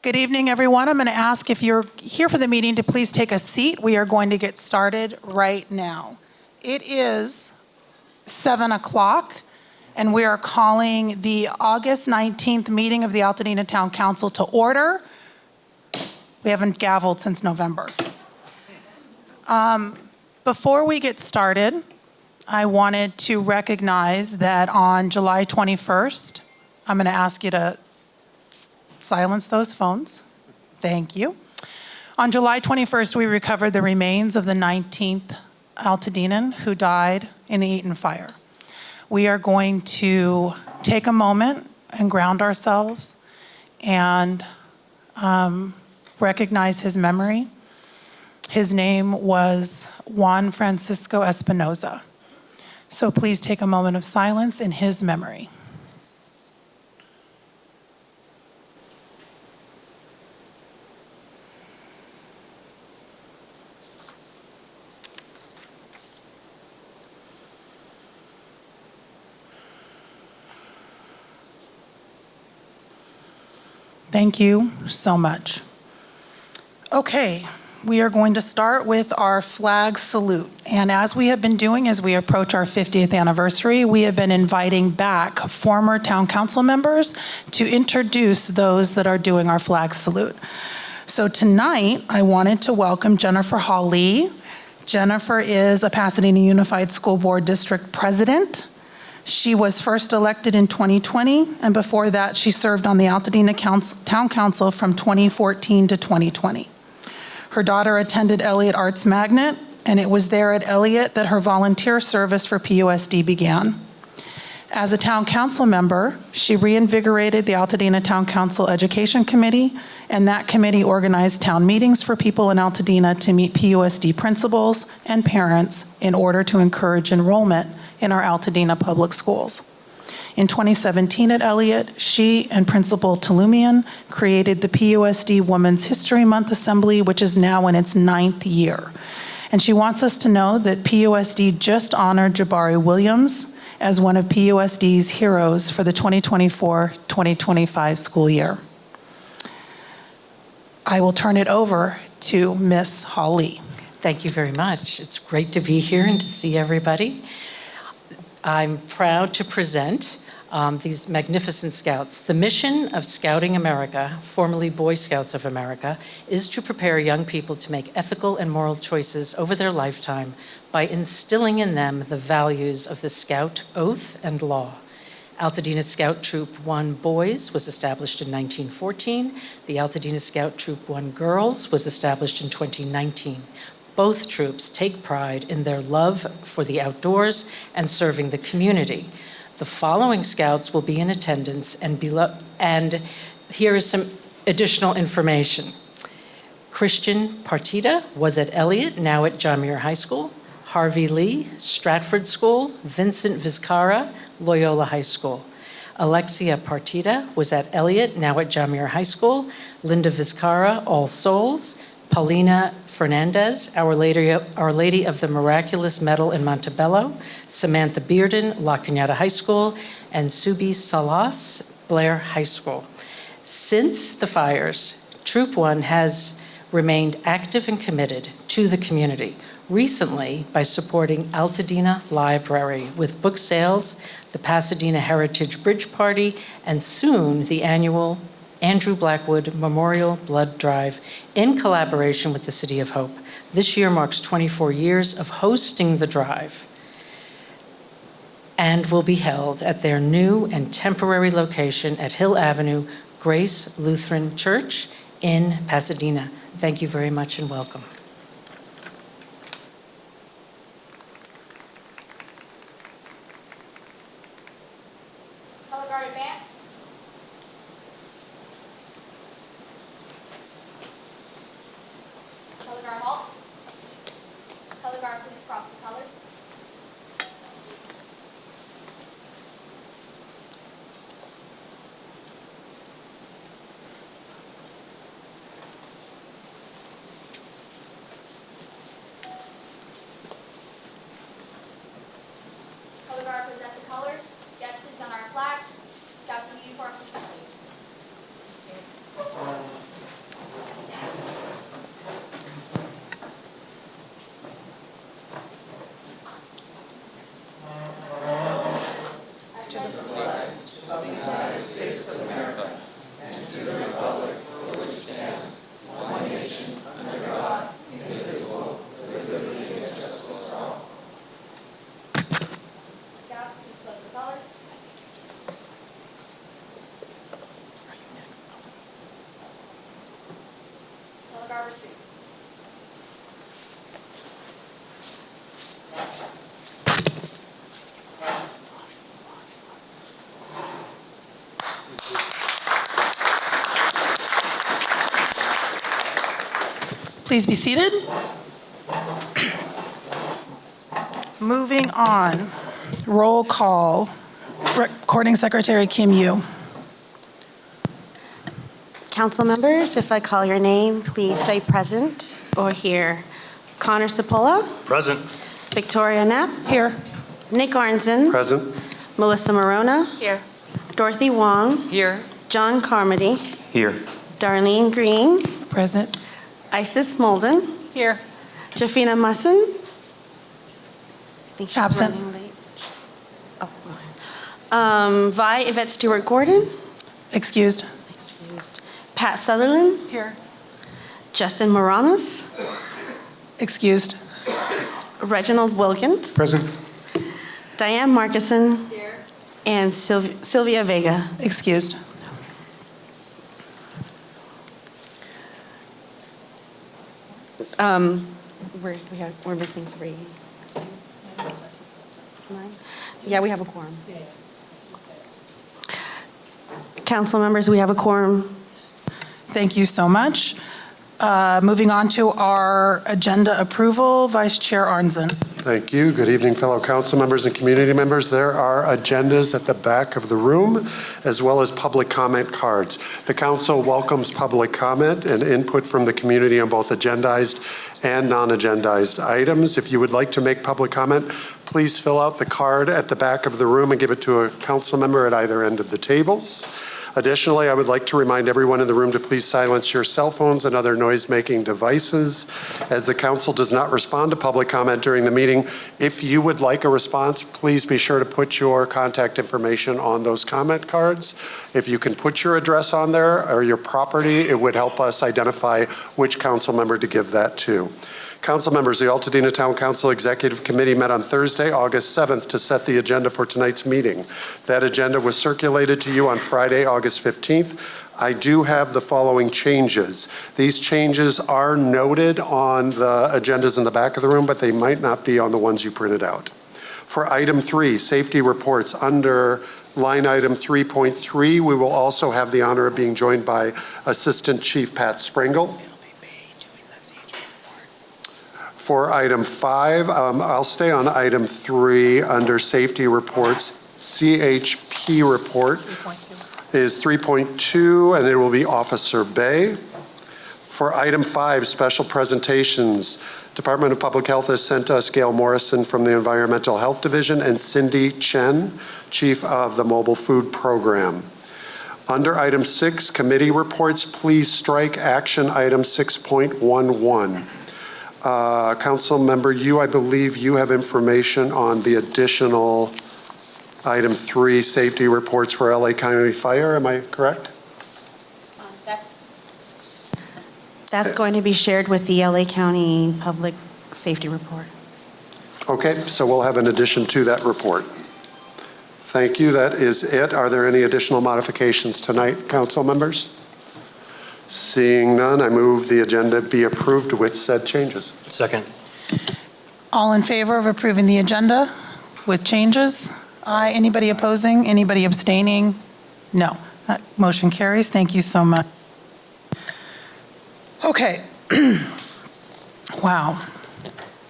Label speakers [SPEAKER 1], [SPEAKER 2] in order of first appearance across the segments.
[SPEAKER 1] Good evening, everyone. I'm going to ask if you're here for the meeting to please take a seat. We are going to get started right now. It is 7 o'clock, and we are calling the August 19th meeting of the Altadena Town Council to order. We haven't gavelled since November. Before we get started, I wanted to recognize that on July 21st, I'm going to ask you to silence those phones. Thank you. On July 21st, we recovered the remains of the 19th Altadenan who died in the Eaton fire. We are going to take a moment and ground ourselves and recognize his memory. His name was Juan Francisco Espinoza. So please take a moment of silence in his memory. Thank you so much. Okay, we are going to start with our flag salute. And as we have been doing as we approach our 50th anniversary, we have been inviting back former town council members to introduce those that are doing our flag salute. So tonight, I wanted to welcome Jennifer Hall-Lee. Jennifer is a Pasadena Unified School Board District President. She was first elected in 2020, and before that, she served on the Altadena Town Council from 2014 to 2020. Her daughter attended Elliott Arts Magnet, and it was there at Elliott that her volunteer service for PUSD began. As a town council member, she reinvigorated the Altadena Town Council Education Committee, and that committee organized town meetings for people in Altadena to meet PUSD principals and parents in order to encourage enrollment in our Altadena public schools. In 2017 at Elliott, she and Principal Tulumian created the PUSD Women's History Month Assembly, which is now in its 9th year. And she wants us to know that PUSD just honored Jabari Williams as one of PUSD's heroes for the 2024-2025 school year. I will turn it over to Ms. Hall-Lee.
[SPEAKER 2] Thank you very much. It's great to be here and to see everybody. I'm proud to present these magnificent scouts. The mission of Scouting America, formerly Boy Scouts of America, is to prepare young people to make ethical and moral choices over their lifetime by instilling in them the values of the Scout oath and law. Altadena Scout Troop 1 Boys was established in 1914. The Altadena Scout Troop 1 Girls was established in 2019. Both troops take pride in their love for the outdoors and serving the community. The following scouts will be in attendance and here is some additional information. Christian Partida was at Elliott, now at John Muir High School. Harvey Lee, Stratford School. Vincent Vizcarra, Loyola High School. Alexia Partida was at Elliott, now at John Muir High School. Linda Vizcarra, All Souls. Paulina Fernandez, Our Lady of the Miraculous Medal in Montebello. Samantha Bearden, La Cañada High School. And Subi Salas, Blair High School. Since the fires, Troop 1 has remained active and committed to the community. Recently, by supporting Altadena Library with book sales, the Pasadena Heritage Bridge Party, and soon the annual Andrew Blackwood Memorial Blood Drive in collaboration with the City of Hope. This year marks 24 years of hosting the drive and will be held at their new and temporary location at Hill Avenue, Grace Lutheran Church in Pasadena. Thank you very much and welcome.
[SPEAKER 3] Color guard advance. Color guard halt. Color guard, please cross the colors. number 2.
[SPEAKER 1] Please be seated. Moving on, roll call. Recording Secretary Kim Yu.
[SPEAKER 4] Council members, if I call your name, please say present or here. Connor Cipolla,
[SPEAKER 5] Present.
[SPEAKER 4] Victoria Knapp,
[SPEAKER 1] Here.
[SPEAKER 4] Nick Arnzen,
[SPEAKER 5] Present.
[SPEAKER 4] Melissa Morona,
[SPEAKER 3] Here.
[SPEAKER 4] Dorothy Wong,
[SPEAKER 3] Here.
[SPEAKER 4] John Carmody,
[SPEAKER 5] Here.
[SPEAKER 4] Darlene Green,
[SPEAKER 1] Present.
[SPEAKER 4] Isis Molden,
[SPEAKER 3] Here.
[SPEAKER 4] Jafina Musson. I think she's
[SPEAKER 1] Absent.
[SPEAKER 4] running late. Oh, okay. Vi Yvette Stewart Gordon,
[SPEAKER 1] Excused.
[SPEAKER 4] excused. Pat Sutherland,
[SPEAKER 1] Here.
[SPEAKER 4] Justin Moramas,
[SPEAKER 1] Excused.
[SPEAKER 4] Reginald Wilkins,
[SPEAKER 5] Present.
[SPEAKER 4] Diane Markison, and Sylvia Vega.
[SPEAKER 1] Excused.
[SPEAKER 4] We're missing 3. 9? Yeah, we have a quorum. Council members, we have a quorum.
[SPEAKER 1] Thank you so much. Moving on to our agenda approval, Vice Chair Arnzen.
[SPEAKER 6] Thank you. Good evening, fellow council members and community members. There are agendas at the back of the room, as well as public comment cards. The council welcomes public comment and input from the community on both agendized and non-agendized items. If you would like to make public comment, please fill out the card at the back of the room and give it to a council member at either end of the tables. Additionally, I would like to remind everyone in the room to please silence your cell phones and other noise-making devices. As the council does not respond to public comment during the meeting, if you would like a response, please be sure to put your contact information on those comment cards. If you can put your address on there or your property, it would help us identify which council member to give that to. Council members, the Altadena Town Council Executive Committee met on Thursday, August 7th to set the agenda for tonight's meeting. That agenda was circulated to you on Friday, August 15th. I do have the following changes. These changes are noted on the agendas in the back of the room, but they might not be on the ones you printed out. For item 3, safety reports, under line item 3.3, we will also have the honor of being joined by Assistant Chief Pat Springle. For item 5, I'll stay on item 3 under safety reports. CHP report is 3.2, and it will be Officer Bay. For item 5, special presentations, Department of Public Health has sent us Gail Morrison from the Environmental Health Division and Cindy Chen, Chief of the Mobile Food Program. Under item 6, committee reports, please strike action item 6.11. Council member, I believe you have information on the additional item 3, safety reports for LA County Fire, am I correct?
[SPEAKER 4] That's going to be shared with the LA County Public Safety Report.
[SPEAKER 6] Okay, so we'll have an addition to that report. Thank you, that is it. Are there any additional modifications tonight, council members? Seeing none, I move the agenda be approved with said changes.
[SPEAKER 5] Second.
[SPEAKER 1] All in favor of approving the agenda with changes? Aye. Anybody opposing? Anybody abstaining? No. That motion carries. Thank you so much. Okay. Wow.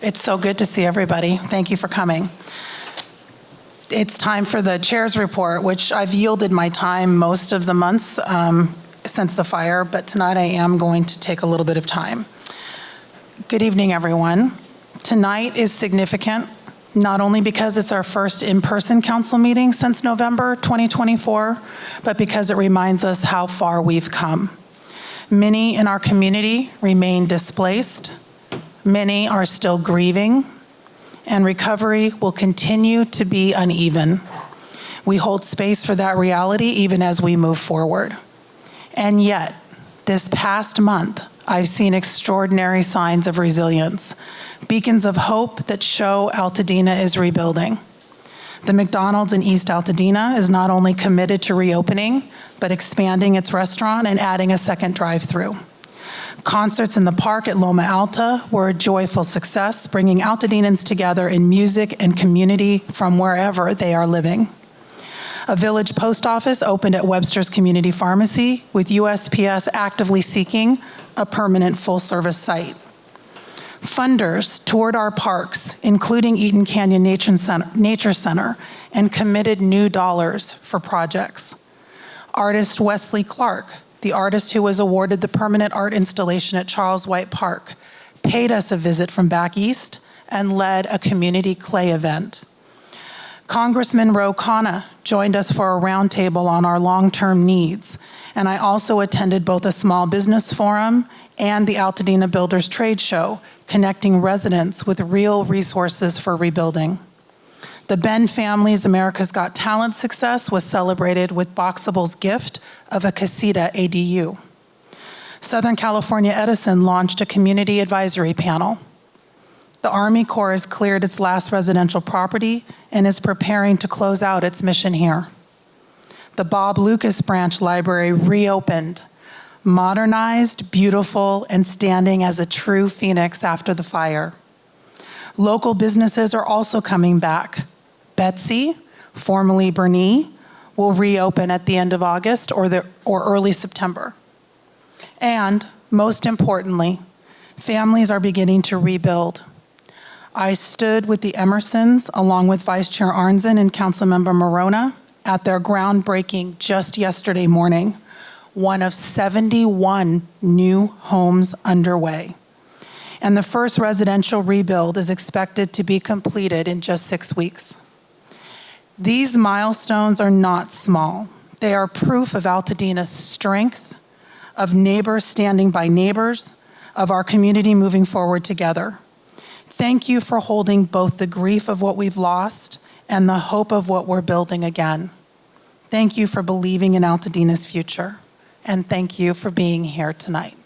[SPEAKER 1] It's so good to see everybody. Thank you for coming. It's time for the chair's report, which I've yielded my time most of the months since the fire, but tonight I am going to take a little bit of time. Good evening, everyone. Tonight is significant, not only because it's our first in-person council meeting since November 2024, but because it reminds us how far we've come. Many in our community remain displaced. Many are still grieving, and recovery will continue to be uneven. We hold space for that reality even as we move forward. And yet, this past month, I've seen extraordinary signs of resilience, beacons of hope that show Altadena is rebuilding. The McDonald's in East Altadena is not only committed to reopening, but expanding its restaurant and adding a second drive-through. Concerts in the park at Loma Alta were a joyful success, bringing Altadenans together in music and community from wherever they are living. A village post office opened at Webster's Community Pharmacy, with USPS actively seeking a permanent full-service site. Funders toured our parks, including Eaton Canyon Nature Center, and committed new dollars for projects. Artist Wesley Clark, the artist who was awarded the permanent art installation at Charles White Park, paid us a visit from back east and led a community clay event. Congressman Ro Khanna joined us for a roundtable on our long-term needs, and I also attended both a small business forum and the Altadena Builders Trade Show, connecting residents with real resources for rebuilding. The Ben family's America's Got Talent success was celebrated with Boxable's gift of a Casita ADU. Southern California Edison launched a community advisory panel. The Army Corps has cleared its last residential property and is preparing to close out its mission here. The Bob Lucas Branch Library reopened, modernized, beautiful, and standing as a true phoenix after the fire. Local businesses are also coming back. Betsy, formerly Bernie, will reopen at the end of August or early September. And most importantly, families are beginning to rebuild. I stood with the Emersons, along with Vice Chair Arnzen and Councilmember Morona, at their groundbreaking just yesterday morning, one of 71 new homes underway. And the first residential rebuild is expected to be completed in just 6 weeks. These milestones are not small. They are proof of Altadena's strength, of neighbors standing by neighbors, of our community moving forward together. Thank you for holding both the grief of what we've lost and the hope of what we're building again. Thank you for believing in Altadena's future, and thank you for being here tonight.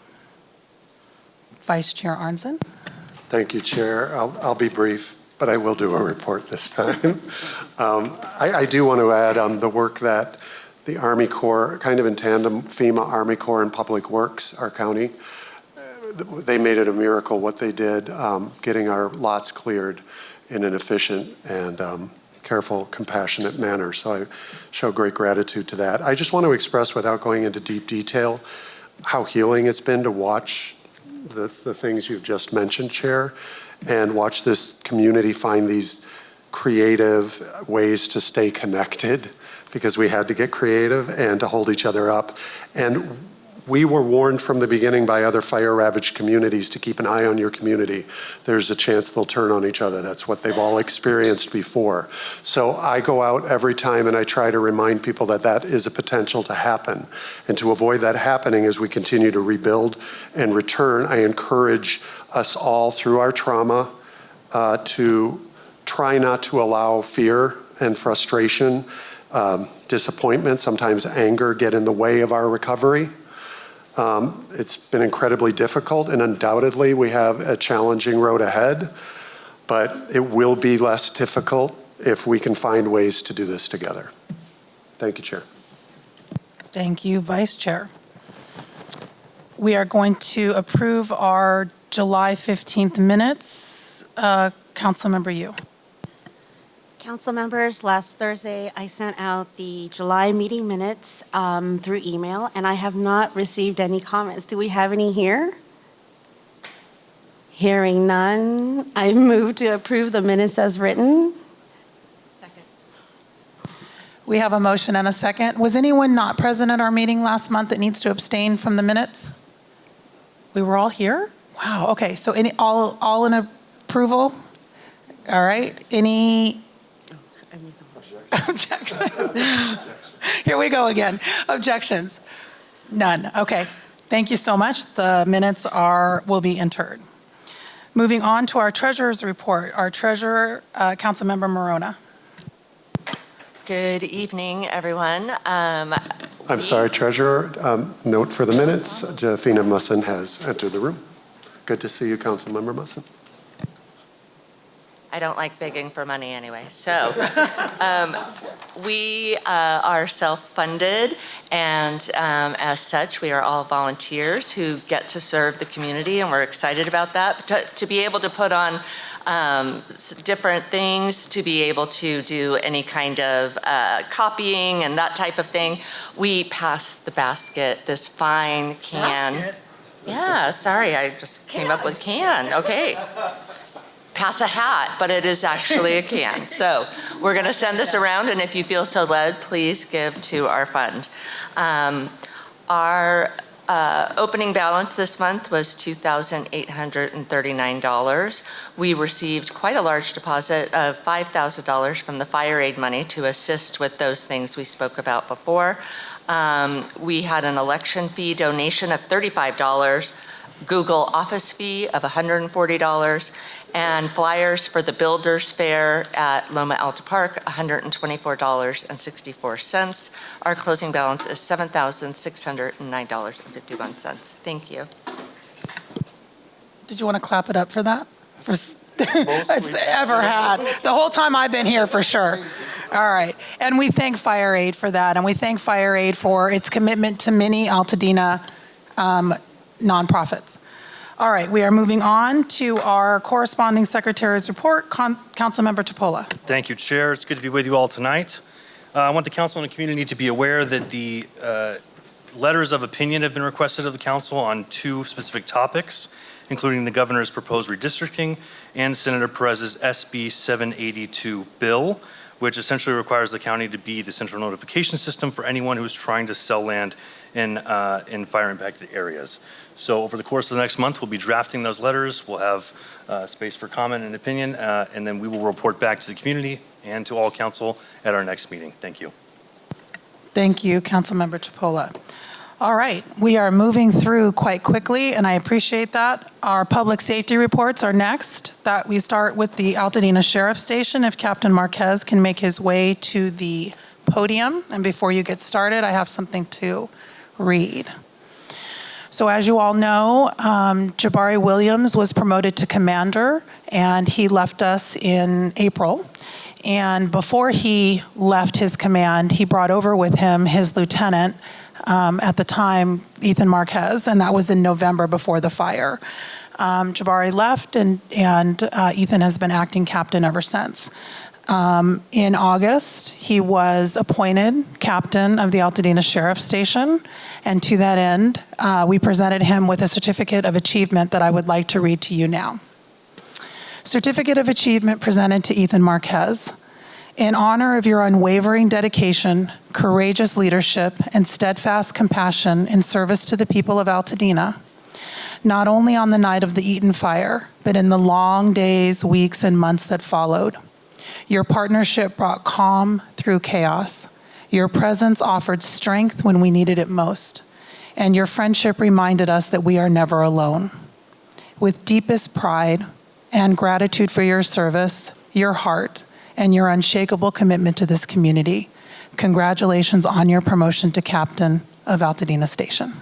[SPEAKER 1] Vice Chair Arnzen.
[SPEAKER 6] Thank you, Chair. I'll be brief, but I will do a report this time. I do want to add the work that the Army Corps, kind of in tandem, FEMA, Army Corps, and Public Works, our county, they made it a miracle what they did, getting our lots cleared in an efficient and careful, compassionate manner. So I show great gratitude to that. I just want to express, without going into deep detail, how healing it's been to watch the things you've just mentioned, Chair, and watch this community find these creative ways to stay connected, because we had to get creative and to hold each other up. And we were warned from the beginning by other fire-ravaged communities to keep an eye on your community. There's a chance they'll turn on each other. That's what they've all experienced before. So I go out every time and I try to remind people that that is a potential to happen. And to avoid that happening as we continue to rebuild and return, I encourage us all through our trauma to try not to allow fear and frustration, disappointment, sometimes anger get in the way of our recovery. It's been incredibly difficult, and undoubtedly we have a challenging road ahead, but it will be less difficult if we can find ways to do this together. Thank you, Chair.
[SPEAKER 1] Thank you, Vice Chair. We are going to approve our July 15th minutes. Councilmember Yu.
[SPEAKER 4] Council members, last Thursday, I sent out the July meeting minutes through email, and I have not received any comments. Do we have any here? Hearing none, I move to approve the minutes as written.
[SPEAKER 3] Second.
[SPEAKER 1] We have a motion and a second. Was anyone not present at our meeting last month that needs to abstain from the minutes? We were all here? Wow, okay, so all in approval? All right, any objections? Here we go again. Objections? None. Okay. Thank you so much. The minutes will be entered. Moving on to our treasurer's report. Our treasurer, Councilmember Morona.
[SPEAKER 5] Good evening, everyone.
[SPEAKER 6] I'm sorry, Treasurer. Note for the minutes, Jafina Musson has entered the room. Good to see you, Councilmember Musson.
[SPEAKER 5] I don't like begging for money anyway. So we are self-funded, and as such, we are all volunteers who get to serve the community, and we're excited about that. But to be able to put on different things, to be able to do any kind of copying and that type of thing, we pass the basket, this fine can.
[SPEAKER 1] Basket?
[SPEAKER 5] Yeah, sorry, I just came up with can. Okay. Pass a hat, but it is actually a can. So we're going to send this around, and if you feel so led, please give to our fund. Our opening balance this month was $2,839. We received quite a large deposit of $5,000 from the fire aid money to assist with those things we spoke about before. We had an election fee donation of $35, Google Office fee of $140, and flyers for the Builders Fair at Loma Alta Park, $124.64. Our closing balance is $7,609.51. Thank you.
[SPEAKER 1] Did you want to clap it up for that? It's ever had. The whole time I've been here, for sure. All right. And we thank Fire Aid for that, and we thank Fire Aid for its commitment to many Altadena nonprofits. All right, we are moving on to our corresponding secretary's report. Councilmember Topola.
[SPEAKER 7] Thank you, Chair. It's good to be with you all tonight. I want the council and the community to be aware that the letters of opinion have been requested of the council on two specific topics, including the governor's proposed redistricting and Senator Perez's SB 782 bill, which essentially requires the county to be the central notification system for anyone who's trying to sell land in fire-impacted areas. So over the course of the next month, we'll be drafting those letters. We'll have space for comment and opinion, and then we will report back to the community and to all council at our next meeting. Thank you.
[SPEAKER 1] Thank you, Councilmember Topola. All right, we are moving through quite quickly, and I appreciate that. Our public safety reports are next. That we start with the Altadena Sheriff Station. If Captain Marquez can make his way to the podium. And before you get started, I have something to read. So as you all know, Jabari Williams was promoted to commander, and he left us in April. And before he left his command, he brought over with him his lieutenant, at the time, Ethan Marquez, and that was in November before the fire. Jabari left, and Ethan has been acting captain ever since. In August, he was appointed captain of the Altadena Sheriff Station, and to that end, we presented him with a certificate of achievement that I would like to read to you now. Certificate of Achievement presented to Ethan Marquez. In honor of your unwavering dedication, courageous leadership, and steadfast compassion in service to the people of Altadena, not only on the night of the Eaton fire, but in the long days, weeks, and months that followed. Your partnership brought calm through chaos. Your presence offered strength when we needed it most. And your friendship reminded us that we are never alone. With deepest pride and gratitude for your service, your heart, and your unshakable commitment to this community, congratulations on your promotion to captain of Altadena Station.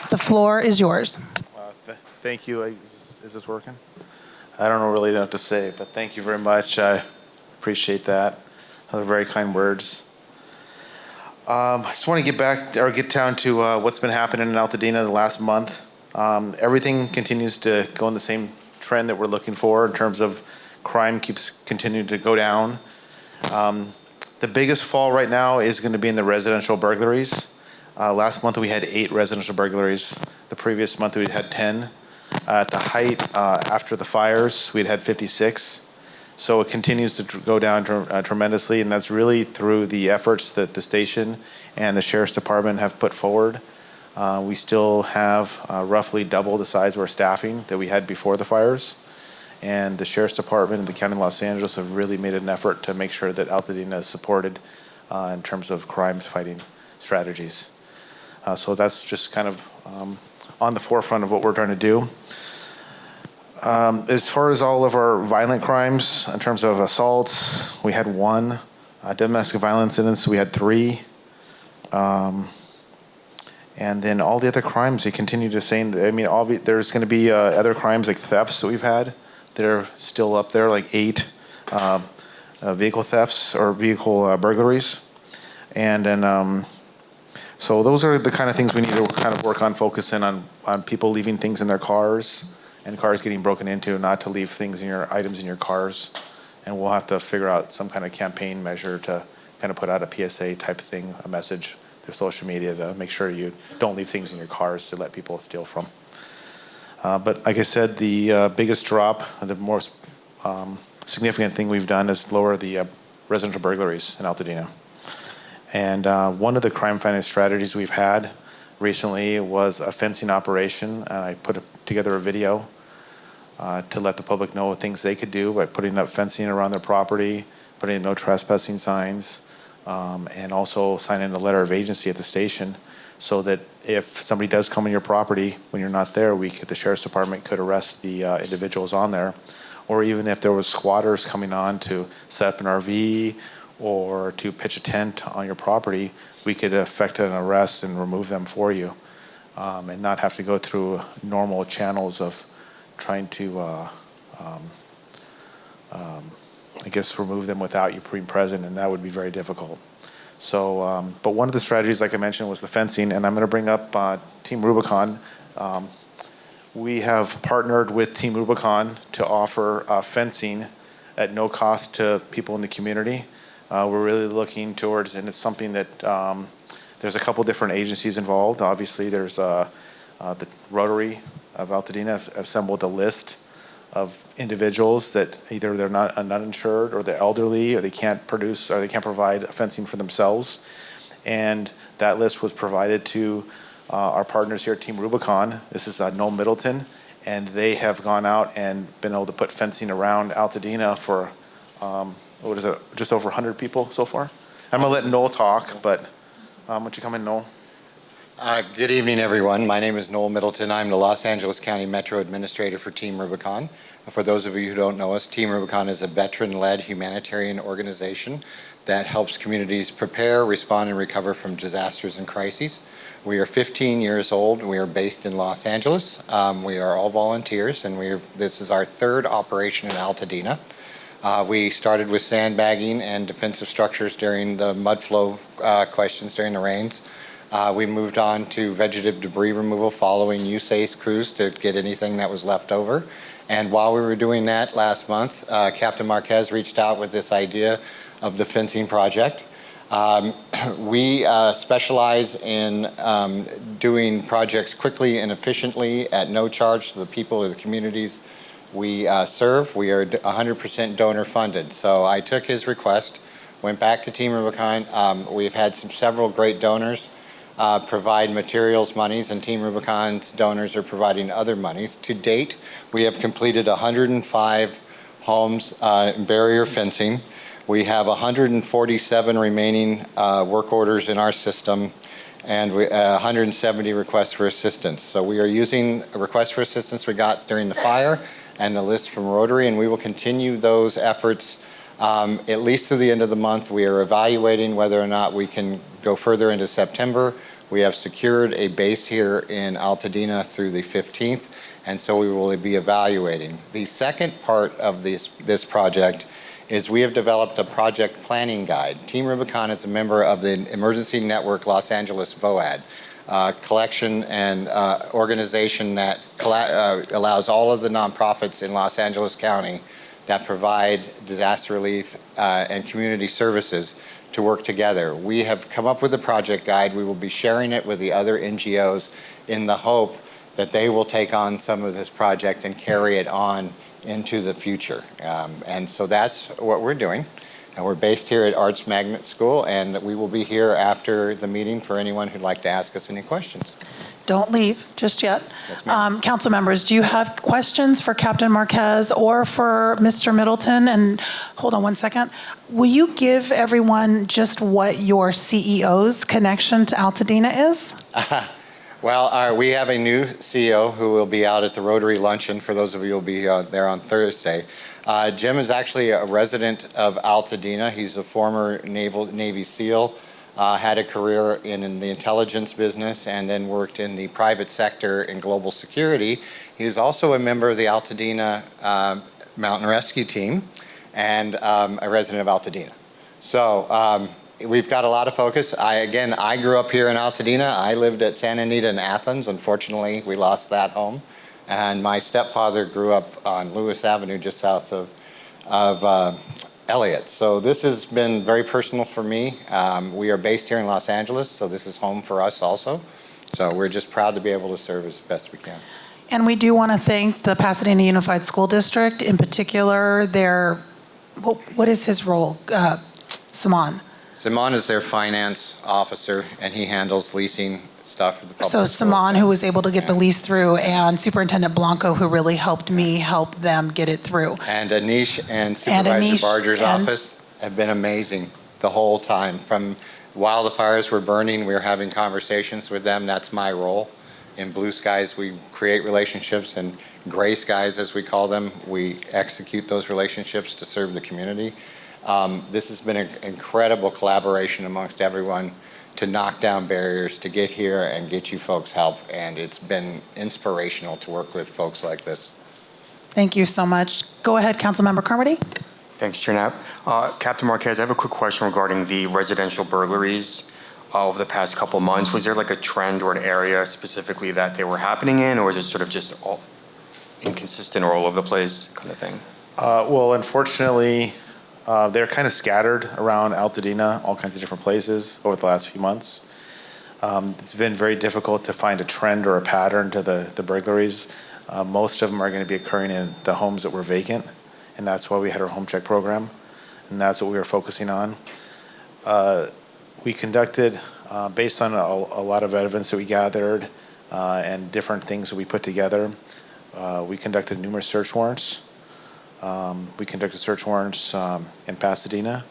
[SPEAKER 1] The floor is yours.
[SPEAKER 8] Thank you. Is this working? I don't really know what to say, but thank you very much. I appreciate that. Those are very kind words. I just want to get down to what's been happening in Altadena the last month. Everything continues to go in the same trend that we're looking for in terms of crime keeps continuing to go down. The biggest fall right now is going to be in the residential burglaries. Last month we had 8 residential burglaries. The previous month we had 10. At the height, after the fires, we'd had 56. So it continues to go down tremendously, and that's really through the efforts that the station and the Sheriff's Department have put forward. We still have roughly double the size of our staffing that we had before the fires. And the Sheriff's Department and the County of Los Angeles have really made an effort to make sure that Altadena is supported in terms of crime fighting strategies. So that's just kind of on the forefront of what we're trying to do. As far as all of our violent crimes, in terms of assaults, we had 1. Domestic violence incidents, we had 3. And then all the other crimes, they continue to say, I mean, there's going to be other crimes like thefts that we've had that are still up there, like 8 vehicle thefts or vehicle burglaries. And then, so those are the kind of things we need to kind of work on, focusing on people leaving things in their cars and cars getting broken into, not to leave items in your cars. And we'll have to figure out some kind of campaign measure to kind of put out a PSA type thing, a message through social media to make sure you don't leave things in your cars to let people steal from. But like I said, the biggest drop, the most significant thing we've done is lower the residential burglaries in Altadena. And one of the crime fighting strategies we've had recently was a fencing operation. And I put together a video to let the public know things they could do by putting up fencing around their property, putting up no trespassing signs, and also signing a letter of agency at the station so that if somebody does come on your property when you're not there, the sheriff's department could arrest the individuals on there. Or even if there was squatters coming on to set up an RV or to pitch a tent on your property, we could effect an arrest and remove them for you, and not have to go through normal channels of trying to, I guess, remove them without you being present, and that would be very difficult. So, but one of the strategies, like I mentioned, was the fencing, and I'm going to bring up Team Rubicon. We have partnered with Team Rubicon to offer fencing at no cost to people in the community. We're really looking towards, and it's something that there's a couple different agencies involved. Obviously, there's the Rotary of Altadena have assembled a list of individuals that either they're not uninsured or they're elderly or they can't produce or they can't provide fencing for themselves. And that list was provided to our partners here at Team Rubicon. This is Noel Middleton, and they have gone out and been able to put fencing around Altadena for what is it, just over 100 people so far? I'm gonna let Noel talk, but why don't you come in, Noel?
[SPEAKER 9] Good evening, everyone. My name is Noel Middleton. I'm the Los Angeles County Metro Administrator for Team Rubicon. For those of you who don't know us, Team Rubicon is a veteran-led humanitarian organization that helps communities prepare, respond, and recover from disasters and crises. We are 15 years old. We are based in Los Angeles. We are all volunteers, and this is our third operation in Altadena. We started with sandbagging and defensive structures during the mud flow questions during the rains. We moved on to vegetative debris removal following USAID's crews to get anything that was left over. And while we were doing that last month, Captain Marquez reached out with this idea of the fencing project. We specialize in doing projects quickly and efficiently at no charge to the people or the communities we serve. We are 100% donor funded. So I took his request, went back to Team Rubicon. We've had several great donors provide materials monies, and Team Rubicon's donors are providing other monies. To date, we have completed 105 homes in barrier fencing. We have 147 remaining work orders in our system, and 170 requests for assistance. So we are using a request for assistance we got during the fire and the list from Rotary, and we will continue those efforts at least through the end of the month. We are evaluating whether or not we can go further into September. We have secured a base here in Altadena through the 15th, and so we will be evaluating. The second part of this project is we have developed a project planning guide. Team Rubicon is a member of the Emergency Network Los Angeles VOAD, collection and organization that allows all of the nonprofits in Los Angeles County that provide disaster relief and community services to work together. We have come up with a project guide. We will be sharing it with the other NGOs in the hope that they will take on some of this project and carry it on into the future. And so that's what we're doing. And we're based here at Arts Magnet School, and we will be here after the meeting for anyone who'd like to ask us any questions.
[SPEAKER 1] Don't leave just yet.
[SPEAKER 9] Yes, ma'am.
[SPEAKER 1] Council members, do you have questions for Captain Marquez or for Mr. Middleton? And hold on one second. Will you give everyone just what your CEO's connection to Altadena is?
[SPEAKER 9] Well, we have a new CEO who will be out at the Rotary Luncheon, for those of you who will be there on Thursday. Jim is actually a resident of Altadena. He's a former Navy SEAL. had a career in the intelligence business and then worked in the private sector in global security. He was also a member of the Altadena Mountain Rescue Team and a resident of Altadena. So we've got a lot of focus. I grew up here in Altadena. I lived at Santa Anita in Athens. Unfortunately, we lost that home. And my stepfather grew up on Lewis Avenue just south of Elliott. So this has been very personal for me. We are based here in Los Angeles, so this is home for us also. So we're just proud to be able to serve as best we can.
[SPEAKER 1] And we do want to thank the Pasadena Unified School District, in particular, what is his role? Saman.
[SPEAKER 9] Simon is their finance officer, and he handles leasing stuff for the public.
[SPEAKER 1] So
[SPEAKER 9] schools.
[SPEAKER 1] Saman, who was able to get the lease through, and Superintendent Blanco, who really helped me help them get it through.
[SPEAKER 9] And Anish and Supervisor Barger's office have been amazing the whole time. From while the fires were burning, we were having conversations with them. That's my role. In Blue Skies, we create relationships, and Gray Skies, as we call them, we execute those relationships to serve the community. This has been an incredible collaboration amongst everyone to knock down barriers, to get here and get you folks help, and it's been inspirational to work with folks like this.
[SPEAKER 1] Thank you so much. Go ahead, Councilmember Carmody.
[SPEAKER 10] Thanks, Chair Knapp. Captain Marquez, I have a quick question regarding the residential burglaries over the past couple months. Was there like a trend or an area specifically that they were happening in, or is it sort of just all inconsistent or all over the place kind of thing?
[SPEAKER 8] Well, unfortunately, they're kind of scattered around Altadena, all kinds of different places over the last few months. It's been very difficult to find a trend or a pattern to the burglaries. Most of them are going to be occurring in the homes that were vacant, and that's why we had our home check program, and that's what we were focusing on. We conducted, based on a lot of evidence that we gathered and different things that we put together, we conducted numerous search warrants. We conducted search warrants in Pasadena.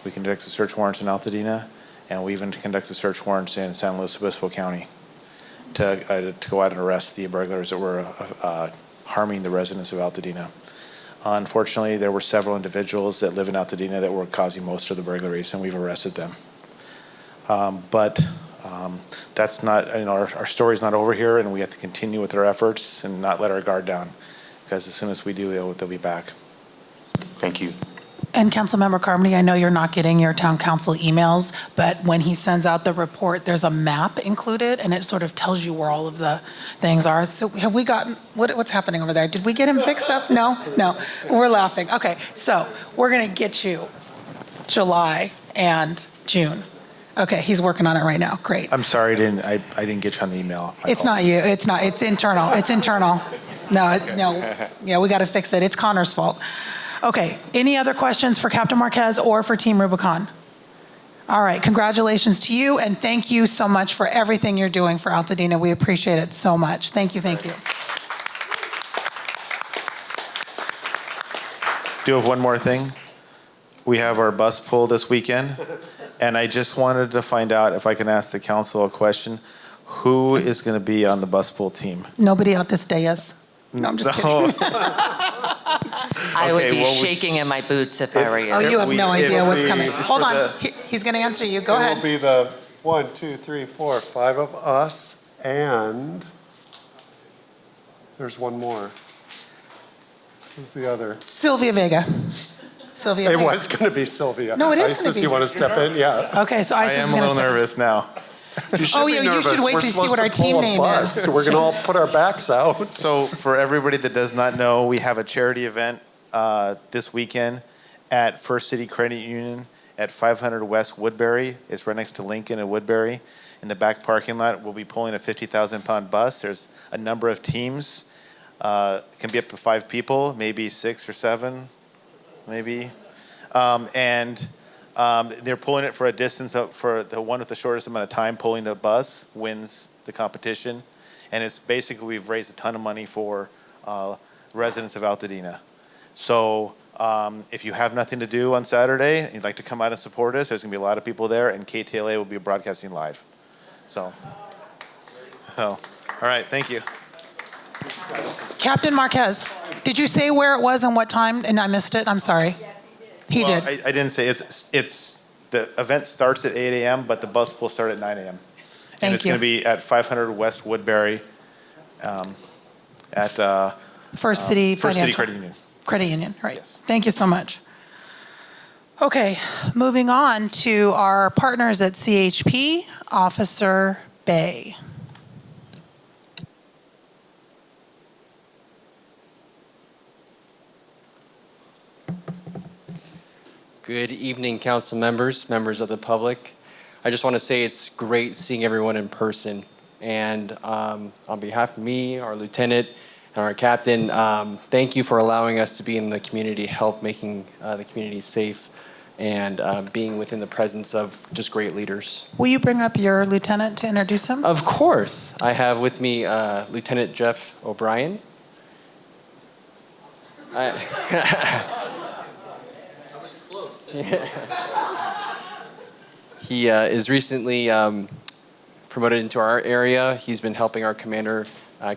[SPEAKER 8] We conducted search warrants in Altadena, and we even conducted search warrants in San Luis Obispo County to go out and arrest the burglars that were harming the residents of Altadena. Unfortunately, there were several individuals that live in Altadena that were causing most of the burglaries, and we've arrested them. But that's not, our story's not over here, and we have to continue with our efforts and not let our guard down, because as soon as we do, they'll be back.
[SPEAKER 10] Thank you.
[SPEAKER 1] And Councilmember Carmody, I know you're not getting your town council emails, but when he sends out the report, there's a map included, and it sort of tells you where all of the things are. So have we gotten, what's happening over there? Did we get him fixed up? No? We're laughing. Okay, so we're going to get you July and June. Okay, he's working on it right now. Great.
[SPEAKER 8] I'm sorry, I didn't get you on the email.
[SPEAKER 1] It's not you. It's not. It's internal. It's internal. No. Yeah, we got to fix it. It's Connor's fault. Okay, any other questions for Captain Marquez or for Team Rubicon? All right, congratulations to you, and thank you so much for everything you're doing for Altadena. We appreciate it so much. Thank you.
[SPEAKER 8] Do have one more thing. We have our bus pull this weekend, and I just wanted to find out if I can ask the council a question. Who is going to be on the bus pull team?
[SPEAKER 1] Nobody out this day is. No, I'm just kidding.
[SPEAKER 5] I would be shaking in my boots if I were you.
[SPEAKER 1] Oh, you have no idea what's coming. Hold on. He's going to answer you. Go ahead.
[SPEAKER 6] It will be the 1, 2, 3, 4, 5 of us, and there's one more. Who's the other?
[SPEAKER 1] Sylvia Vega.
[SPEAKER 6] It was going to be Sylvia.
[SPEAKER 1] No, it is going to be.
[SPEAKER 6] You want to step in? Yeah.
[SPEAKER 1] Okay, so
[SPEAKER 8] I
[SPEAKER 1] Isis
[SPEAKER 8] am
[SPEAKER 1] is
[SPEAKER 8] a
[SPEAKER 1] going to
[SPEAKER 8] little
[SPEAKER 1] step.
[SPEAKER 8] nervous now.
[SPEAKER 6] You should be
[SPEAKER 1] you should
[SPEAKER 6] nervous.
[SPEAKER 1] wait
[SPEAKER 6] We're
[SPEAKER 1] to see
[SPEAKER 6] supposed
[SPEAKER 1] what our
[SPEAKER 6] pull
[SPEAKER 1] team
[SPEAKER 6] a
[SPEAKER 1] name
[SPEAKER 6] bus.
[SPEAKER 1] is.
[SPEAKER 6] We're going to all put our backs out.
[SPEAKER 8] So for everybody that does not know, we have a charity event this weekend at First City Credit Union at 500 West Woodbury. It's right next to Lincoln and Woodbury. In the back parking lot, we'll be pulling a 50,000-pound bus. There's a number of teams. It can be up to 5 people, maybe 6 or 7, maybe. They're pulling it for a distance up for the one with the shortest amount of time pulling the bus wins the competition. And it's basically, we've raised a ton of money for residents of Altadena. So if you have nothing to do on Saturday and you'd like to come out and support us, there's going to be a lot of people there, and KTLA will be broadcasting live. So all right, thank you.
[SPEAKER 1] Captain Marquez, did you say where it was and what time? And I missed it. I'm sorry. He did.
[SPEAKER 8] I didn't say it's the event starts at 8 a.m., but the bus will start at 9 a.m.
[SPEAKER 1] Thank
[SPEAKER 8] And it's
[SPEAKER 1] you.
[SPEAKER 8] going to be at 500 West Woodbury at
[SPEAKER 1] First City
[SPEAKER 8] First City
[SPEAKER 1] Financial.
[SPEAKER 8] Credit Union.
[SPEAKER 1] Credit Union, right.
[SPEAKER 8] Yes.
[SPEAKER 1] Thank you so much. Okay, moving on to our partners at CHP, Officer Bay.
[SPEAKER 11] Good evening, council members, members of the public. I just want to say it's great seeing everyone in person. And on behalf of me, our lieutenant, and our captain, thank you for allowing us to be in the community, help making the community safe, and being within the presence of just great leaders.
[SPEAKER 1] Will you bring up your lieutenant to introduce him?
[SPEAKER 11] Of course. I have with me Lieutenant Jeff O'Brien. He is recently promoted into our area. He's been helping our commander,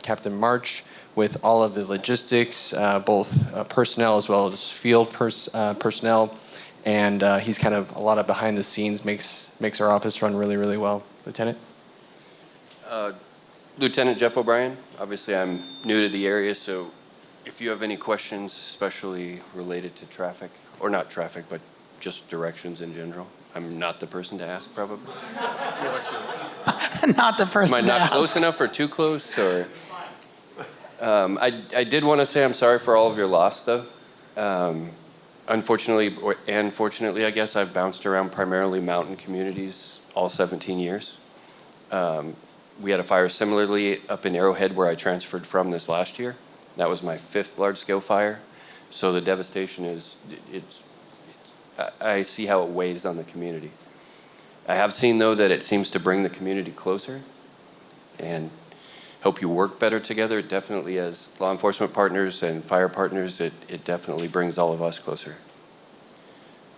[SPEAKER 11] Captain March, with all of the logistics, both personnel as well as field personnel. And he's kind of a lot of behind the scenes, makes our office run really, really well. Lieutenant?
[SPEAKER 12] Lieutenant Jeff O'Brien. Obviously, I'm new to the area, so if you have any questions, especially related to traffic, or not traffic, but just directions in general, I'm not the person to ask, probably.
[SPEAKER 1] Not the person
[SPEAKER 12] Am I
[SPEAKER 1] to
[SPEAKER 12] not
[SPEAKER 1] ask.
[SPEAKER 12] close enough or too close? Or I did want to say I'm sorry for all of your loss, though. Unfortunately, and fortunately, I guess, I've bounced around primarily mountain communities all 17 years. We had a fire similarly up in Arrowhead where I transferred from this last year. That was my 5th large-scale fire. So the devastation is, I see how it weighs on the community. I have seen, though, that it seems to bring the community closer and help you work better together. Definitely, as law enforcement partners and fire partners, it definitely brings all of us closer.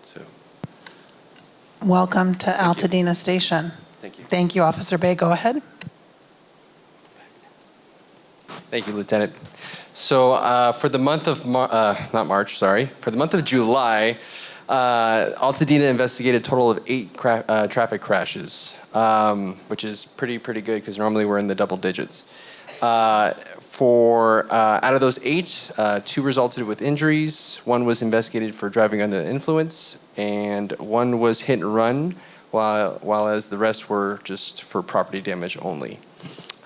[SPEAKER 12] So,
[SPEAKER 1] Welcome to Altadena Station.
[SPEAKER 12] thank you.
[SPEAKER 1] Thank you, Officer Bay. Go ahead.
[SPEAKER 11] Thank you, Lieutenant. So for the month of, for the month of July, Altadena investigated a total of 8 traffic crashes, which is pretty good because normally we're in the double digits. Out of those 8, 2 resulted with injuries, 1 was investigated for driving under the influence, and 1 was hit and run, while as the rest were just for property damage only.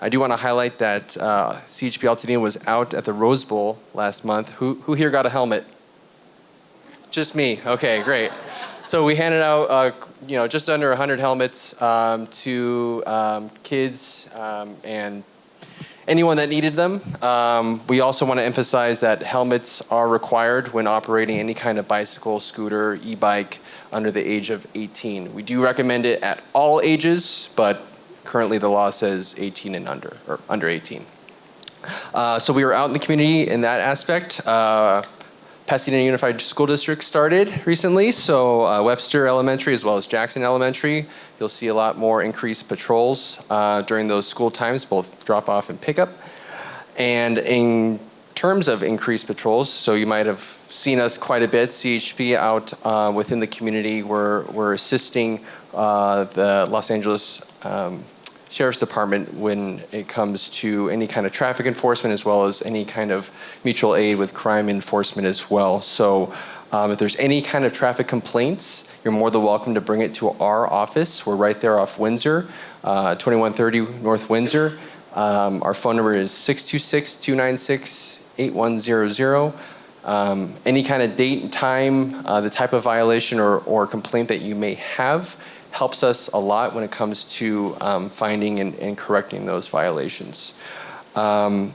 [SPEAKER 11] I do want to highlight that CHP Altadena was out at the Rose Bowl last month. Who here got a helmet? Just me. Okay, great. So we handed out, just under 100 helmets to kids and anyone that needed them. We also want to emphasize that helmets are required when operating any kind of bicycle, scooter, e-bike under the age of 18. We do recommend it at all ages, but currently the law says 18 and under, or under 18. So we were out in the community in that aspect. Pasadena Unified School District started recently, so Webster Elementary as well as Jackson Elementary, you'll see a lot more increased patrols during those school times, both drop-off and pickup. And in terms of increased patrols, so you might have seen us quite a bit, CHP out within the community. We're assisting the Los Angeles Sheriff's Department when it comes to any kind of traffic enforcement as well as any kind of mutual aid with crime enforcement as well. So if there's any kind of traffic complaints, you're more than welcome to bring it to our office. We're right there off Windsor, 2130 North Windsor. Our phone number is 626-296-8100. Any kind of date and time, the type of violation or complaint that you may have helps us a lot when it comes to finding and correcting those violations. I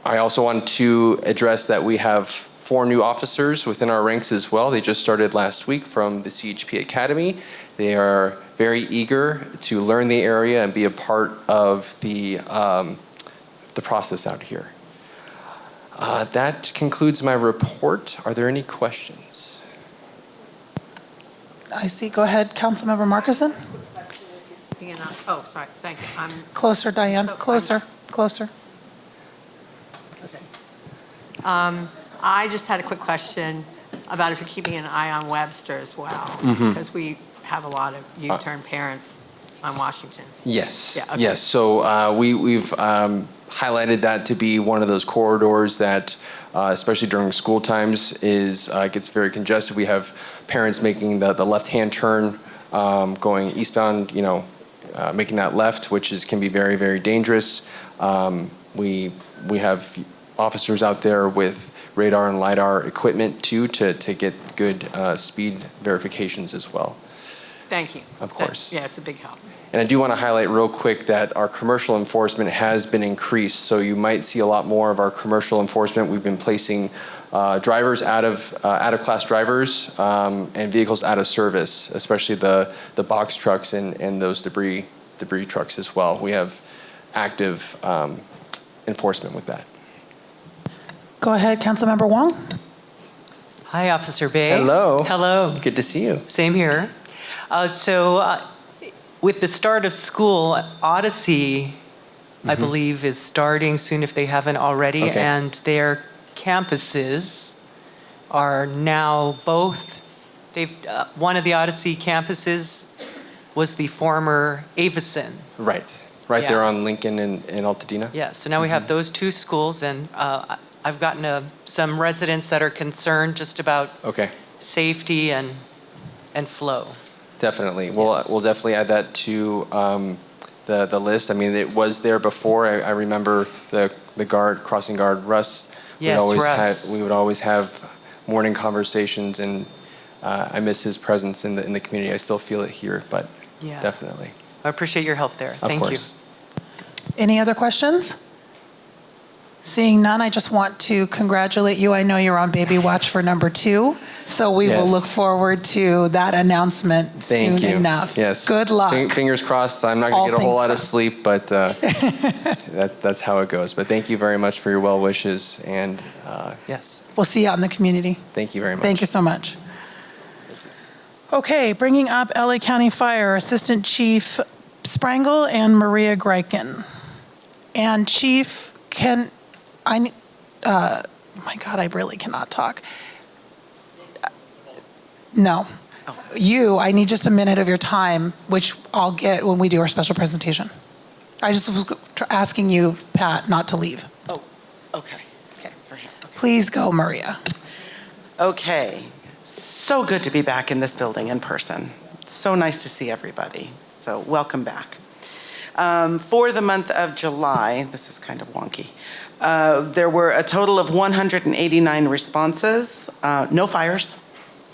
[SPEAKER 11] also want to address that we have 4 new officers within our ranks as well. They just started last week from the CHP Academy. They are very eager to learn the area and be a part of the process out here. That concludes my report. Are there any questions?
[SPEAKER 1] I see. Go ahead, Councilmember Markison.
[SPEAKER 13] Oh, sorry. Thank you. I'm
[SPEAKER 1] Closer, Diane.
[SPEAKER 13] So
[SPEAKER 1] Closer. Closer.
[SPEAKER 13] okay. I just had a quick question about if you're keeping an eye on Webster as well, because we have a lot of U-turn parents on Washington.
[SPEAKER 11] Yes.
[SPEAKER 13] Yeah, okay.
[SPEAKER 11] Yes. So we've highlighted that to be one of those corridors that, especially during school times, gets very congested. We have parents making the left-hand turn, going eastbound, making that left, which can be very, very dangerous. We have officers out there with radar and LiDAR equipment too to get good speed verifications as well.
[SPEAKER 13] Thank you.
[SPEAKER 11] Of course.
[SPEAKER 13] Yeah, it's a big help.
[SPEAKER 11] And I do want to highlight real quick that our commercial enforcement has been increased. So you might see a lot more of our commercial enforcement. We've been placing drivers out of class drivers and vehicles out of service, especially the box trucks and those debris trucks as well. We have active enforcement with that.
[SPEAKER 1] Go ahead, Councilmember Wong.
[SPEAKER 14] Hi, Officer Bay.
[SPEAKER 11] Hello.
[SPEAKER 14] Hello.
[SPEAKER 11] Good to see you.
[SPEAKER 14] Same here. With the start of school, Odyssey, I believe, is starting soon if they haven't already,
[SPEAKER 11] Okay.
[SPEAKER 14] and their campuses are now both, one of the Odyssey campuses was the former Avison.
[SPEAKER 11] Right
[SPEAKER 14] Yeah.
[SPEAKER 11] there on Lincoln and Altadena.
[SPEAKER 14] Yeah, so now we have those two schools, and I've gotten some residents that are concerned just about
[SPEAKER 11] Okay.
[SPEAKER 14] safety and flow.
[SPEAKER 11] Definitely.
[SPEAKER 14] Yes.
[SPEAKER 11] We'll definitely add that to the list. I mean, it was there before. I remember the crossing guard, Russ.
[SPEAKER 14] Yes, Russ.
[SPEAKER 11] We would always have morning conversations, and I miss his presence in the community. I still feel it here, but
[SPEAKER 14] Yeah.
[SPEAKER 11] definitely.
[SPEAKER 14] I appreciate your help there. Thank you.
[SPEAKER 11] Of course.
[SPEAKER 1] Any other questions? Seeing none, I just want to congratulate you. I know you're on baby watch for number 2, so we will
[SPEAKER 11] Yes.
[SPEAKER 1] look forward to that announcement
[SPEAKER 11] Thank
[SPEAKER 1] soon
[SPEAKER 11] you.
[SPEAKER 1] enough.
[SPEAKER 11] Yes.
[SPEAKER 1] Good luck.
[SPEAKER 11] Fingers crossed. I'm not going
[SPEAKER 1] All
[SPEAKER 11] to get a whole
[SPEAKER 1] things
[SPEAKER 11] lot of
[SPEAKER 1] crossed.
[SPEAKER 11] sleep, but that's how it goes. But thank you very much for your well wishes, and yes,
[SPEAKER 1] We'll see you out in the community.
[SPEAKER 11] thank you very much.
[SPEAKER 1] Thank you so much. Okay, bringing up LA County Fire Assistant Chief Sprangle and Maria Greiken. And Chief, my God, I really cannot talk. No. I need just a minute of your time, which I'll get when we do our special presentation. I just was asking you, Pat, not to leave.
[SPEAKER 15] Oh, okay. Okay, for him. Okay.
[SPEAKER 1] Please go, Maria.
[SPEAKER 15] Okay. So good to be back in this building in person. So nice to see everybody. So welcome back. For the month of July, this is kind of wonky, there were a total of 189 responses, no fires.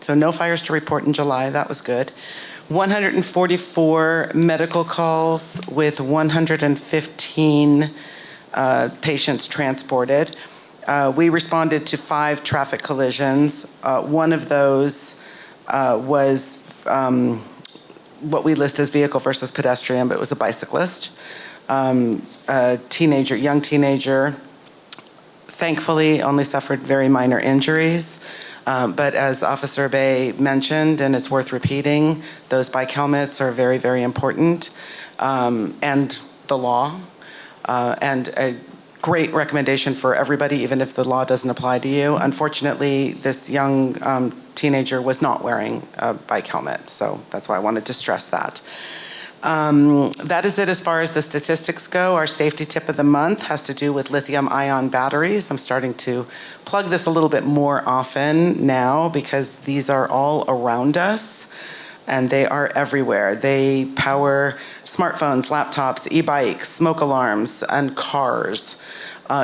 [SPEAKER 15] So no fires to report in July, that was good. 144 medical calls with 115 patients transported. We responded to 5 traffic collisions. One of those was what we list as vehicle versus pedestrian, but it was a bicyclist. A young teenager, thankfully only suffered very minor injuries. But as Officer Bay mentioned, and it's worth repeating, those bike helmets are very, very important, and the law, and a great recommendation for everybody, even if the law doesn't apply to you. Unfortunately, this young teenager was not wearing a bike helmet, so that's why I wanted to stress that. That is it as far as the statistics go. Our safety tip of the month has to do with lithium-ion batteries. I'm starting to plug this a little bit more often now because these are all around us and they are everywhere. They power smartphones, laptops, e-bikes, smoke alarms, and cars.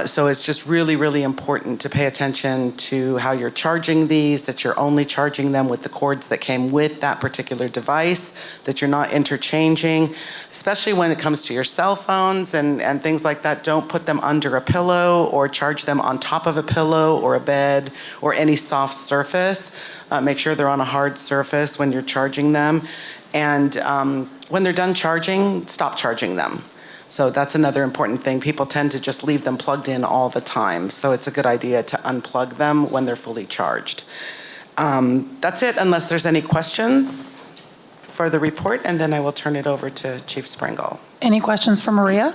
[SPEAKER 15] So it's just really, really important to pay attention to how you're charging these, that you're only charging them with the cords that came with that particular device, that you're not interchanging, especially when it comes to your cell phones and things like that. Don't put them under a pillow or charge them on top of a pillow or a bed or any soft surface. Make sure they're on a hard surface when you're charging them. And when they're done charging, stop charging them. So that's another important thing. People tend to just leave them plugged in all the time. So it's a good idea to unplug them when they're fully charged. That's it, unless there's any questions for the report, and then I will turn it over to Chief Springle.
[SPEAKER 1] Any questions for Maria?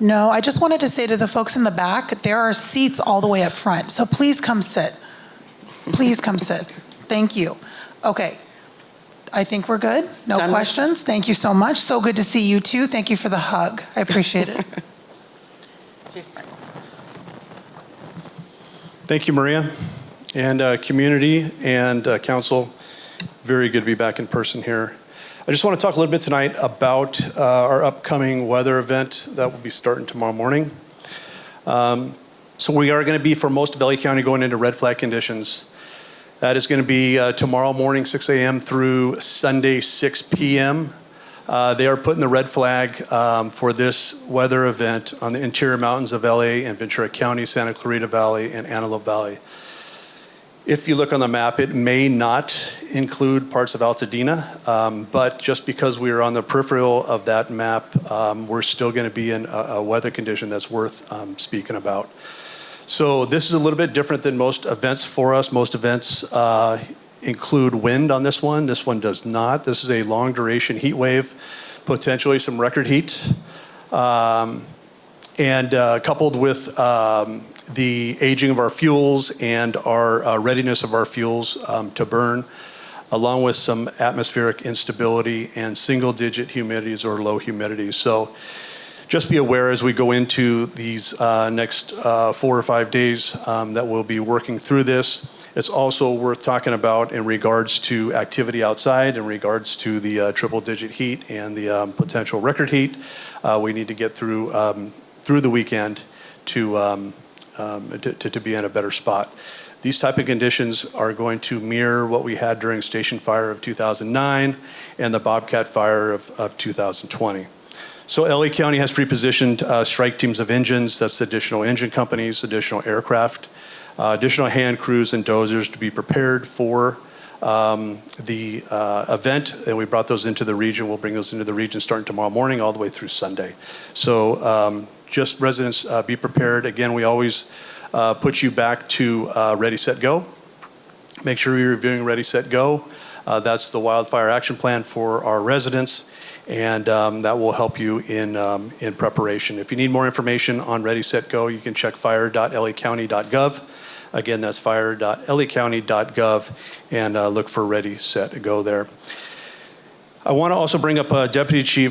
[SPEAKER 1] No, I just wanted to say to the folks in the back, there are seats all the way up front. So please come sit. Please come sit. Thank you. Okay. I think we're good. No
[SPEAKER 15] Done.
[SPEAKER 1] questions. Thank you so much. So good to see you too. Thank you for the hug. I appreciate it.
[SPEAKER 16] Thank you, Maria, and community and council. Very good to be back in person here. I just want to talk a little bit tonight about our upcoming weather event that will be starting tomorrow morning. So we are going to be, for most of LA County, going into red flag conditions. That is going to be tomorrow morning, 6 a.m. through Sunday, 6 p.m. They are putting the red flag for this weather event on the interior mountains of LA and Ventura County, Santa Clarita Valley, and Antelope Valley. If you look on the map, it may not include parts of Altadena, but just because we are on the peripheral of that map, we're still going to be in a weather condition that's worth speaking about. So this is a little bit different than most events for us. Most events include wind on this one. This one does not. This is a long duration heat wave, potentially some record heat. And coupled with the aging of our fuels and our readiness of our fuels to burn, along with some atmospheric instability and single-digit humidities or low humidities. So just be aware as we go into these next 4 or 5 days that we'll be working through this. It's also worth talking about in regards to activity outside, in regards to the triple-digit heat and the potential record heat. We need to get through the weekend to be in a better spot. These type of conditions are going to mirror what we had during Station Fire of 2009 and the Bobcat Fire of 2020. So LA County has pre-positioned strike teams of engines, that's additional engine companies, additional aircraft, additional hand crews and dozers to be prepared for the event, and we brought those into the region. We'll bring those into the region starting tomorrow morning all the way through Sunday. So just residents be prepared. Again, we always put you back to Ready, Set, Go. Make sure you're reviewing Ready, Set, Go. That's the wildfire action plan for our residents, and that will help you in preparation. If you need more information on Ready, Set, Go, you can check fire.lacounty.gov. Again, that's fire.lacounty.gov, and look for Ready, Set, Go there. I want to also bring up Deputy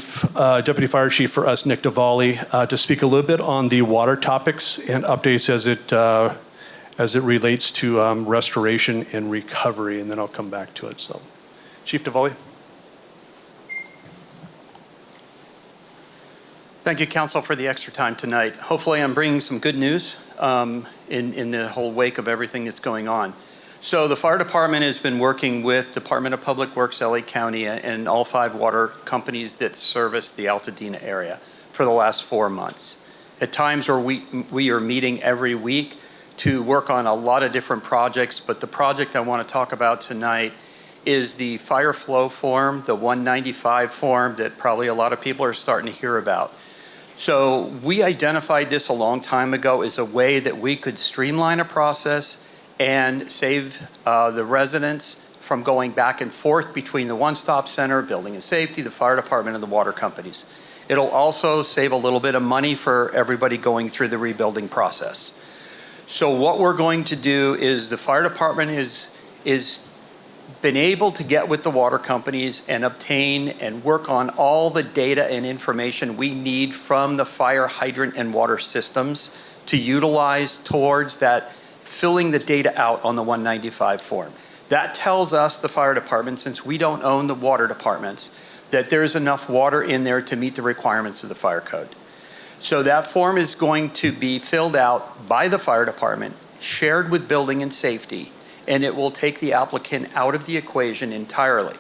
[SPEAKER 16] Fire Chief for us, Nick Duvally, to speak a little bit on the water topics and updates as it relates to restoration and recovery, and then I'll come back to it. So, Chief Duvally.
[SPEAKER 17] Thank you, Council, for the extra time tonight. Hopefully I'm bringing some good news in the whole wake of everything that's going on. So the fire department has been working with Department of Public Works, LA County, and all 5 water companies that service the Altadena area for the last 4 months. At times where we are meeting every week to work on a lot of different projects, but the project I want to talk about tonight is the fire flow form, the 195 form that probably a lot of people are starting to hear about. So we identified this a long time ago as a way that we could streamline a process and save the residents from going back and forth between the one-stop center, building and safety, the fire department, and the water companies. It'll also save a little bit of money for everybody going through the rebuilding process. So what we're going to do is the fire department is been able to get with the water companies and obtain and work on all the data and information we need from the fire hydrant and water systems to utilize towards that filling the data out on the 195 form. That tells us, the fire department, since we don't own the water departments, that there's enough water in there to meet the requirements of the fire code. So that form is going to be filled out by the fire department, shared with building and safety, and it will take the applicant out of the equation entirely.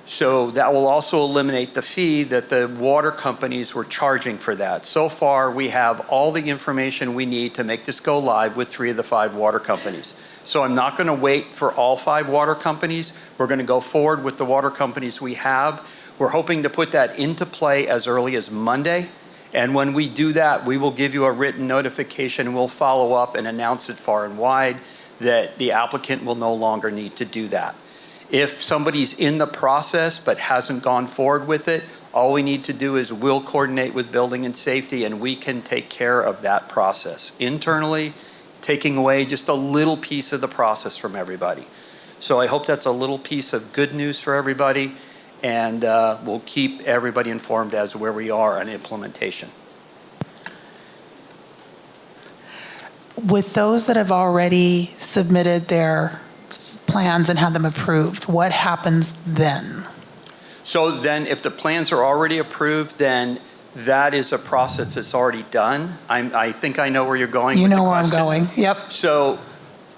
[SPEAKER 17] So that will also eliminate the fee that the water companies were charging for that. So far, we have all the information we need to make this go live with 3 of the 5 water companies. So I'm not going to wait for all 5 water companies. We're going to go forward with the water companies we have. We're hoping to put that into play as early as Monday. And when we do that, we will give you a written notification, and we'll follow up and announce it far and wide that the applicant will no longer need to do that. If somebody's in the process but hasn't gone forward with it, all we need to do is we'll coordinate with building and safety, and we can take care of that process internally, taking away just a little piece of the process from everybody. So I hope that's a little piece of good news for everybody, and we'll keep everybody informed as to where we are on implementation.
[SPEAKER 1] With those that have already submitted their plans and had them approved, what happens then?
[SPEAKER 17] So then if the plans are already approved, then that is a process that's already done. I think I know where you're going
[SPEAKER 1] You
[SPEAKER 17] with
[SPEAKER 1] know
[SPEAKER 17] the
[SPEAKER 1] where I'm
[SPEAKER 17] question.
[SPEAKER 1] going. Yep.
[SPEAKER 17] So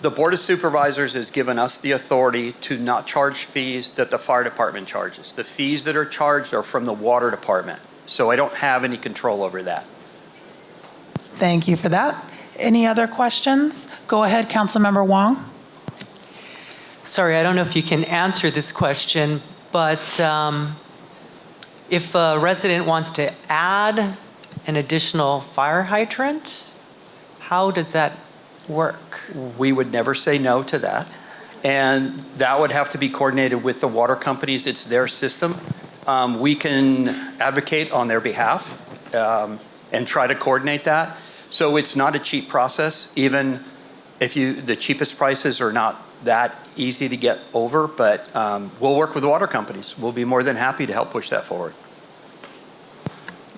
[SPEAKER 17] the Board of Supervisors has given us the authority to not charge fees that the fire department charges. The fees that are charged are from the water department. So I don't have any control over that.
[SPEAKER 1] Thank you for that. Any other questions? Go ahead, Councilmember Wong.
[SPEAKER 14] Sorry, I don't know if you can answer this question, but if a resident wants to add an additional fire hydrant, how does that work?
[SPEAKER 17] We would never say no to that. And that would have to be coordinated with the water companies. It's their system. We can advocate on their behalf and try to coordinate that. So it's not a cheap process, even if the cheapest prices are not that easy to get over, but we'll work with the water companies. We'll be more than happy to help push that forward.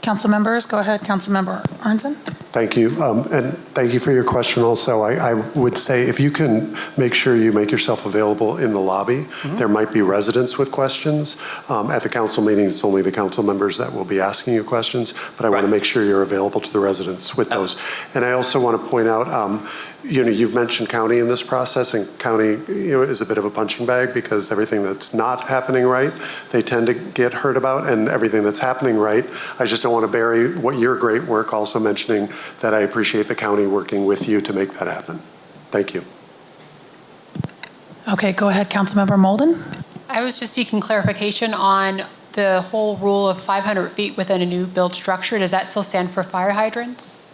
[SPEAKER 1] Council members, go ahead, Councilmember Arnzen.
[SPEAKER 6] Thank you. And thank you for your question also. I would say if you can make sure you make yourself available in the lobby, there might be residents with questions. At the council meetings, it's only the council members that will be asking you questions, but I want to make sure you're available to the residents with those. And I also want to point out, you've mentioned county in this process, and county is a bit of a punching bag because everything that's not happening right, they tend to get heard about, and everything that's happening right, I just don't want to bury what your great work, also mentioning that I appreciate the county working with you to make that happen. Thank you.
[SPEAKER 1] Okay, go ahead, Councilmember Molden.
[SPEAKER 18] I was just seeking clarification on the whole rule of 500 feet within a new build structure. Does that still stand for fire hydrants?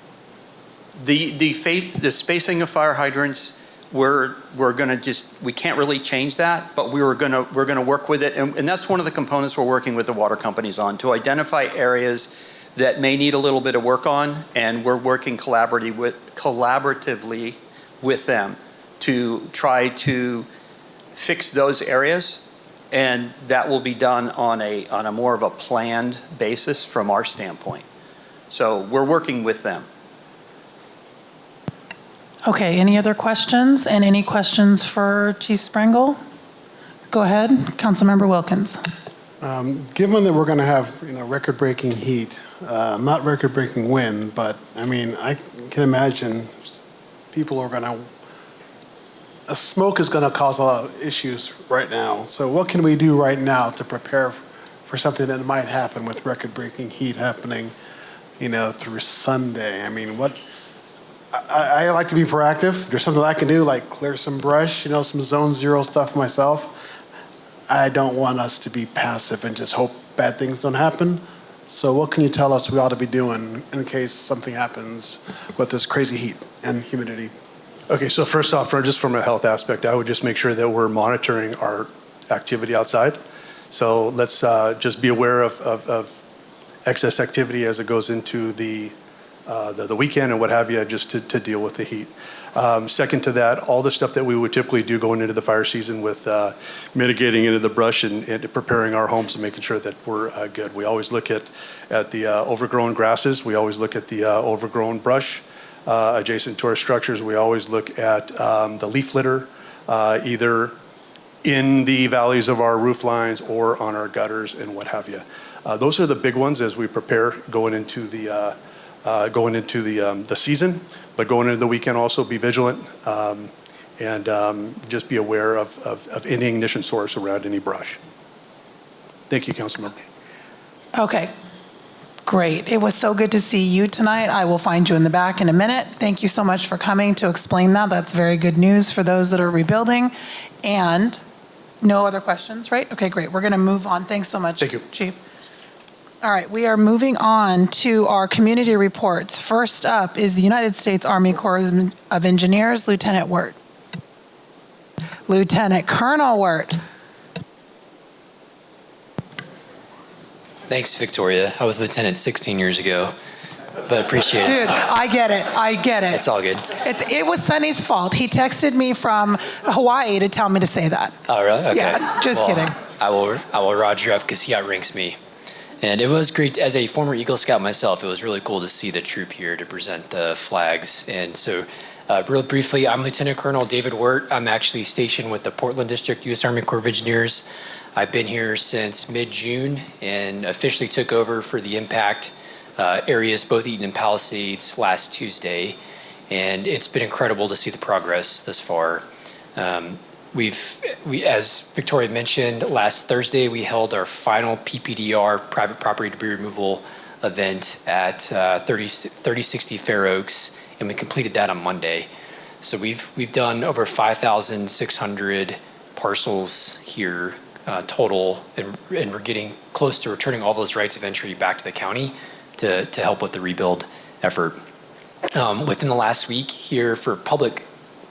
[SPEAKER 17] The spacing of fire hydrants, we're going to we can't really change that, but we're going to work with it, and that's one of the components we're working with the water companies on, to identify areas that may need a little bit of work on, and we're working collaboratively with them to try to fix those areas, and that will be done on a more of a planned basis from our standpoint. So we're working with them.
[SPEAKER 1] Okay, any other questions? And any questions for Chief Sprengel? Go ahead, Councilmember Wilkins.
[SPEAKER 19] Given that we're going to have record-breaking heat, not record-breaking wind, but I mean, I can imagine people are going to, smoke is going to cause a lot of issues right now. So what can we do right now to prepare for something that might happen with record-breaking heat happening, through Sunday? I mean, I like to be proactive. There's something I can do, like clear some brush, some zone zero stuff myself. I don't want us to be passive and just hope bad things don't happen. So what can you tell us we ought to be doing in case something happens with this crazy heat and humidity?
[SPEAKER 16] Okay, so first off, just from a health aspect, I would just make sure that we're monitoring our activity outside. So let's just be aware of excess activity as it goes into the weekend and what have you, just to deal with the heat. Second to that, all the stuff that we would typically do going into the fire season with mitigating into the brush and preparing our homes and making sure that we're good. We always look at the overgrown grasses. We always look at the overgrown brush adjacent to our structures. We always look at the leaf litter, either in the valleys of our roof lines or on our gutters and what have you. Those are the big ones as we prepare going into the season, but going into the weekend also be vigilant and just be aware of any ignition source around any brush. Thank you, Councilmember.
[SPEAKER 1] Okay, great. It was so good to see you tonight. I will find you in the back in a minute. Thank you so much for coming to explain that. That's very good news for those that are rebuilding. And no other questions, right? Okay, great. We're going to move on. Thanks so much,
[SPEAKER 16] Thank you.
[SPEAKER 1] Chief. All right, we are moving on to our community reports. First up is the United States Army Corps of Engineers, Lieutenant Wirt. Lieutenant Colonel Wirt.
[SPEAKER 20] Thanks, Victoria. I was lieutenant 16 years ago. but appreciate it.
[SPEAKER 1] Dude, I get it. I get it.
[SPEAKER 20] It's all good.
[SPEAKER 1] It was Sonny's fault. He texted me from Hawaii to tell me to say that.
[SPEAKER 20] Oh, really? Okay.
[SPEAKER 1] Yeah, just
[SPEAKER 20] Well,
[SPEAKER 1] kidding.
[SPEAKER 20] I will Roger up because he outranks me. And it was great, as a former Eagle Scout myself, it was really cool to see the troop here to present the flags. And so, real briefly, I'm Lieutenant Colonel David Wirt. I'm actually stationed with the Portland District, U.S. Army Corps of Engineers. I've been here since mid-June and officially took over for the impact areas, both Eaton and Palisades, last Tuesday. And it's been incredible to see the progress thus far. As Victoria mentioned, last Thursday we held our final PPDR, private property debris removal event at 3060 Fair Oaks, and we completed that on Monday. So we've done over 5,600 parcels here total, and we're getting close to returning all those rights of entry back to the county to help with the rebuild effort. Within the last week here for public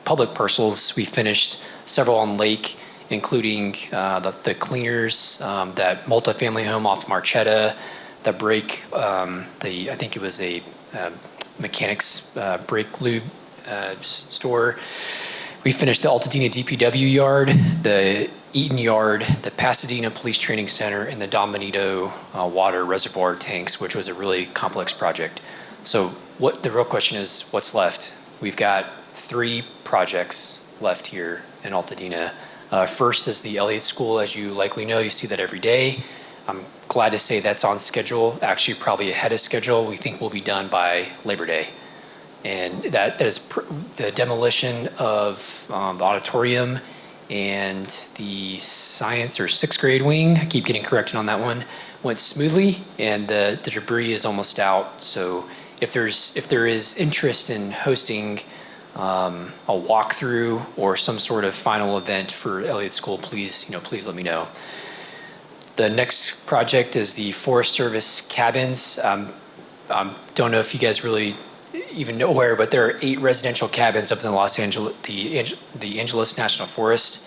[SPEAKER 20] parcels, we finished several on Lake, including the cleaners, that multifamily home off Marchetta, the brake, I think it was a mechanics brake lube store. We finished the Altadena DPW yard, the Eaton yard, the Pasadena Police Training Center, and the Don Benito water reservoir tanks, which was a really complex project. So the real question is, what's left? We've got 3 projects left here in Altadena. First is the Elliott School. As you likely know, you see that every day. I'm glad to say that's on schedule, actually probably ahead of schedule. We think we'll be done by Labor Day. And that is the demolition of the auditorium and the science or 6th grade wing. I keep getting corrected on that one. Went smoothly, and the debris is almost out. So if there is interest in hosting a walkthrough or some sort of final event for Elliott School, please let me know. The next project is the Forest Service cabins. Don't know if you guys really even know where, but there are 8 residential cabins up in the Angeles National Forest.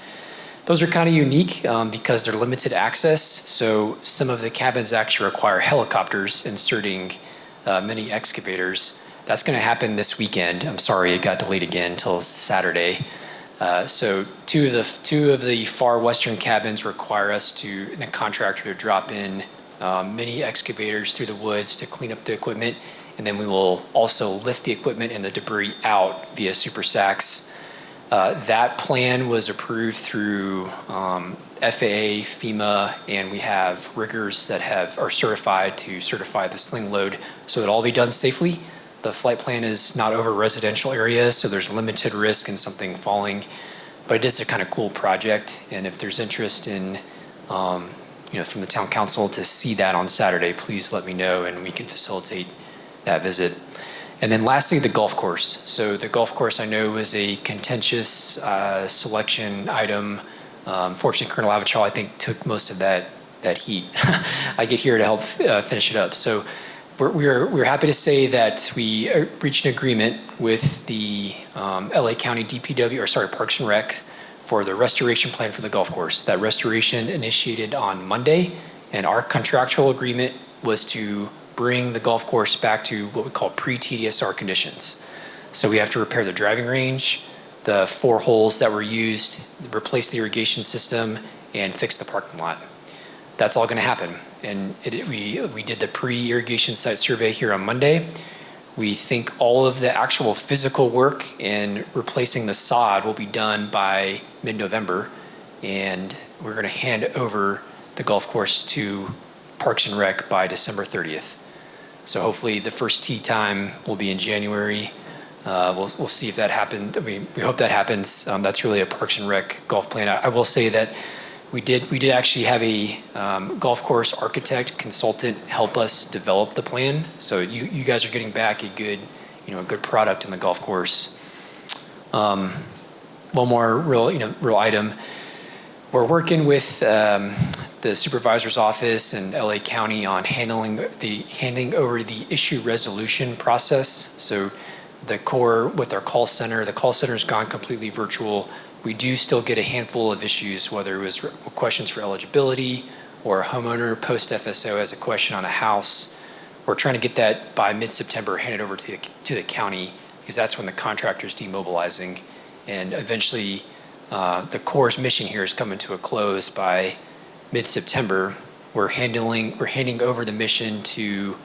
[SPEAKER 20] Those are kind of unique because they're limited access. So some of the cabins actually require helicopters inserting mini excavators. That's going to happen this weekend. I'm sorry it got delayed again until Saturday. So two of the far western cabins require the contractor to drop in mini excavators through the woods to clean up the equipment, and then we will also lift the equipment and the debris out via super sacks. That plan was approved through FAA, FEMA, and we have riggers that are certified to certify the sling load, so it'll all be done safely. The flight plan is not over residential areas, so there's limited risk in something falling, but it is a kind of cool project. And if there's interest in, from the town council to see that on Saturday, please let me know and we can facilitate that visit. And then lastly, the golf course. So the golf course I know is a contentious selection item. Fortunately, Colonel Avichal, I think, took most of that heat. I get here to help finish it up. So we're happy to say that we reached an agreement with the LA County Parks and Rec for the restoration plan for the golf course. That restoration initiated on Monday, and our contractual agreement was to bring the golf course back to what we call pre-TDSR conditions. So we have to repair the driving range, the 4 holes that were used, replace the irrigation system, and fix the parking lot. That's all going to happen. And we did the pre-irrigation site survey here on Monday. We think all of the actual physical work in replacing the sod will be done by mid-November, and we're going to hand over the golf course to Parks and Rec by December 30th. So hopefully the first tee time will be in January. We'll see if that happens. We hope that happens. That's really a Parks and Rec golf plan. I will say that we did actually have a golf course architect consultant help us develop the plan. So you guys are getting back a good product in the golf course. One more real item. We're working with the supervisor's office and LA County on handing over the issue resolution process. So the Corps with our call center's gone completely virtual. We do still get a handful of issues, whether it was questions for eligibility or a homeowner post FSO has a question on a house. we're trying to get that by mid-September handed over to the county, because that's when the contractor's demobilizing. And eventually, the Corps' mission here is coming to a close by mid-September. We're handing over the mission to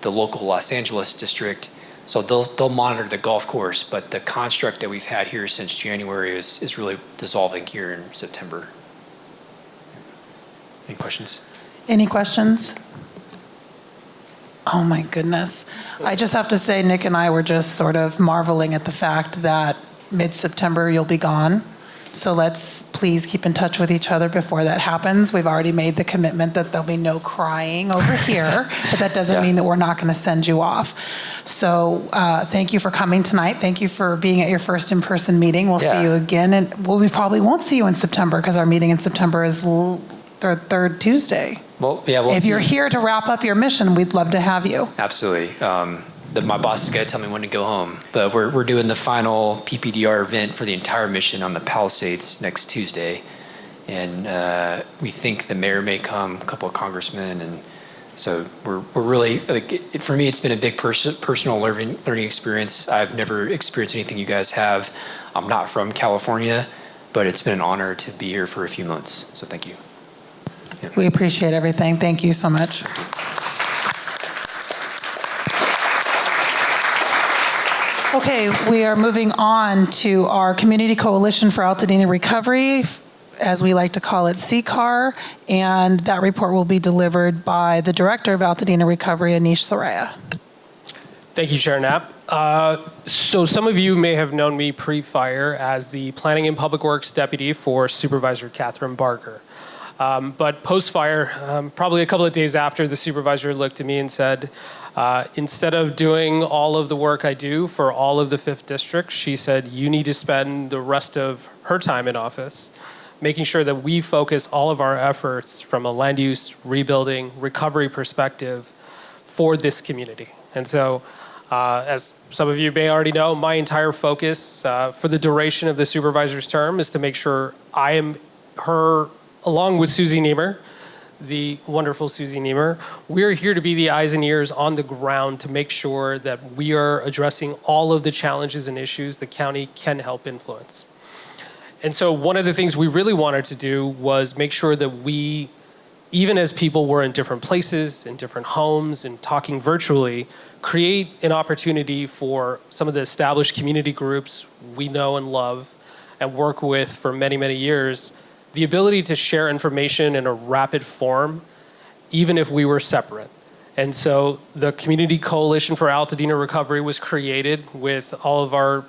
[SPEAKER 20] the local Los Angeles district. So they'll monitor the golf course, but the construct that we've had here since January is really dissolving here in September. Any questions?
[SPEAKER 1] Any questions? Oh my goodness. I just have to say, Nick and I were just sort of marveling at the fact that mid-September you'll be gone. So let's please keep in touch with each other before that happens. We've already made the commitment that there'll be no crying over here, but that doesn't mean that we're not going to send you off. So thank you for coming tonight. Thank you for being at your first in-person meeting. We'll see you again. And well, we probably won't see you in September because our meeting in September is third Tuesday.
[SPEAKER 20] Well, yeah, we'll
[SPEAKER 1] If
[SPEAKER 20] see.
[SPEAKER 1] you're here to wrap up your mission, we'd love to have you.
[SPEAKER 20] Absolutely. My boss is going to tell me when to go home. But we're doing the final PPDR event for the entire mission on the Palisades next Tuesday. And we think the mayor may come, a couple of congressmen. And so we're really, like, for me, it's been a big personal learning experience. I've never experienced anything you guys have. I'm not from California, but it's been an honor to be here for a few months. So thank you. Yeah.
[SPEAKER 1] We appreciate everything. Thank you so much. Okay, we are moving on to our Community Coalition for Altadena Recovery, as we like to call it, CCAR, and that report will be delivered by the Director of Altadena Recovery, Anish Soraya.
[SPEAKER 21] Thank you, Chair Knapp. So some of you may have known me pre-fire as the Planning and Public Works Deputy for Supervisor Catherine Barker. But post-fire, probably a couple of days after, the supervisor looked at me and said, instead of doing all of the work I do for all of the 5th District, she said, you need to spend the rest of her time in office making sure that we focus all of our efforts from a land use, rebuilding, recovery perspective for this community. And so, as some of you may already know, my entire focus for the duration of the supervisor's term is to make sure I am her, along with Susie Niemer, the wonderful Susie Niemer, we're here to be the eyes and ears on the ground to make sure that we are addressing all of the challenges and issues the county can help influence. And so one of the things we really wanted to do was make sure that we, even as people were in different places, in different homes, and talking virtually, create an opportunity for some of the established community groups we know and love and work with for many, many years, the ability to share information in a rapid form, even if we were separate. And so the Community Coalition for Altadena Recovery was created with all of our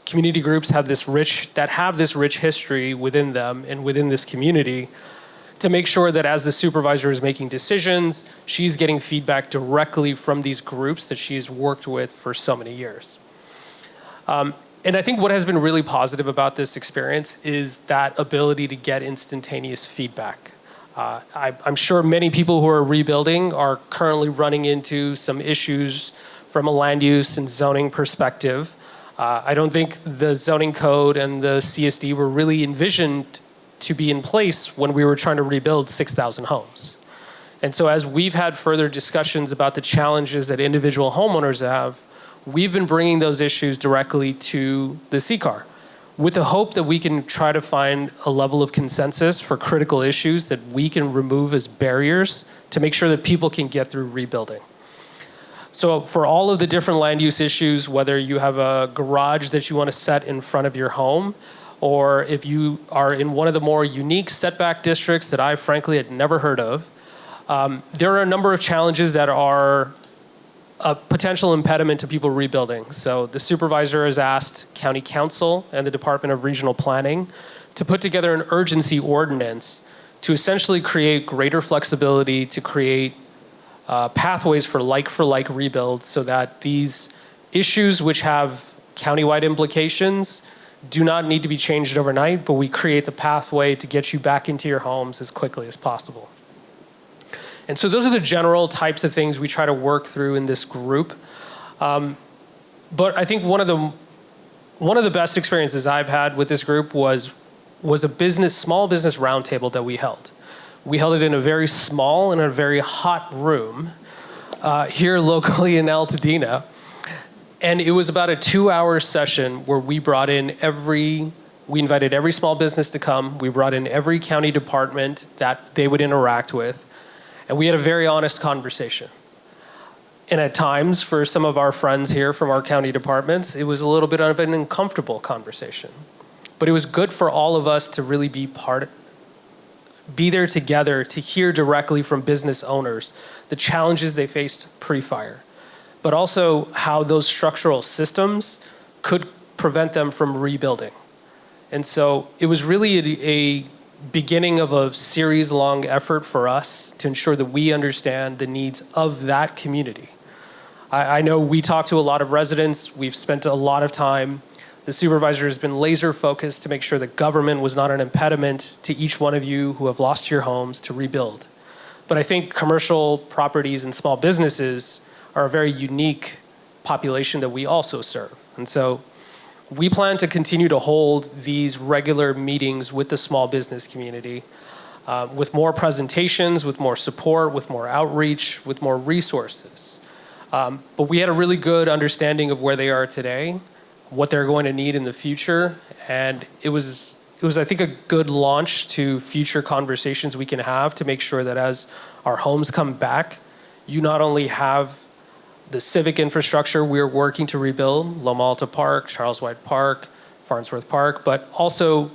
[SPEAKER 21] community groups have this rich history within them and within this community to make sure that as the supervisor is making decisions, she's getting feedback directly from these groups that she's worked with for so many years. And I think what has been really positive about this experience is that ability to get instantaneous feedback. I'm sure many people who are rebuilding are currently running into some issues from a land use and zoning perspective. I don't think the zoning code and the CSD were really envisioned to be in place when we were trying to rebuild 6,000 homes. And so as we've had further discussions about the challenges that individual homeowners have, we've been bringing those issues directly to the CCAR with the hope that we can try to find a level of consensus for critical issues that we can remove as barriers to make sure that people can get through rebuilding. So for all of the different land use issues, whether you have a garage that you want to set in front of your home, or if you are in one of the more unique setback districts that I frankly had never heard of, there are a number of challenges that are a potential impediment to people rebuilding. So the supervisor has asked County Council and the Department of Regional Planning to put together an urgency ordinance to essentially create greater flexibility to create pathways for like rebuilds so that these issues which have countywide implications do not need to be changed overnight, but we create the pathway to get you back into your homes as quickly as possible. And so those are the general types of things we try to work through in this group. But I think one of the best experiences I've had with this group was a small business roundtable that we held. We held it in a very small and a very hot room. here locally in Altadena. And it was about a 2-hour session where we invited every small business to come. We brought in every county department that they would interact with. And we had a very honest conversation. And at times, for some of our friends here from our county departments, it was a little bit of an uncomfortable conversation. But it was good for all of us to really be there together to hear directly from business owners the challenges they faced pre-fire, but also how those structural systems could prevent them from rebuilding. And so it was really a beginning of a series-long effort for us to ensure that we understand the needs of that community. I know we talked to a lot of residents. We've spent a lot of time. The supervisor has been laser focused to make sure that government was not an impediment to each one of you who have lost your homes to rebuild. But I think commercial properties and small businesses are a very unique population that we also serve. And so we plan to continue to hold these regular meetings with the small business community with more presentations, with more support, with more outreach, with more resources. But we had a really good understanding of where they are today, what they're going to need in the future, and it was I think a good launch to future conversations we can have to make sure that as our homes come back, you not only have the civic infrastructure we're working to rebuild, Loma Alta Park, Charles White Park, Farnsworth Park, but also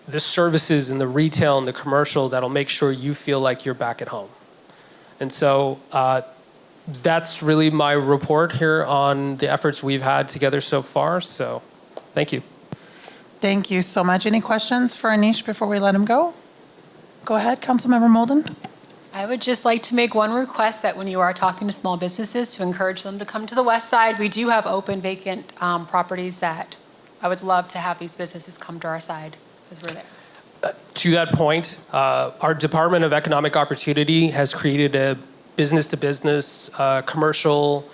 [SPEAKER 21] the services and the retail and the commercial that'll make sure you feel like you're back at home. And so that's really my report here on the efforts we've had together so far. So thank you.
[SPEAKER 1] Thank you so much. Any questions for Anish before we let him go? Go ahead, Councilmember Molden.
[SPEAKER 18] I would just like to make one request that when you are talking to small businesses, to encourage them to come to the west side. We do have open vacant properties that I would love to have these businesses come to our side because we're there.
[SPEAKER 21] To that point, our Department of Economic Opportunity has created a business-to-business commercial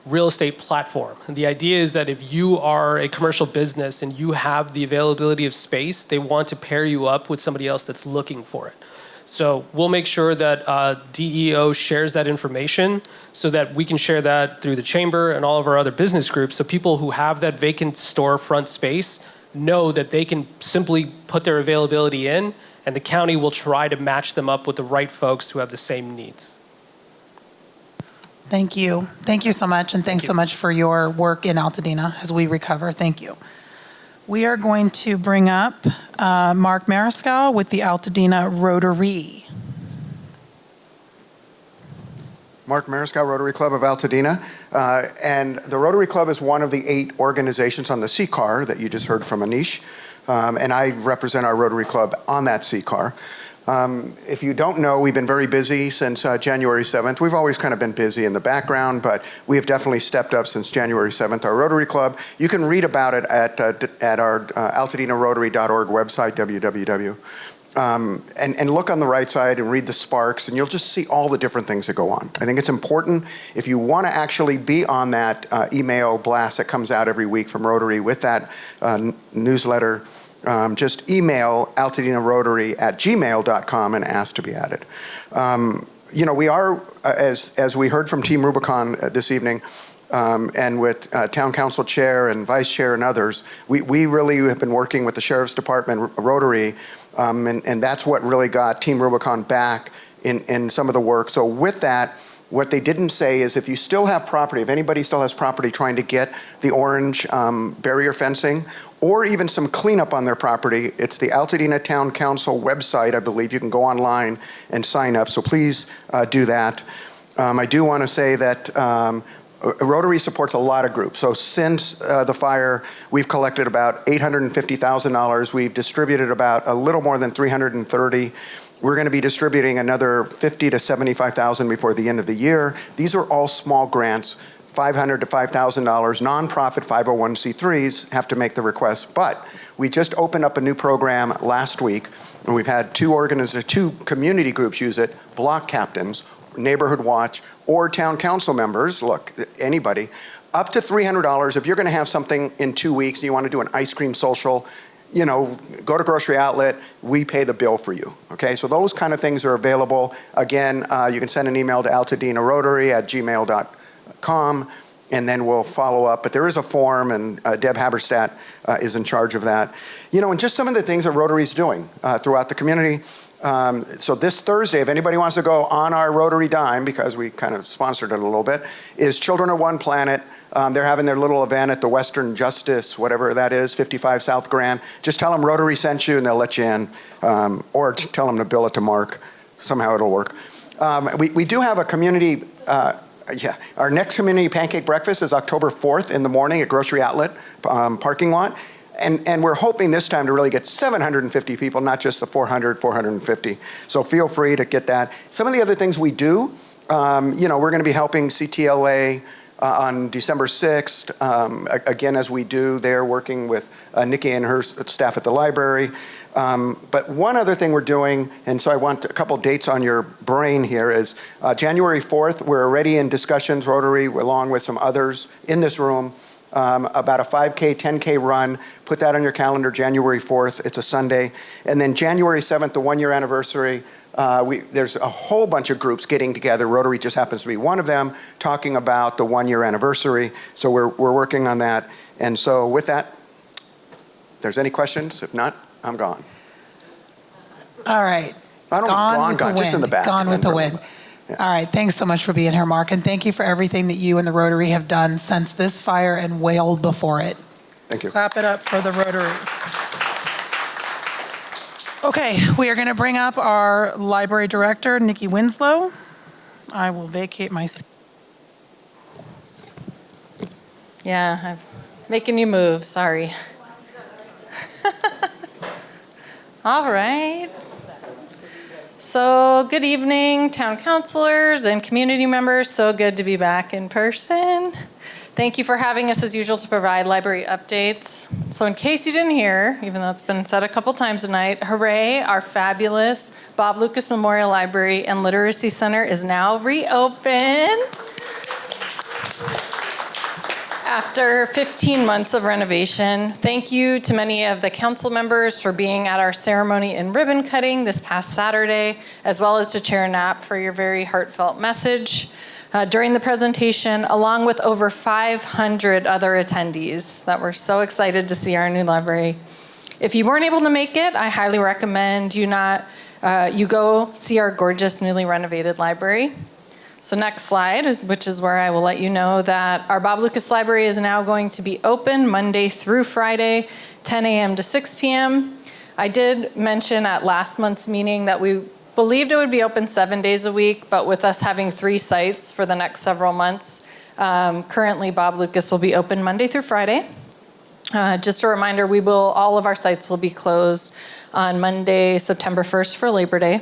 [SPEAKER 21] real estate platform. And the idea is that if you are a commercial business and you have the availability of space, they want to pair you up with somebody else that's looking for it. So we'll make sure that DEO shares that information so that we can share that through the chamber and all of our other business groups, so people who have that vacant storefront space know that they can simply put their availability in, and the county will try to match them up with the right folks who have the same needs.
[SPEAKER 1] Thank you. Thank you so much, and thanks so much for your work in Altadena as we recover. Thank you. We are going to bring up Mark Mariscal with the Altadena Rotary.
[SPEAKER 2] Mark Mariscal, Rotary Club of Altadena. And the Rotary Club is one of the 8 organizations on the CCAR that you just heard from Anish. And I represent our Rotary Club on that CCAR. If you don't know, we've been very busy since January 7th. We've always kind of been busy in the background, but we have definitely stepped up since January 7th, our Rotary Club. You can read about it at our altadenarotary.org website, www. And look on the right side and read the sparks, and you'll just see all the different things that go on. I think it's important, if you want to actually be on that email blast that comes out every week from Rotary with that newsletter, just email altadenarotary@gmail.com and ask to be added. We are, as we heard from Team Rubicon this evening, and with Town Council Chair and Vice Chair and others, we really have been working with the Sheriff's Department, Rotary, and that's what really got Team Rubicon back in some of the work. So with that, what they didn't say is if you still have property, if anybody still has property trying to get the orange barrier fencing or even some cleanup on their property, it's the Altadena Town Council website, I believe. You can go online and sign up, so please do that. I do want to say that Rotary supports a lot of groups. So since the fire, we've collected about $850,000. We've distributed about a little more than 330. We're going to be distributing another $50,000 to $75,000 before the end of the year. These are all small grants, $500 to $5,000. Nonprofit 501c3s have to make the request. But we just opened up a new program last week, and we've had two community groups use it, block captains, Neighborhood Watch, or town council members, look, anybody, up to $300. If you're going to have something in 2 weeks, you want to do an ice cream social, go to grocery outlet, we pay the bill for you, okay? So those kind of things are available. Again, you can send an email to altadena@gmail.com, and then we'll follow up. But there is a form, and Deb Haberstadt is in charge of that. And just some of the things that Rotary's doing throughout the community. So this Thursday, if anybody wants to go on our Rotary dime, because we kind of sponsored it a little bit, is Children of One Planet. They're having their little event at the Western Justice, whatever that is, 55 South Grand. Just tell them Rotary sent you and they'll let you in. Or tell them to bill it to Mark. Somehow it'll work. We do have a community, our next community pancake breakfast is October 4th in the morning at Grocery Outlet parking lot. And we're hoping this time to really get 750 people, not just the 400, 450. So feel free to get that. Some of the other things we do, we're going to be helping CTLA on December 6th. Again, as we do, they're working with Nikki and her staff at the library. But one other thing we're doing, and so I want a couple dates on your brain here, is January 4th, we're already in discussions, Rotary, along with some others in this room, about a 5K, 10K run. Put that on your calendar, January 4th. It's a Sunday. And then January 7th, the 1-year anniversary, there's a whole bunch of groups getting together. Rotary just happens to be one of them, talking about the 1-year anniversary. So we're working on that. And so with that, if there's any questions, if not, I'm gone.
[SPEAKER 1] All right.
[SPEAKER 2] I don't gone, just in the back.
[SPEAKER 1] Gone with the wind.
[SPEAKER 2] Yeah.
[SPEAKER 1] All right. Thanks so much for being here, Mark. And thank you for everything that you and the Rotary have done since this fire and wailed before it.
[SPEAKER 2] Thank you.
[SPEAKER 1] Clap it up for the Rotary. Okay, we are going to bring up our library director, Nikki Winslow. I will vacate my seat.
[SPEAKER 4] Yeah, I'm making you move, sorry. All right. So good evening, town councilors and community members. So good to be back in person. Thank you for having us as usual to provide library updates. So in case you didn't hear, even though it's been said a couple times tonight, hooray, our fabulous Bob Lucas Memorial Library and Literacy Center is now reopened. After 15 months of renovation, thank you to many of the council members for being at our ceremony and ribbon cutting this past Saturday, as well as to Chair Knapp for your very heartfelt message during the presentation, along with over 500 other attendees that were so excited to see our new library. If you weren't able to make it, I highly recommend you go see our gorgeous newly renovated library. So next slide, which is where I will let you know that our Bob Lucas Library is now going to be open Monday through Friday, 10 a.m. to 6 p.m. I did mention at last month's meeting that we believed it would be open 7 days a week, but with us having 3 sites for the next several months, currently Bob Lucas will be open Monday through Friday. Just a reminder, all of our sites will be closed on Monday, September 1st for Labor Day.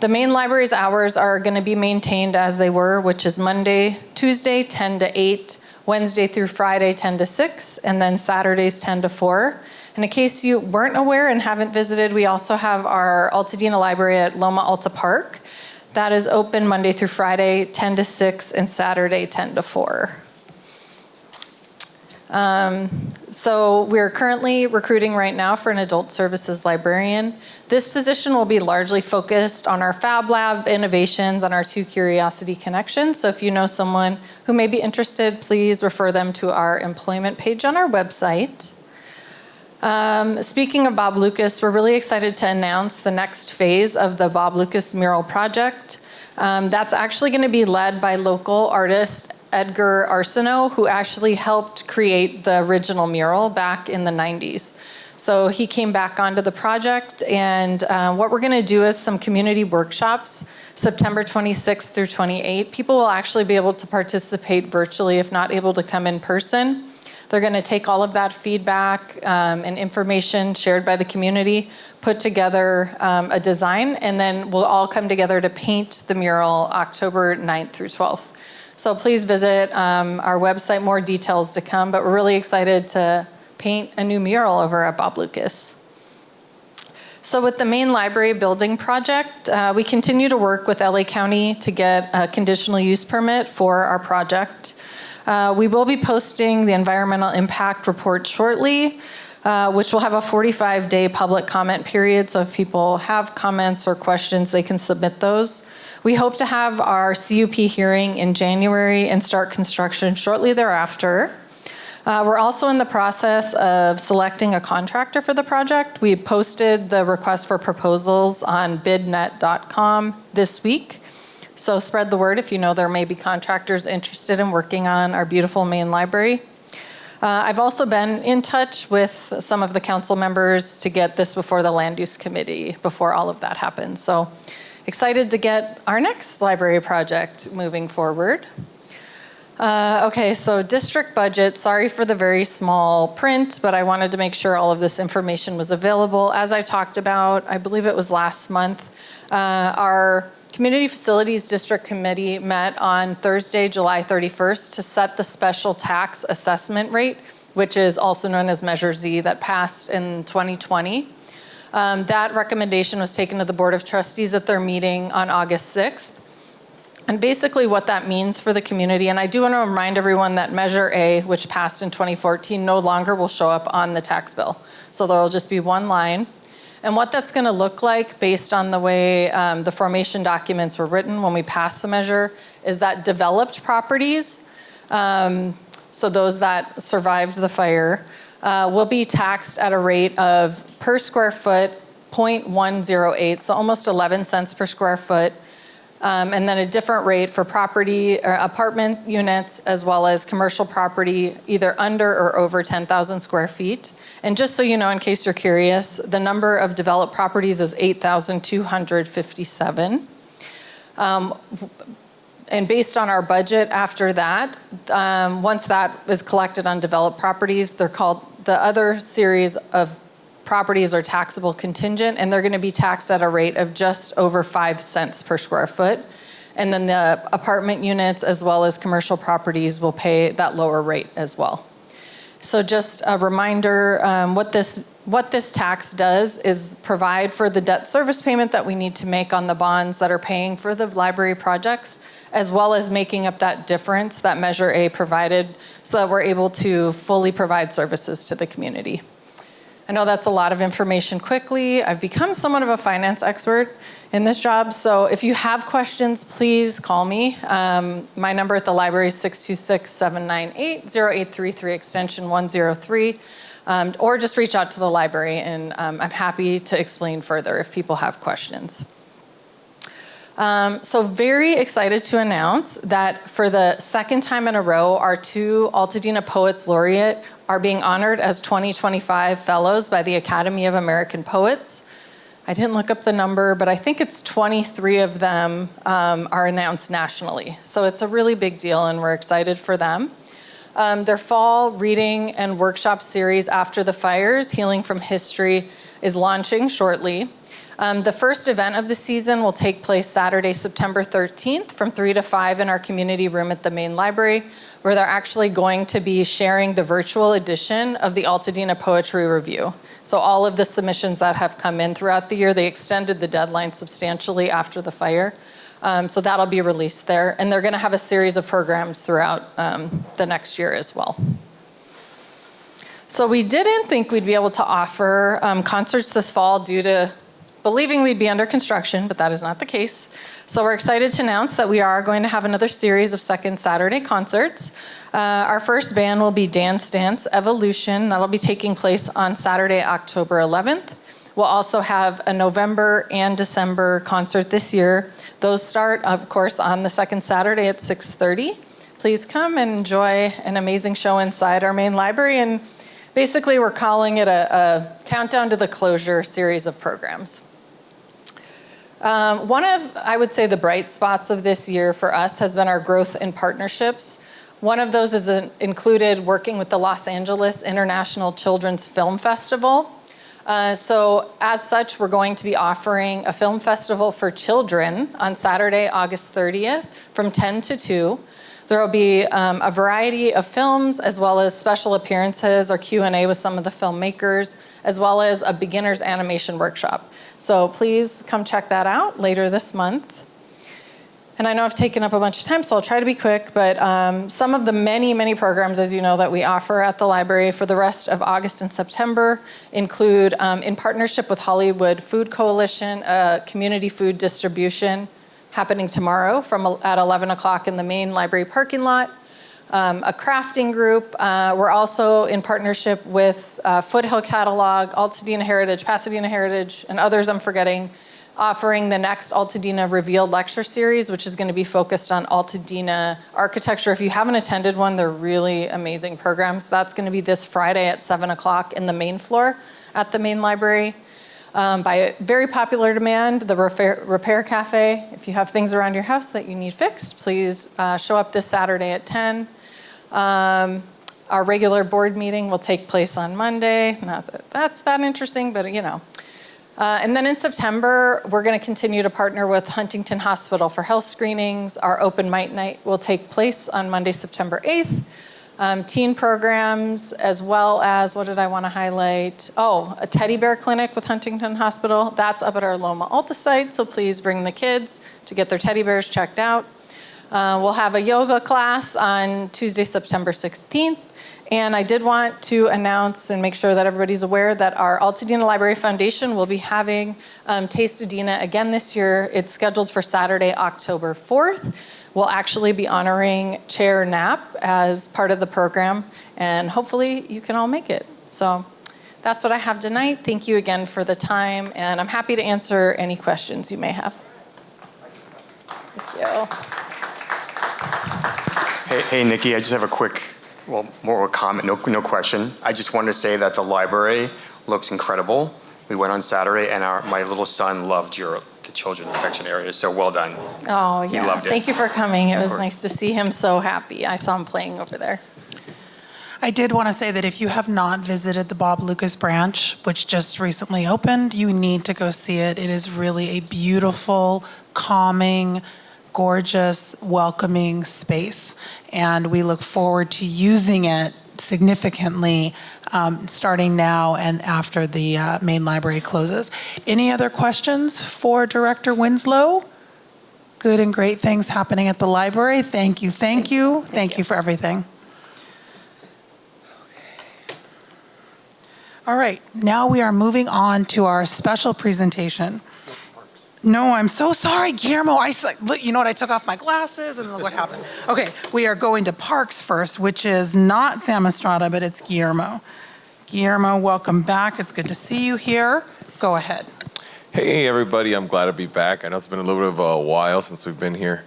[SPEAKER 4] The main library's hours are going to be maintained as they were, which is Monday, Tuesday, 10 to 8, Wednesday through Friday, 10 to 6, and then Saturdays, 10 to 4. And in case you weren't aware and haven't visited, we also have our Altadena Library at Loma Alta Park. That is open Monday through Friday, 10 to 6, and Saturday, 10 to 4. So we're currently recruiting right now for an adult services librarian. This position will be largely focused on our Fab Lab innovations on our 2 Curiosity connections. So if you know someone who may be interested, please refer them to our employment page on our website. Speaking of Bob Lucas, we're really excited to announce the next phase of the Bob Lucas mural project. That's actually going to be led by local artist Edgar Arsenault, who actually helped create the original mural back in the 90s. So he came back onto the project, and what we're going to do is some community workshops, September 26th through 28th. People will actually be able to participate virtually if not able to come in person. They're going to take all of that feedback and information shared by the community, put together a design, and then we'll all come together to paint the mural October 9th through 12th. So please visit our website, more details to come, but we're really excited to paint a new mural over at Bob Lucas. So with the main library building project, we continue to work with LA County to get a conditional use permit for our project. We will be posting the environmental impact report shortly. which will have a 45-day public comment period. So if people have comments or questions, they can submit those. We hope to have our CUP hearing in January and start construction shortly thereafter. We're also in the process of selecting a contractor for the project. We posted the request for proposals on bidnet.com this week. So spread the word if you know there may be contractors interested in working on our beautiful main library. I've also been in touch with some of the council members to get this before the Land Use Committee before all of that happens. So excited to get our next library project moving forward. Okay, so district budget, sorry for the very small print, but I wanted to make sure all of this information was available. As I talked about, I believe it was last month, our Community Facilities District Committee met on Thursday, July 31st to set the special tax assessment rate, which is also known as Measure Z, that passed in 2020. That recommendation was taken to the Board of Trustees at their meeting on August 6th. And basically what that means for the community, and I do want to remind everyone that Measure A, which passed in 2014, no longer will show up on the tax bill. So there will just be one line. And what that's going to look like based on the way the formation documents were written when we passed the measure is that developed properties, so those that survived the fire, will be taxed at a rate of per square foot 0.108, so almost 11 cents per square foot. And then a different rate for property or apartment units as well as commercial property either under or over 10,000 square feet. And just so you know, in case you're curious, the number of developed properties is 8,257. And based on our budget after that, once that is collected on developed properties, they're called, the other series of properties are taxable contingent, and they're going to be taxed at a rate of just over 5 cents per square foot. And then the apartment units as well as commercial properties will pay that lower rate as well. So just a reminder, what this tax does is provide for the debt service payment that we need to make on the bonds that are paying for the library projects, as well as making up that difference that Measure A provided so that we're able to fully provide services to the community. I know that's a lot of information quickly. I've become somewhat of a finance expert in this job, so if you have questions, please call me. My number at the library is 626-798-0833, extension 103, or just reach out to the library, and I'm happy to explain further if people have questions. So very excited to announce that for the second time in a row, our 2 Altadena Poets Laureate are being honored as 2025 fellows by the Academy of American Poets. I didn't look up the number, but I think it's 23 of them are announced nationally. So it's a really big deal, and we're excited for them. Their fall reading and workshop series after the fires, Healing from History, is launching shortly. The first event of the season will take place Saturday, September 13th from 3 to 5 in our community room at the main library, where they're actually going to be sharing the virtual edition of the Altadena Poetry Review. So all of the submissions that have come in throughout the year, they extended the deadline substantially after the fire. So that'll be released there. And they're going to have a series of programs throughout the next year as well. So we didn't think we'd be able to offer concerts this fall due to believing we'd be under construction, but that is not the case. So we're excited to announce that we are going to have another series of second Saturday concerts. Our first band will be Dance Dance Evolution. That'll be taking place on Saturday, October 11th. We'll also have a November and December concert this year. Those start, of course, on the second Saturday at 6:30. Please come and enjoy an amazing show inside our main library. And basically, we're calling it a countdown to the closure series of programs. One of, I would say, the bright spots of this year for us has been our growth in partnerships. One of those is included working with the Los Angeles International Children's Film Festival. So as such, we're going to be offering a film festival for children on Saturday, August 30th from 10 to 2. There will be a variety of films as well as special appearances or Q&A with some of the filmmakers, as well as a beginner's animation workshop. So please come check that out later this month. And I know I've taken up a bunch of time, so I'll try to be quick, but some of the many, many programs, as you know, that we offer at the library for the rest of August and September include, in partnership with Hollywood Food Coalition, community food distribution happening tomorrow at 11 o'clock in the main library parking lot. A crafting group. We're also in partnership with Foothill Catalog, Altadena Heritage, Pasadena Heritage, and others I'm forgetting, offering the next Altadena Revealed lecture series, which is going to be focused on Altadena architecture. If you haven't attended one, they're really amazing programs. That's going to be this Friday at 7 o'clock in the main floor at the main library. By very popular demand, the Repair Cafe. If you have things around your house that you need fixed, please show up this Saturday at 10. Our regular board meeting will take place on Monday. Not that that's that interesting, but you know. And then in September, we're going to continue to partner with Huntington Hospital for health screenings. Our open mic night will take place on Monday, September 8th. Teen programs, as well as, what did I want to highlight? Oh, a teddy bear clinic with Huntington Hospital. That's up at our Loma Alta site, so please bring the kids to get their teddy bears checked out. We'll have a yoga class on Tuesday, September 16th. And I did want to announce and make sure that everybody's aware that our Altadena Library Foundation will be having Tastadena again this year. It's scheduled for Saturday, October 4th. We'll actually be honoring Chair Knapp as part of the program, and hopefully you can all make it. So that's what I have tonight. Thank you again for the time, and I'm happy to answer any questions you may have. Thank you.
[SPEAKER 10] Hey, Nikki, I just have a quick, well, more of a comment, no question. I just wanted to say that the library looks incredible. We went on Saturday, and my little son loved the children's section area, so well done.
[SPEAKER 4] Oh, yeah.
[SPEAKER 10] He loved it.
[SPEAKER 4] Thank you for coming. It was nice to see him so happy. I saw him playing over there.
[SPEAKER 1] I did want to say that if you have not visited the Bob Lucas branch, which just recently opened, you need to go see it. It is really a beautiful, calming, gorgeous, welcoming space. And we look forward to using it significantly starting now and after the main library closes. Any other questions for Director Winslow? Good and great things happening at the library. Thank you, thank you. Thank you for everything. All right, now we are moving on to our special presentation. No, I'm so sorry, Guillermo. Look, you know what? I took off my glasses and look what happened. Okay, we are going to Parks first, which is not Sam Estrada, but it's Guillermo. Guillermo, welcome back. It's good to see you here. Go ahead.
[SPEAKER 3] Hey, everybody. I'm glad to be back. I know it's been a little bit of a while since we've been here.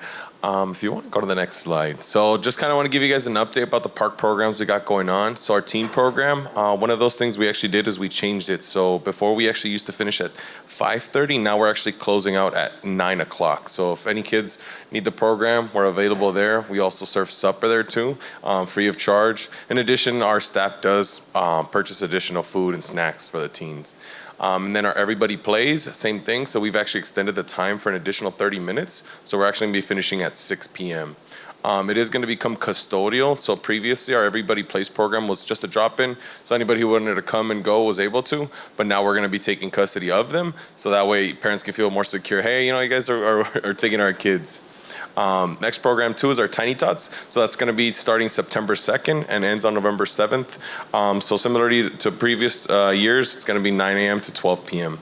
[SPEAKER 3] If you want to go to the next slide. So just kind of want to give you guys an update about the park programs we got going on. So our teen program, one of those things we actually did is we changed it. So before we actually used to finish at 5:30, now we're actually closing out at 9 o'clock. So if any kids need the program, we're available there. We also serve supper there too, free of charge. In addition, our staff does purchase additional food and snacks for the teens. And then our Everybody Plays, same thing. So we've actually extended the time for an additional 30 minutes. So we're actually going to be finishing at 6 p.m. It is going to become custodial. So previously our Everybody Plays program was just a drop-in. So anybody who wanted to come and go was able to. But now we're going to be taking custody of them. So that way parents can feel more secure. Hey, you guys are taking our kids. Next program too is our Tiny Tots. So that's going to be starting September 2nd and ends on November 7th. So similarly to previous years, it's going to be 9 a.m. to 12 p.m.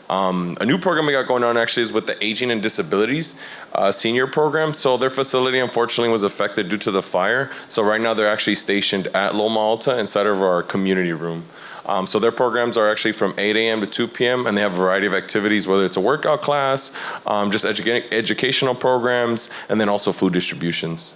[SPEAKER 3] A new program we got going on actually is with the Aging and Disabilities senior program. So their facility unfortunately was affected due to the fire. So right now they're actually stationed at Loma Alta inside of our community room. So their programs are actually from 8 a.m. to 2 p.m. and they have a variety of activities, whether it's a workout class, just educational programs, and then also food distributions.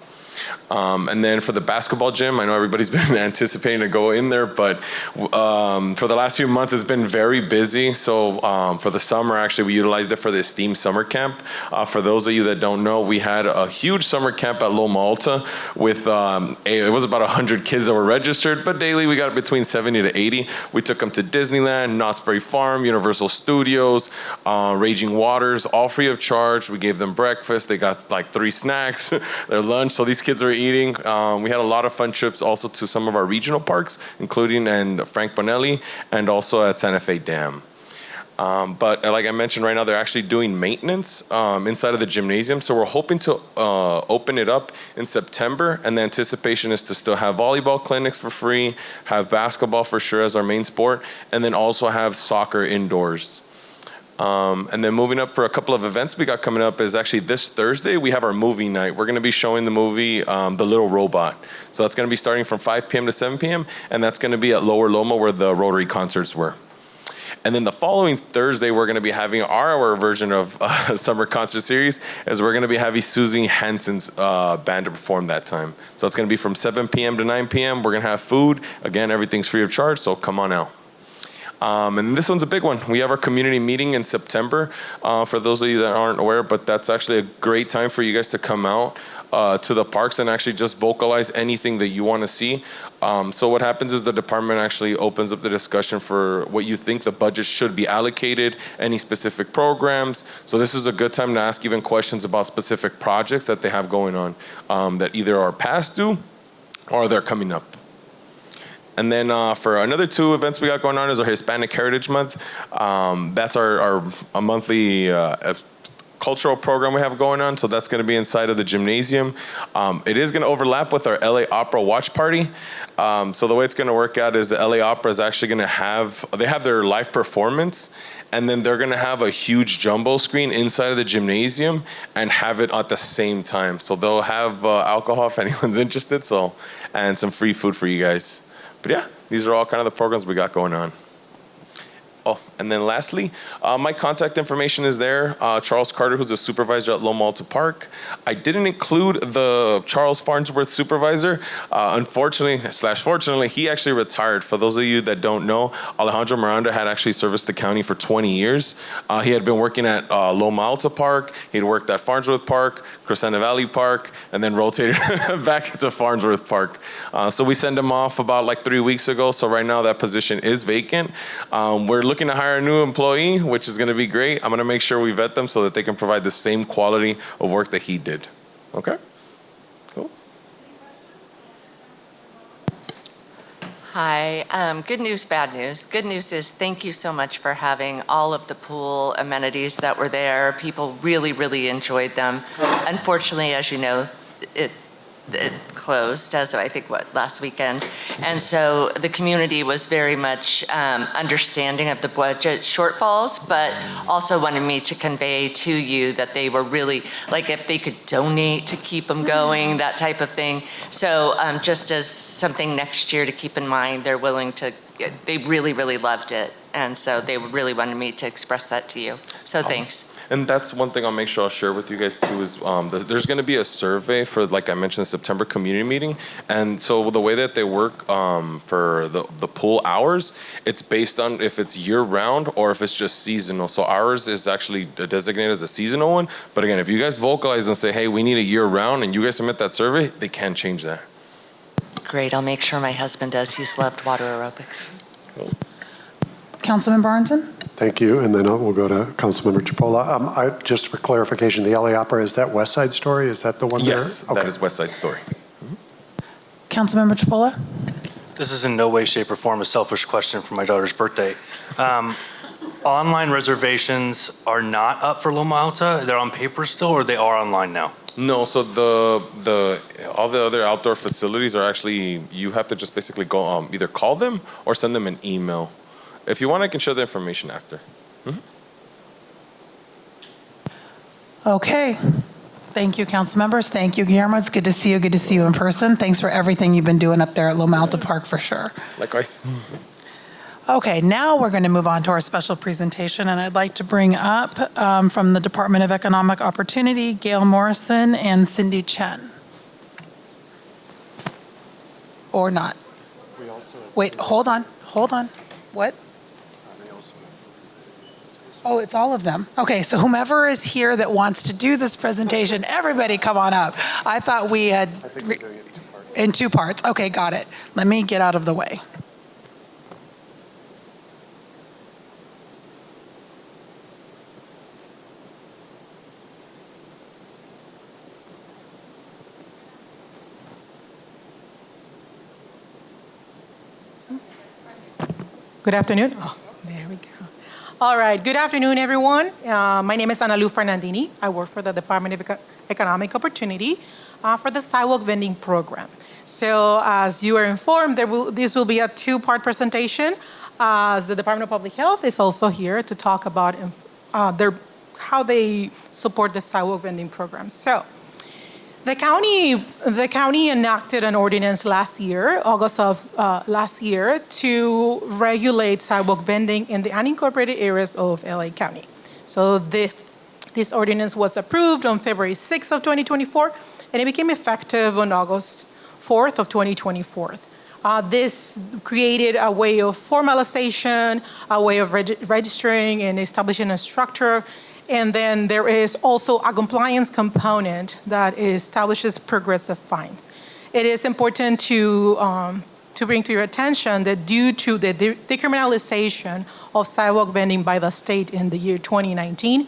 [SPEAKER 3] And then for the basketball gym, I know everybody's been anticipating to go in there, but for the last few months, it's been very busy. So for the summer, actually, we utilized it for the Esteem Summer Camp. For those of you that don't know, we had a huge summer camp at Loma Alta with, it was about 100 kids that were registered, but daily we got between 70 to 80. We took them to Disneyland, Knott's Berry Farm, Universal Studios, Raging Waters, all free of charge. We gave them breakfast. They got like 3 snacks, their lunch. So these kids were eating. We had a lot of fun trips also to some of our regional parks, including Frank Bonelli and also at Santa Fe Dam. But like I mentioned, right now they're actually doing maintenance inside of the gymnasium. So we're hoping to open it up in September, and the anticipation is to still have volleyball clinics for free, have basketball for sure as our main sport, and then also have soccer indoors. And then moving up for a couple of events we got coming up is actually this Thursday, we have our movie night. We're going to be showing the movie The Little Robot. So that's going to be starting from 5 p.m. to 7 p.m. And that's going to be at Lower Loma where the Rotary concerts were. And then the following Thursday, we're going to be having our version of summer concert series, as we're going to be having Susie Hansen's band to perform that time. So it's going to be from 7 p.m. to 9 p.m. We're going to have food. Again, everything's free of charge, so come on out. And this one's a big one. We have our community meeting in September. For those of you that aren't aware, but that's actually a great time for you guys to come out to the parks and actually just vocalize anything that you want to see. So what happens is the department actually opens up the discussion for what you think the budget should be allocated, any specific programs. So this is a good time to ask even questions about specific projects that they have going on that either are past due or they're coming up. And then for another 2 events we got going on is our Hispanic Heritage Month. That's our monthly cultural program we have going on. So that's going to be inside of the gymnasium. It is going to overlap with our LA Opera watch party. So the way it's going to work out is the LA Opera is actually going to they have their live performance, and then they're going to have a huge jumbo screen inside of the gymnasium and have it at the same time. So they'll have alcohol if anyone's interested, and some free food for you guys. But yeah, these are all kind of the programs we got going on. Oh, and then lastly, my contact information is there. Charles Carter, who's a supervisor at Loma Alta Park. I didn't include the Charles Farnsworth supervisor. Unfortunately/fortunately, he actually retired. For those of you that don't know, Alejandro Miranda had actually serviced the county for 20 years. He had been working at Loma Alta Park. He'd worked at Farnsworth Park, Crescenta Valley Park, and then rotated back to Farnsworth Park. So we sent him off about like 3 weeks ago. So right now that position is vacant. We're looking to hire a new employee, which is going to be great. I'm going to make sure we vet them so that they can provide the same quality of work that he did. Okay? Cool.
[SPEAKER 5] Hi. Good news, bad news. Good news is thank you so much for having all of the pool amenities that were there. People really, really enjoyed them. Unfortunately, as you know, it closed as of, I think, last weekend. And so the community was very much understanding of the budget shortfalls, but also wanted me to convey to you that they were really, like if they could donate to keep them going, that type of thing. So just as something next year to keep in mind, they're willing to, they really, really loved it. And so they really wanted me to express that to you. So thanks.
[SPEAKER 3] And that's one thing I'll make sure I'll share with you guys too is there's going to be a survey for, like I mentioned, the September community meeting. And so the way that they work for the pool hours, it's based on if it's year round or if it's just seasonal. So ours is actually designated as a seasonal one. But again, if you guys vocalize and say, hey, we need a year round, and you guys submit that survey, they can change that.
[SPEAKER 5] Great. I'll make sure my husband does. He's loved water aerobics.
[SPEAKER 3] Cool.
[SPEAKER 1] Councilman Barnson?
[SPEAKER 6] Thank you, and then we'll go to Councilmember Chipola. Just for clarification, the LA Opera, is that West Side Story? Is that the one there?
[SPEAKER 3] Yes, that is West Side Story.
[SPEAKER 1] Councilmember Chipola?
[SPEAKER 7] This is in no way, shape, or form a selfish question for my daughter's birthday. Online reservations are not up for Loma Alta? They're on paper still, or they are online now?
[SPEAKER 3] No, so all the other outdoor facilities are actually, you have to just basically go either call them or send them an email. If you want, I can share the information after.
[SPEAKER 1] Okay. Thank you, council members. Thank you, Guillermo. It's good to see you. Good to see you in person. Thanks for everything you've been doing up there at Loma Alta Park for sure.
[SPEAKER 3] Likewise.
[SPEAKER 1] Okay, now we're going to move on to our special presentation, and I'd like to bring up from the Department of Economic Opportunity, Gail Morrison and Cindy Chen. Or not. Wait, hold on. What? Oh, it's all of them. Okay, so whomever is here that wants to do this presentation, everybody come on up. I thought we had in 2 parts. Okay, got it. Let me get out of the way. Good afternoon. Oh, there we go.
[SPEAKER 9] All right, good afternoon, everyone. My name is Ana Lu Fernandini. I work for the Department of Economic Opportunity for the sidewalk vending program. So as you are informed, this will be a two-part presentation. As the Department of Public Health is also here to talk about how they support the sidewalk vending program. So the county enacted an ordinance last year, August of last year, to regulate sidewalk vending in the unincorporated areas of LA County. So this ordinance was approved on February 6th of 2024, and it became effective on August 4th of 2024. This created a way of formalization, a way of registering and establishing a structure. And then there is also a compliance component that establishes progressive fines. It is important to bring to your attention that due to the decriminalization of sidewalk vending by the state in the year 2019,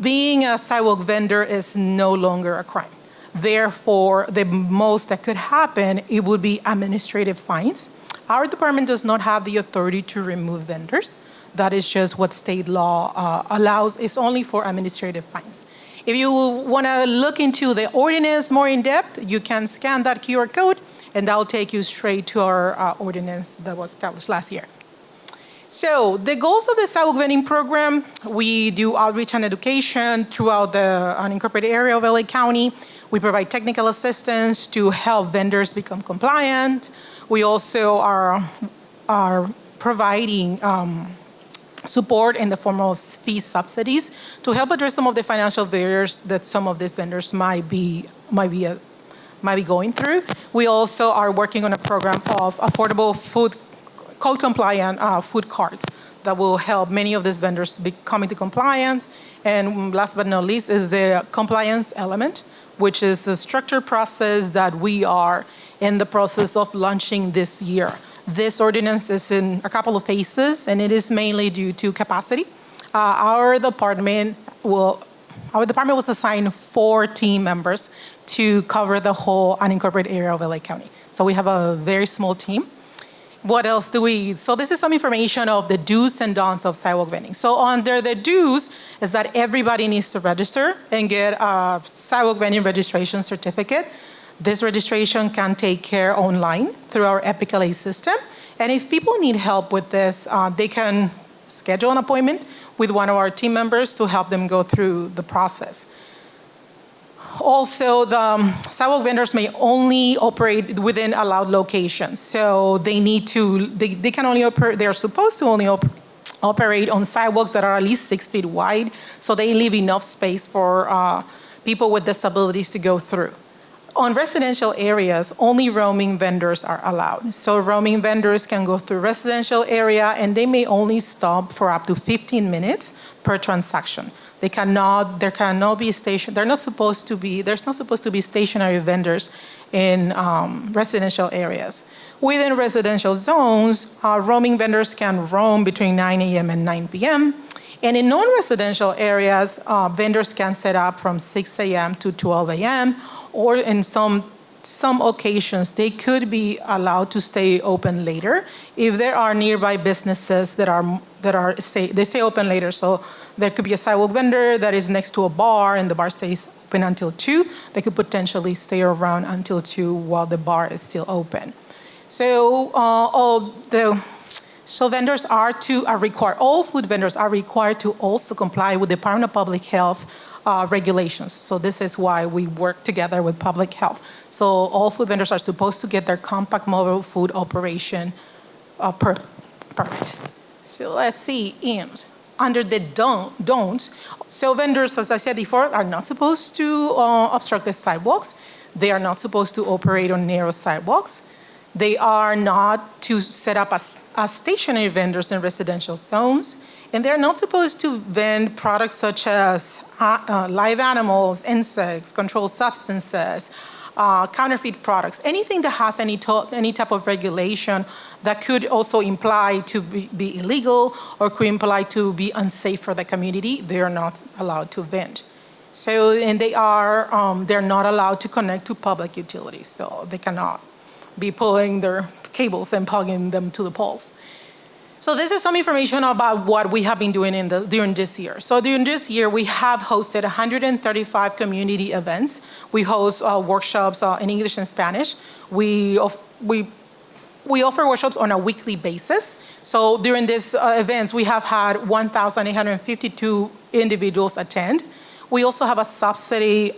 [SPEAKER 9] being a sidewalk vendor is no longer a crime. Therefore, the most that could happen, it would be administrative fines. Our department does not have the authority to remove vendors. That is just what state law allows. It's only for administrative fines. If you want to look into the ordinance more in depth, you can scan that QR code, and that will take you straight to our ordinance that was established last year. So the goals of the sidewalk vending program, we do outreach and education throughout the unincorporated area of LA County. We provide technical assistance to help vendors become compliant. We also are providing support in the form of fee subsidies to help address some of the financial barriers that some of these vendors might be going through. We also are working on a program of affordable code compliant food cards that will help many of these vendors come into compliance. And last but not least is the compliance element, which is the structured process that we are in the process of launching this year. This ordinance is in a couple of phases, and it is mainly due to capacity. Our department was assigned 4 team members to cover the whole unincorporated area of LA County. So we have a very small team. What else do we? So this is some information of the do's and don'ts of sidewalk vending. So under the do's is that everybody needs to register and get a sidewalk vending registration certificate. This registration can take care online through our Epic LA system. And if people need help with this, they can schedule an appointment with one of our team members to help them go through the process. Also, the sidewalk vendors may only operate within allowed locations. So they are supposed to only operate on sidewalks that are at least 6 feet wide. So they leave enough space for people with disabilities to go through. On residential areas, only roaming vendors are allowed. So roaming vendors can go through residential area, and they may only stop for up to 15 minutes per transaction. There cannot be there's not supposed to be stationary vendors in residential areas. Within residential zones, roaming vendors can roam between 9 a.m. and 9 p.m. And in non-residential areas, vendors can set up from 6 a.m. to 12 a.m. Or in some occasions, they could be allowed to stay open later if there are nearby businesses they stay open later. So there could be a sidewalk vendor that is next to a bar, and the bar stays open until 2. They could potentially stay around until 2 while the bar is still open. So vendors all food vendors are required to also comply with the Department of Public Health regulations. So this is why we work together with public health. So all food vendors are supposed to get their compact mobile food operation permit. So let's see, and under the don'ts, so vendors, as I said before, are not supposed to obstruct the sidewalks. They are not supposed to operate on narrow sidewalks. They are not to set up as stationary vendors in residential zones. And they're not supposed to vend products such as live animals, insects, controlled substances, counterfeit products, anything that has any type of regulation that could also imply to be illegal or could imply to be unsafe for the community, they are not allowed to vend. So, and they're not allowed to connect to public utilities, so they cannot be pulling their cables and plugging them to the poles. So this is some information about what we have been doing during this year. So during this year, we have hosted 135 community events. We host workshops in English and Spanish. We offer workshops on a weekly basis. So during these events, we have had 1,852 individuals attend. We also have a subsidy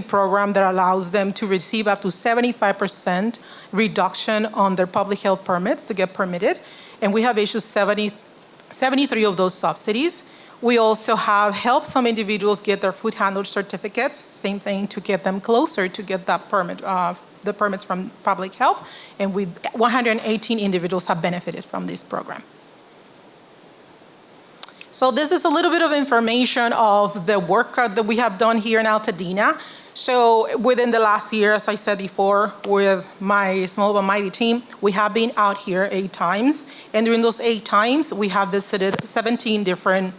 [SPEAKER 9] program that allows them to receive up to 75% reduction on their public health permits to get permitted. And we have issued 73 of those subsidies. We also have helped some individuals get their food handler certificates, same thing, to get them closer to get that permit, the permits from public health. And 118 individuals have benefited from this program. So this is a little bit of information of the work that we have done here in Altadena. So within the last year, as I said before, with my small but mighty team, we have been out here 8 times. And during those 8 times, we have visited 17 different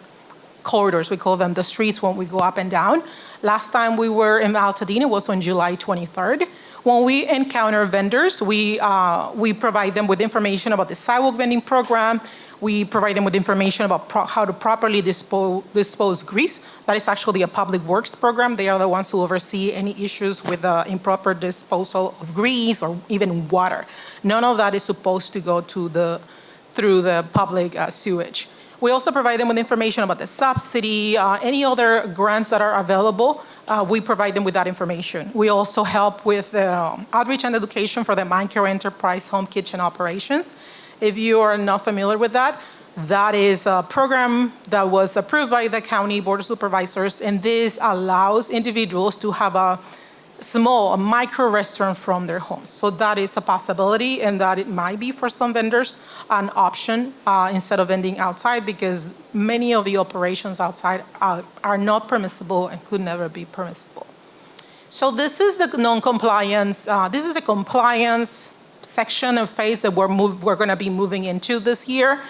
[SPEAKER 9] corridors. We call them the streets when we go up and down. Last time we were in Altadena was on July 23rd. When we encounter vendors, we provide them with information about the sidewalk vending program. We provide them with information about how to properly dispose grease. That is actually a public works program. They are the ones who oversee any issues with the improper disposal of grease or even water. None of that is supposed to go through the public sewage. We also provide them with information about the subsidy, any other grants that are available. We provide them with that information. We also help with outreach and education for the micro enterprise home kitchen operations. If you are not familiar with that, that is a program that was approved by the county board of supervisors, and this allows individuals to have a micro restaurant from their homes. So that is a possibility, and that it might be for some vendors an option instead of vending outside, because many of the operations outside are not permissible and could never be permissible. So this is the non-compliance. This is a compliance section or phase that we're going to be moving into this year.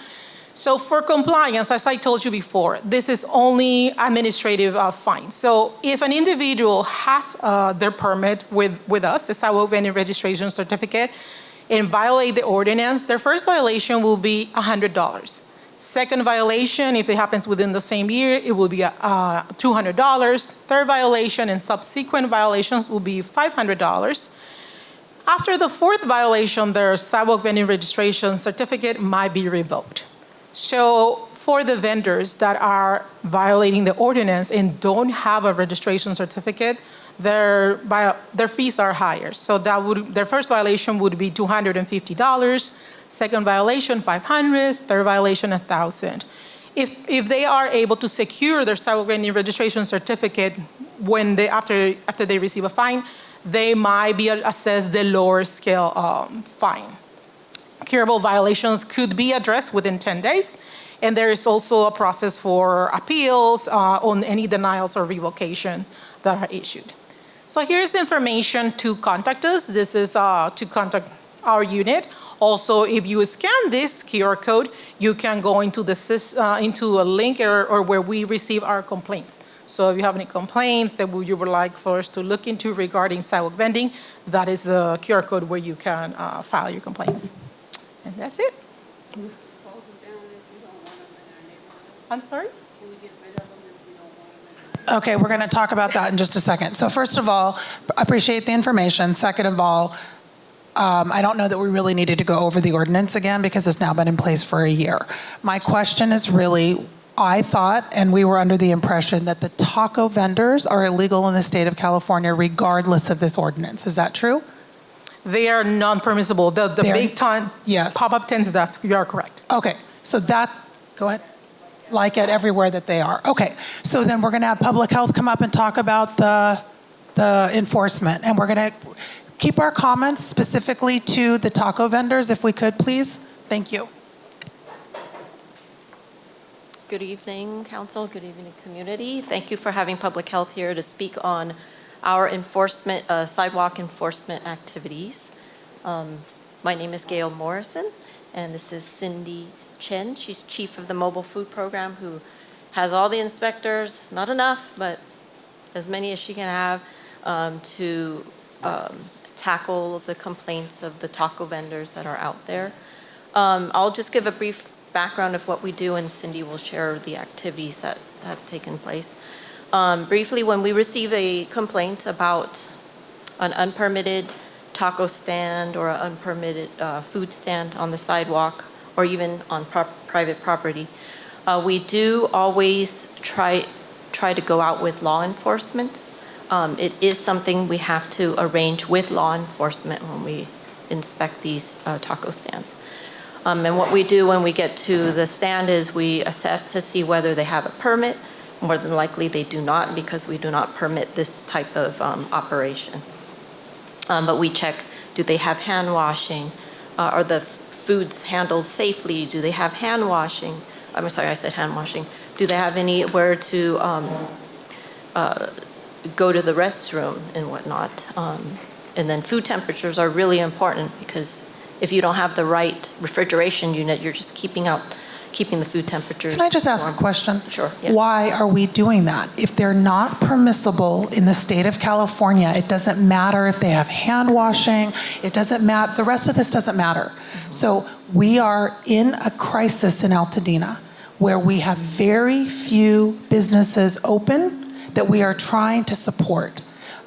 [SPEAKER 9] So for compliance, as I told you before, this is only administrative fine. So if an individual has their permit with us, the sidewalk vending registration certificate, and violate the ordinance, their first violation will be $100. Second violation, if it happens within the same year, it will be $200. Third violation and subsequent violations will be $500. After the 4th violation, their sidewalk vending registration certificate might be revoked. So for the vendors that are violating the ordinance and don't have a registration certificate, their fees are higher. So their first violation would be $250, second violation $500, third violation $1,000. If they are able to secure their sidewalk vending registration certificate after they receive a fine, they might be assessed the lower scale fine. Curable violations could be addressed within 10 days. And there is also a process for appeals on any denials or revocation that are issued. So here's information to contact us. This is to contact our unit. Also, if you scan this QR code, you can go into a link or where we receive our complaints. So if you have any complaints that you would like for us to look into regarding sidewalk vending, that is the QR code where you can file your complaints. And that's it. I'm sorry?
[SPEAKER 1] Okay, we're going to talk about that in just a second. So first of all, appreciate the information. Second of all, I don't know that we really needed to go over the ordinance again because it's now been in place for a year. My question is really, I thought, and we were under the impression that the taco vendors are illegal in the state of California regardless of this ordinance. Is that true?
[SPEAKER 9] They are non-permissible. The big time pop-up tents, you are correct.
[SPEAKER 1] Okay, so go ahead. Like it everywhere that they are. Okay, so then we're going to have public health come up and talk about the enforcement. And we're going to keep our comments specifically to the taco vendors, if we could, please. Thank you.
[SPEAKER 8] Good evening, Council. Good evening, community. Thank you for having public health here to speak on our enforcement, sidewalk enforcement activities. My name is Gail Morrison, and this is Cindy Chen. She's chief of the mobile food program, who has all the inspectors, not enough, but as many as she can have to tackle the complaints of the taco vendors that are out there. I'll just give a brief background of what we do, and Cindy will share the activities that have taken place. Briefly, when we receive a complaint about an unpermitted taco stand or an unpermitted food stand on the sidewalk or even on private property, we do always try to go out with law enforcement. It is something we have to arrange with law enforcement when we inspect these taco stands. And what we do when we get to the stand is we assess to see whether they have a permit. More than likely they do not, because we do not permit this type of operation. But we check, do they have hand washing? Are the foods handled safely? Do they have hand washing? I'm sorry, I said hand washing. Do they have anywhere to go to the restroom and whatnot? And then food temperatures are really important, because if you don't have the right refrigeration unit, you're just keeping the food temperatures.
[SPEAKER 1] Can I just ask
[SPEAKER 8] warm.
[SPEAKER 1] a question?
[SPEAKER 8] Sure. Yes.
[SPEAKER 1] Why are we doing that? If they're not permissible in the state of California, it doesn't matter if they have hand washing, it doesn't matter, the rest of this doesn't matter. So we are in a crisis in Altadena where we have very few businesses open that we are trying to support.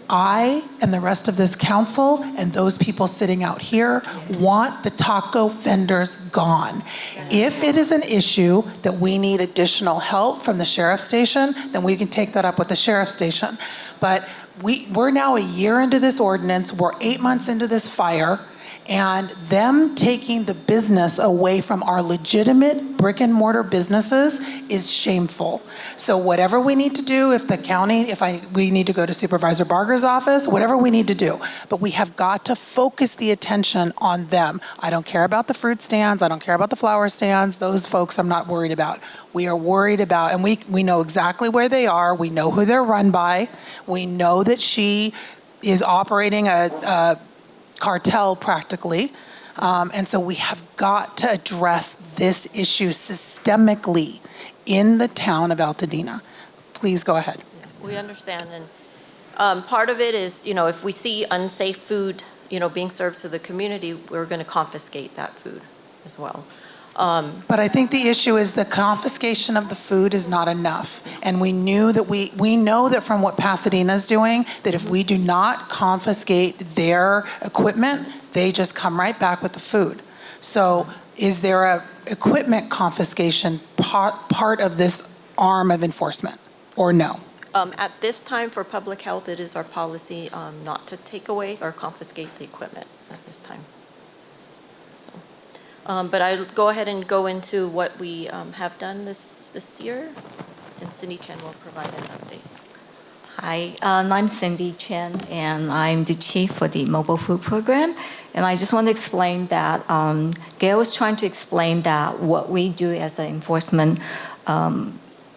[SPEAKER 1] I and the rest of this council and those people sitting out here want the taco vendors gone. If it is an issue that we need additional help from the sheriff's station, then we can take that up with the sheriff's station. But we're now a year into this ordinance, we're 8 months into this fire, and them taking the business away from our legitimate brick and mortar businesses is shameful. So whatever we need to do, if the county, we need to go to Supervisor Barger's office, whatever we need to do, but we have got to focus the attention on them. I don't care about the fruit stands, I don't care about the flower stands, those folks I'm not worried about. We are worried about, and we know exactly where they are, we know who they're run by, we know that she is operating a cartel practically. And so we have got to address this issue systemically in the town of Altadena. Please go ahead.
[SPEAKER 8] We understand. And part of it is, if we see unsafe food, being served to the community, we're going to confiscate that food as well.
[SPEAKER 1] But I think the issue is the confiscation of the food is not enough. And we know that from what Pasadena is doing, that if we do not confiscate their equipment, they just come right back with the food. So is there a equipment confiscation part of this arm of enforcement, or no?
[SPEAKER 8] At this time, for public health, it is our policy not to take away or confiscate the equipment at this time. But I'll go ahead and go into what we have done this year, and Cindy Chen will provide an update.
[SPEAKER 12] Hi, I'm Cindy Chen, and I'm the chief for the mobile food program. And I just want to explain that Gail was trying to explain that what we do as an enforcement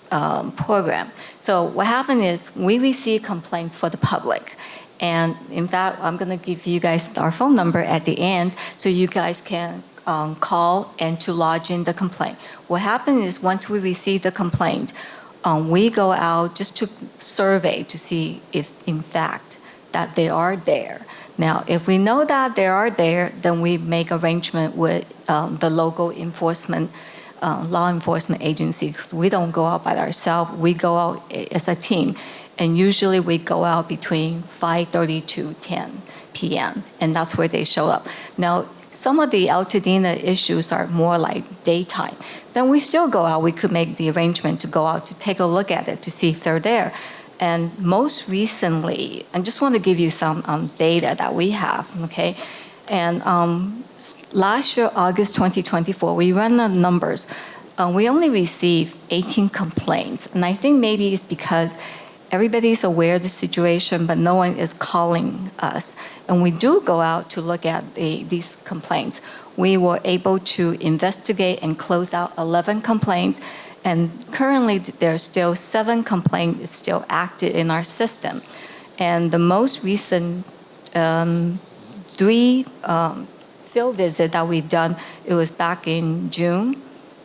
[SPEAKER 12] program. So what happened is we receive complaints for the public. And in fact, I'm going to give you guys our phone number at the end so you guys can call and to lodge in the complaint. What happens is once we receive the complaint, we go out just to survey to see if in fact that they are there. Now, if we know that they are there, then we make arrangement with the local enforcement, law enforcement agency. We don't go out by ourselves, we go out as a team. And usually we go out between 5:30 to 10 p.m. and that's where they show up. Now, some of the Altadena issues are more like daytime. Then we still go out. We could make the arrangement to go out to take a look at it to see if they're there. And most recently, I just want to give you some data that we have, okay? And last year, August 2024, we ran the numbers. We only received 18 complaints. And I think maybe it's because everybody's aware of the situation, but no one is calling us. And we do go out to look at these complaints. We were able to investigate and close out 11 complaints. And currently, there's still 7 complaints still active in our system. And the most recent 3 field visits that we've done, it was back in June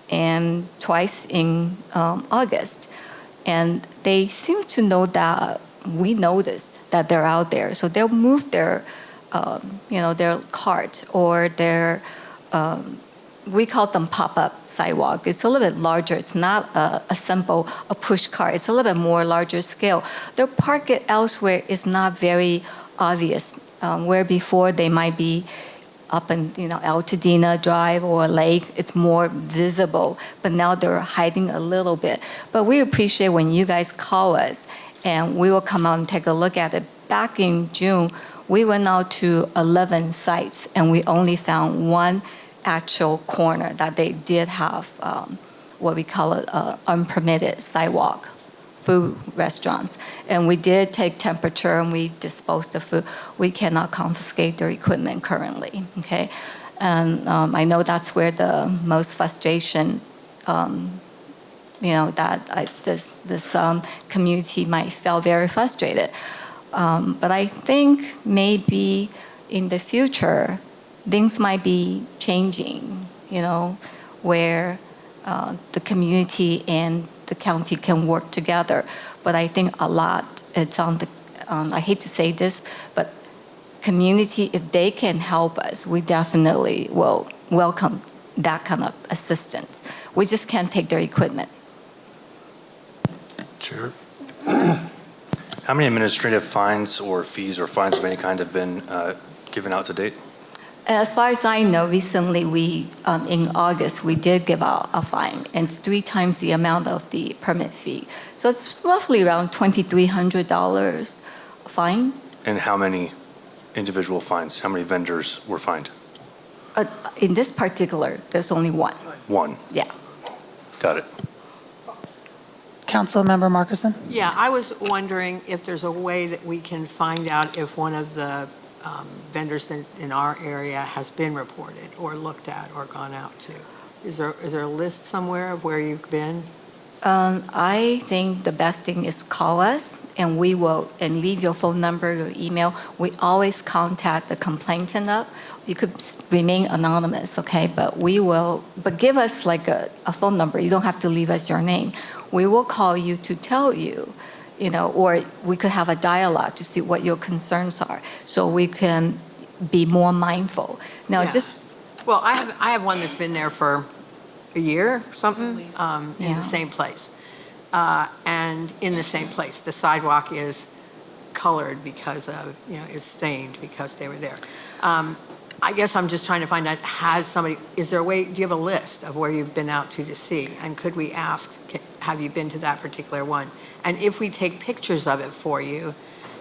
[SPEAKER 12] and twice in August. And they seem to know that we noticed that they're out there. So they'll move their, their cart or their we call them pop-up sidewalk. It's a little bit larger. It's not a simple push cart. It's a little bit more larger scale. They're parked elsewhere is not very obvious. Where before they might be up in Altadena Drive or Lake, it's more visible. But now they're hiding a little bit. But we appreciate when you guys call us, and we will come out and take a look at it. Back in June, we went out to 11 sites, and we only found one actual corner that they did have what we call unpermitted sidewalk food restaurants. And we did take temperature and we disposed of food. We cannot confiscate their equipment currently, okay? And I know that's where the most frustration, that this community might feel very frustrated. But I think maybe in the future, things might be changing, where the community and the county can work together. But I think a lot, it's on the, I hate to say this, but community, if they can help us, we definitely will welcome that kind of assistance. We just can't take their equipment.
[SPEAKER 7] Chair. How many administrative fines or fees or fines of any kind have been given out to date?
[SPEAKER 12] As far as I know, recently we, in August, we did give out a fine, and it's 3 times the amount of the permit fee. So it's roughly around $2,300 fine.
[SPEAKER 7] And how many individual fines? How many vendors were fined?
[SPEAKER 12] In this particular, there's only one.
[SPEAKER 7] One.
[SPEAKER 12] Yeah.
[SPEAKER 7] Got it.
[SPEAKER 1] Councilmember Marcuson?
[SPEAKER 13] Yeah, I was wondering if there's a way that we can find out if one of the vendors in our area has been reported or looked at or gone out to. Is there a list somewhere of where you've been?
[SPEAKER 12] I think the best thing is call us, and we will, and leave your phone number, your email. We always contact the complainant up. You could remain anonymous, okay? But we will, but give us like a phone number. You don't have to leave us your name. We will call you to tell you, or we could have a dialogue to see what your concerns are, so we can be more mindful. Now,
[SPEAKER 13] Yeah. Well, I have one that's been there for a year, something, in the same place. And in the same place, the sidewalk is colored because of, is stained because they were there. I guess I'm just trying to find out, is there a way, do you have a list of where you've been out to see? And could we ask, have you been to that particular one? And if we take pictures of it for you,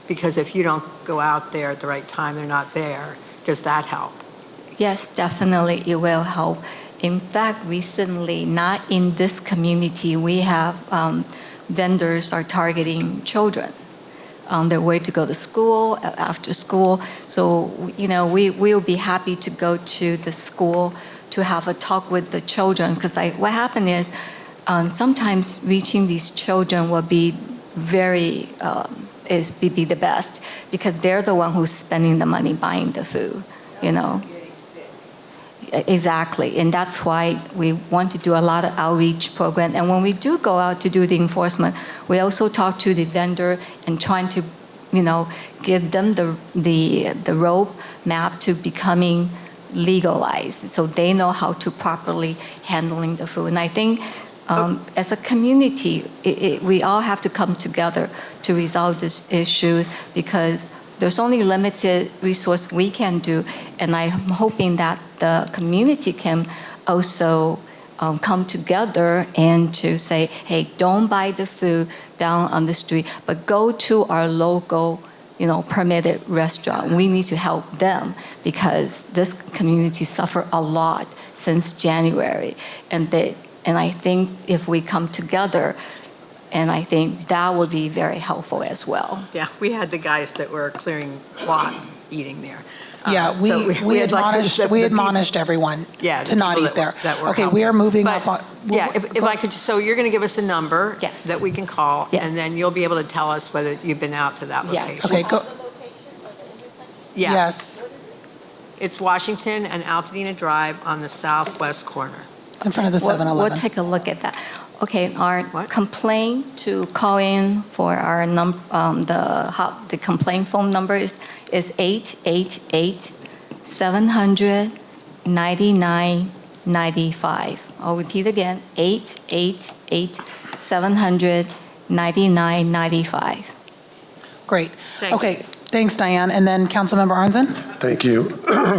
[SPEAKER 13] because if you don't go out there at the right time, they're not there, does that help?
[SPEAKER 12] Yes, definitely it will help. In fact, recently, not in this community, we have vendors are targeting children on their way to go to school, after school. So, we will be happy to go to the school to have a talk with the children, because what happened is sometimes reaching these children will be be the best, because they're the one who's spending the money buying the food, Exactly, and that's why we want to do a lot of outreach program. And when we do go out to do the enforcement, we also talk to the vendor and trying to, give them the road map to becoming legalized, so they know how to properly handling the food. And I think as a community, we all have to come together to resolve these issues, because there's only limited resource we can do, and I'm hoping that the community can also come together and to say, hey, don't buy the food down on the street, but go to our local, permitted restaurant. We need to help them, because this community suffered a lot since January, and I think if we come together, and I think that would be very helpful as well.
[SPEAKER 13] Yeah, we had the guys that were clearing plots eating there.
[SPEAKER 1] Yeah,
[SPEAKER 13] So
[SPEAKER 1] we
[SPEAKER 13] had
[SPEAKER 1] admonished everyone to not eat there. Okay, we are moving up on.
[SPEAKER 13] Yeah, if I could, so you're going to give us a number that we can call, and then you'll be able to tell us whether you've been out to that location.
[SPEAKER 1] Okay, go.
[SPEAKER 13] Yeah.
[SPEAKER 1] Yes.
[SPEAKER 13] It's Washington and Altadena Drive on the southwest corner.
[SPEAKER 1] In front of the 7-Eleven.
[SPEAKER 12] We'll take a look at that. Okay, our complaint to call in for our the complaint phone number is 888-700-99 9995. I'll repeat again, 888-700-9995.
[SPEAKER 1] Great. Okay, thanks, Diane. And then Councilmember Arnzen?
[SPEAKER 6] Thank you.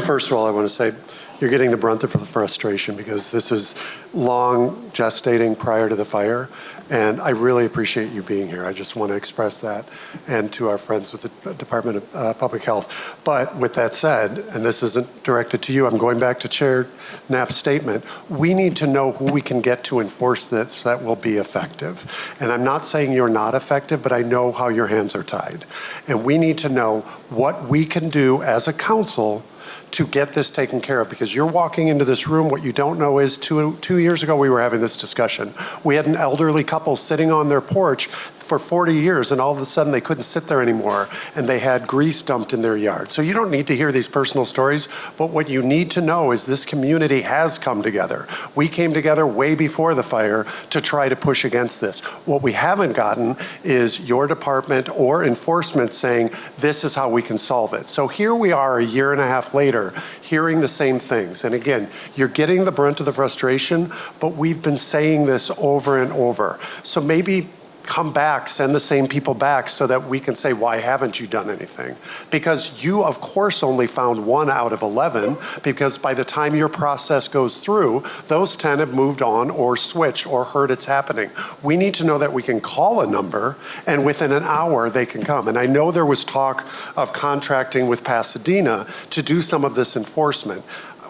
[SPEAKER 6] First of all, I want to say you're getting the brunt of the frustration because this is long gestating prior to the fire, and I really appreciate you being here. I just want to express that, and to our friends with the Department of Public Health. But with that said, and this isn't directed to you, I'm going back to Chair Knapp's statement, we need to know who we can get to enforce this that will be effective. And I'm not saying you're not effective, but I know how your hands are tied. And we need to know what we can do as a council to get this taken care of, because you're walking into this room. What you don't know is two years ago we were having this discussion. We had an elderly couple sitting on their porch for 40 years, and all of a sudden they couldn't sit there anymore, and they had grease dumped in their yard. So you don't need to hear these personal stories, but what you need to know is this community has come together. We came together way before the fire to try to push against this. What we haven't gotten is your department or enforcement saying, this is how we can solve it. So here we are a year and a half later, hearing the same things. And again, you're getting the brunt of the frustration, but we've been saying this over and over. So maybe come back, send the same people back so that we can say, why haven't you done anything? Because you, of course, only found 1 out of 11, because by the time your process goes through, those 10 have moved on or switched or heard it's happening. We need to know that we can call a number and within an hour they can come. And I know there was talk of contracting with Pasadena to do some of this enforcement.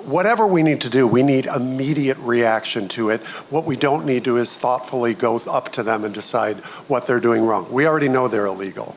[SPEAKER 6] Whatever we need to do, we need immediate reaction to it. What we don't need to is thoughtfully go up to them and decide what they're doing wrong. We already know they're illegal.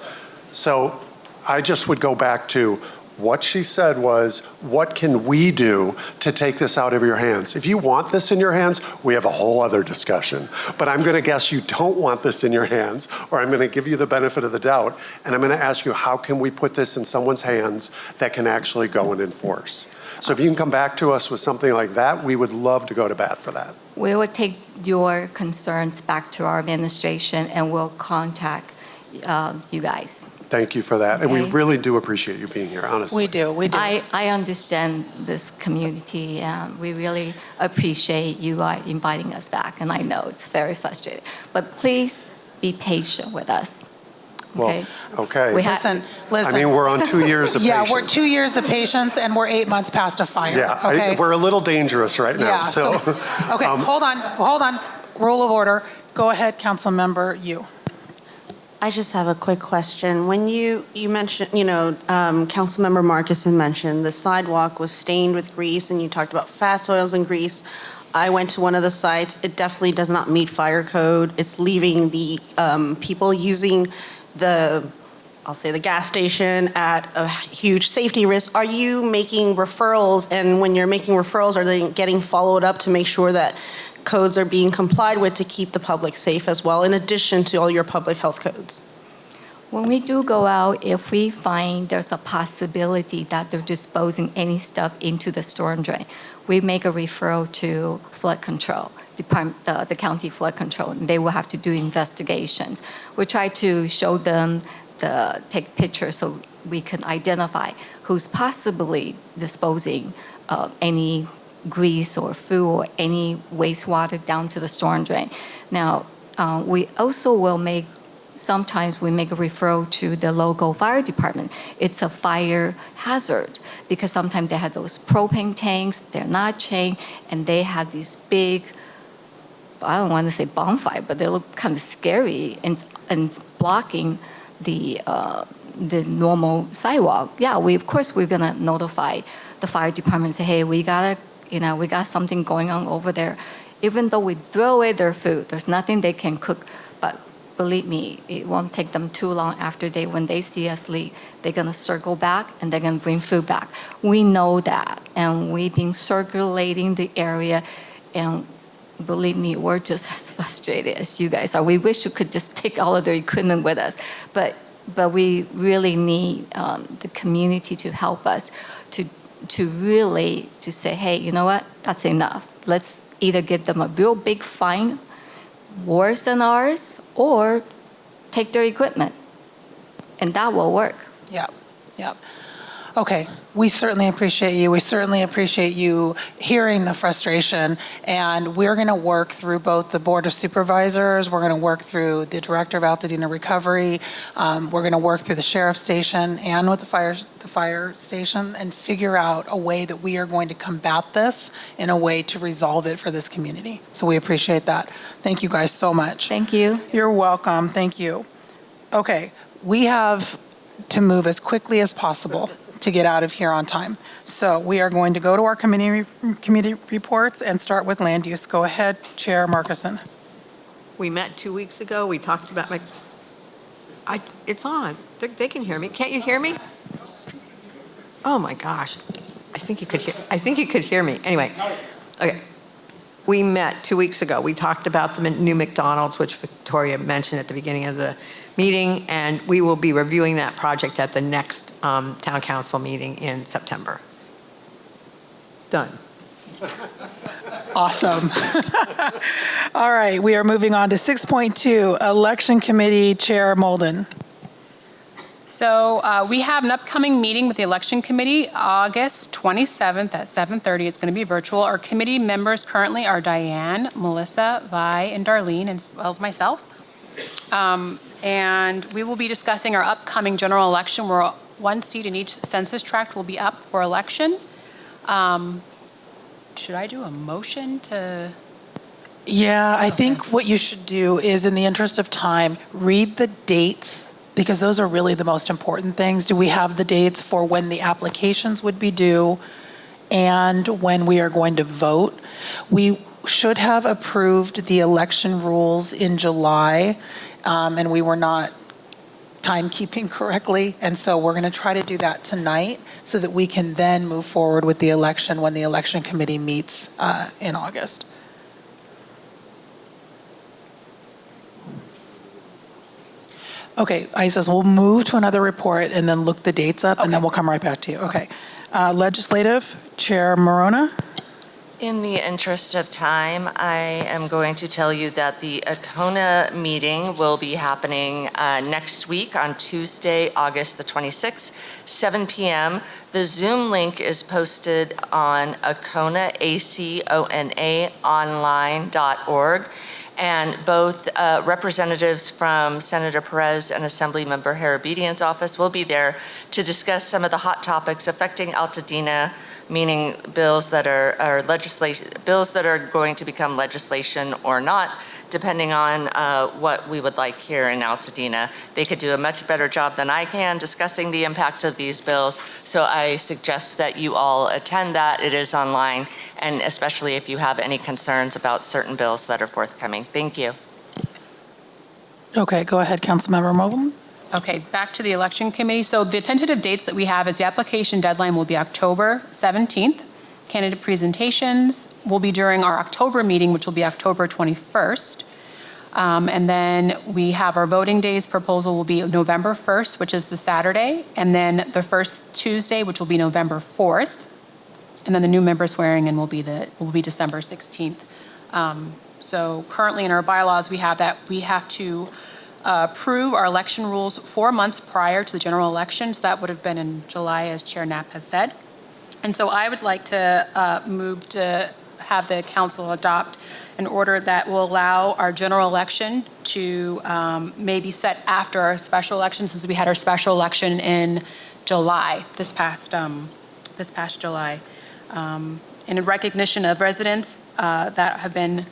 [SPEAKER 6] So I just would go back to what she said was, what can we do to take this out of your hands? If you want this in your hands, we have a whole other discussion. But I'm going to guess you don't want this in your hands, or I'm going to give you the benefit of the doubt, and I'm going to ask you, how can we put this in someone's hands that can actually go and enforce? So if you can come back to us with something like that, we would love to go to bat for that.
[SPEAKER 12] We will take your concerns back to our administration and we'll contact you guys.
[SPEAKER 6] Thank you for that.
[SPEAKER 12] Okay.
[SPEAKER 6] And we really do appreciate you being here, honestly.
[SPEAKER 1] We do.
[SPEAKER 12] I understand this community, and we really appreciate you inviting us back. And I know it's very frustrating. But please be patient with us. Okay.
[SPEAKER 6] Well, okay.
[SPEAKER 1] Listen.
[SPEAKER 6] I mean, we're on 2 years of
[SPEAKER 1] Yeah,
[SPEAKER 6] patience.
[SPEAKER 1] we're 2 years of patience, and we're 8 months past a fire.
[SPEAKER 6] Yeah,
[SPEAKER 1] Okay.
[SPEAKER 6] we're a little dangerous right now.
[SPEAKER 1] Yeah,
[SPEAKER 6] So,
[SPEAKER 1] okay, hold on. Rule of order. Go ahead, council member, you.
[SPEAKER 11] I just have a quick question. When you mentioned, Councilmember Marcuson mentioned the sidewalk was stained with grease, and you talked about fats, oils, and grease. I went to one of the sites. It definitely does not meet fire code. It's leaving the people using the gas station at a huge safety risk. Are you making referrals? And when you're making referrals, are they getting followed up to make sure that codes are being complied with to keep the public safe as well, in addition to all your public health codes?
[SPEAKER 12] When we do go out, if we find there's a possibility that they're disposing any stuff into the storm drain, we make a referral to flood control, the county flood control, and they will have to do investigations. We try to show them, take pictures so we can identify who's possibly disposing any grease or food or any wastewater down to the storm drain. Now, we also will sometimes we make a referral to the local fire department. It's a fire hazard because sometimes they have those propane tanks, they're not chained, and they have these big, I don't want to say bonfire, but they look kind of scary and blocking the normal sidewalk. Yeah, of course we're gonna notify the fire department and say, hey, we got something going on over there. Even though we throw away their food, there's nothing they can cook. But believe me, it won't take them too long after when they see us leave, they're gonna circle back and they're gonna bring food back. We know that, and we've been circulating the area, and believe me, we're just as frustrated as you guys are. We wish we could just take all of their equipment with us, but we really need the community to help us to really say, hey, you know what? That's enough. Let's either give them a real big fine, worse than ours, or take their equipment, and that will work.
[SPEAKER 1] Yep. Okay, we certainly appreciate you. We certainly appreciate you hearing the frustration, and we're going to work through both the Board of Supervisors, we're going to work through the Director of Altadena Recovery, we're going to work through the Sheriff's Station and with the fire station and figure out a way that we are going to combat this in a way to resolve it for this community. So we appreciate that. Thank you guys so much.
[SPEAKER 12] Thank you.
[SPEAKER 1] You're welcome. Thank you. Okay, we have to move as quickly as possible to get out of here on time. So we are going to go to our committee reports and start with land use. Go ahead, Chair Markuson.
[SPEAKER 13] We met 2 weeks ago. We talked about it's on. They can hear me. Can't you hear me? Oh my gosh. I think you could hear me. Anyway. Okay. We met 2 weeks ago. We talked about the new McDonald's, which Victoria mentioned at the beginning of the meeting, and we will be reviewing that project at the next town council meeting in September. Done.
[SPEAKER 1] Awesome. All right, we are moving on to 6.2, Election Committee Chair Molden.
[SPEAKER 18] So we have an upcoming meeting with the Election Committee, August 27th at 7:30. It's going to be virtual. Our committee members currently are Diane, Melissa, Vi, and Darlene, as well as myself. And we will be discussing our upcoming general election, where one seat in each census tract will be up for election. Should I do a motion to?
[SPEAKER 1] Yeah, I think what you should do is, in the interest of time, read the dates, because those are really the most important things. Do we have the dates for when the applications would be due and when we are going to vote? We should have approved the election rules in July, and we were not timekeeping correctly, and so we're going to try to do that tonight so that we can then move forward with the election when the election committee meets in August. Okay, Isis, we'll move to another report and then look the dates up, and then we'll come right back to you. Okay. Legislative, Chair Morona.
[SPEAKER 5] In the interest of time, I am going to tell you that the ACONA meeting will be happening next week on Tuesday, August the 26th, 7 p.m. The Zoom link is posted on ACONA, ACONA, online.org. And both representatives from Senator Perez and Assemblymember Harabedian's office will be there to discuss some of the hot topics affecting Altadena, meaning bills that are bills that are going to become legislation or not, depending on what we would like here in Altadena. They could do a much better job than I can discussing the impacts of these bills, so I suggest that you all attend that. It is online, and especially if you have any concerns about certain bills that are forthcoming. Thank you.
[SPEAKER 1] Okay, go ahead, Councilmember Moblin.
[SPEAKER 18] Okay, back to the election committee. So the tentative dates that we have is the application deadline will be October 17th. Candidate presentations will be during our October meeting, which will be October 21st. And then we have our voting days proposal will be November 1st, which is the Saturday, and then the first Tuesday, which will be November 4th. And then the new member swearing in will be December 16th. So currently in our bylaws, we have that we have to approve our election rules 4 months prior to the general election. So that would have been in July, as Chair Knapp has said. And so I would like to move to have the council adopt an order that will allow our general election to maybe set after our special election, since we had our special election in July, this past July. In recognition of residents that have been